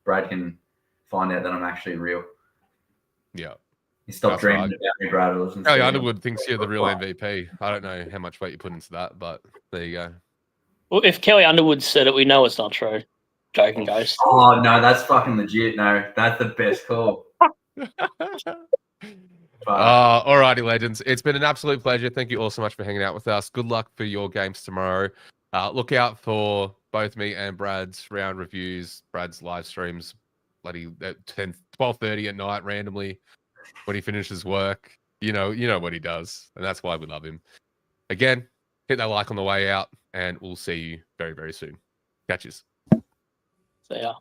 Brad can find out that I'm actually real. Yeah. You stop dreaming about me, Brad. Kelly Underwood thinks you're the real MVP. I don't know how much weight you put into that, but there you go. Well, if Kelly Underwood said it, we know it's not true. Joking, Ghost. Oh no, that's fucking legit. No, that's the best call. Alrighty, legends. It's been an absolute pleasure. Thank you all so much for hanging out with us. Good luck for your games tomorrow. Look out for both me and Brad's round reviews, Brad's live streams, bloody at 12:30 at night randomly when he finishes work. You know what he does, and that's why we love him. Again, hit that like on the way out, and we'll see you very, very soon. Catches. So yeah.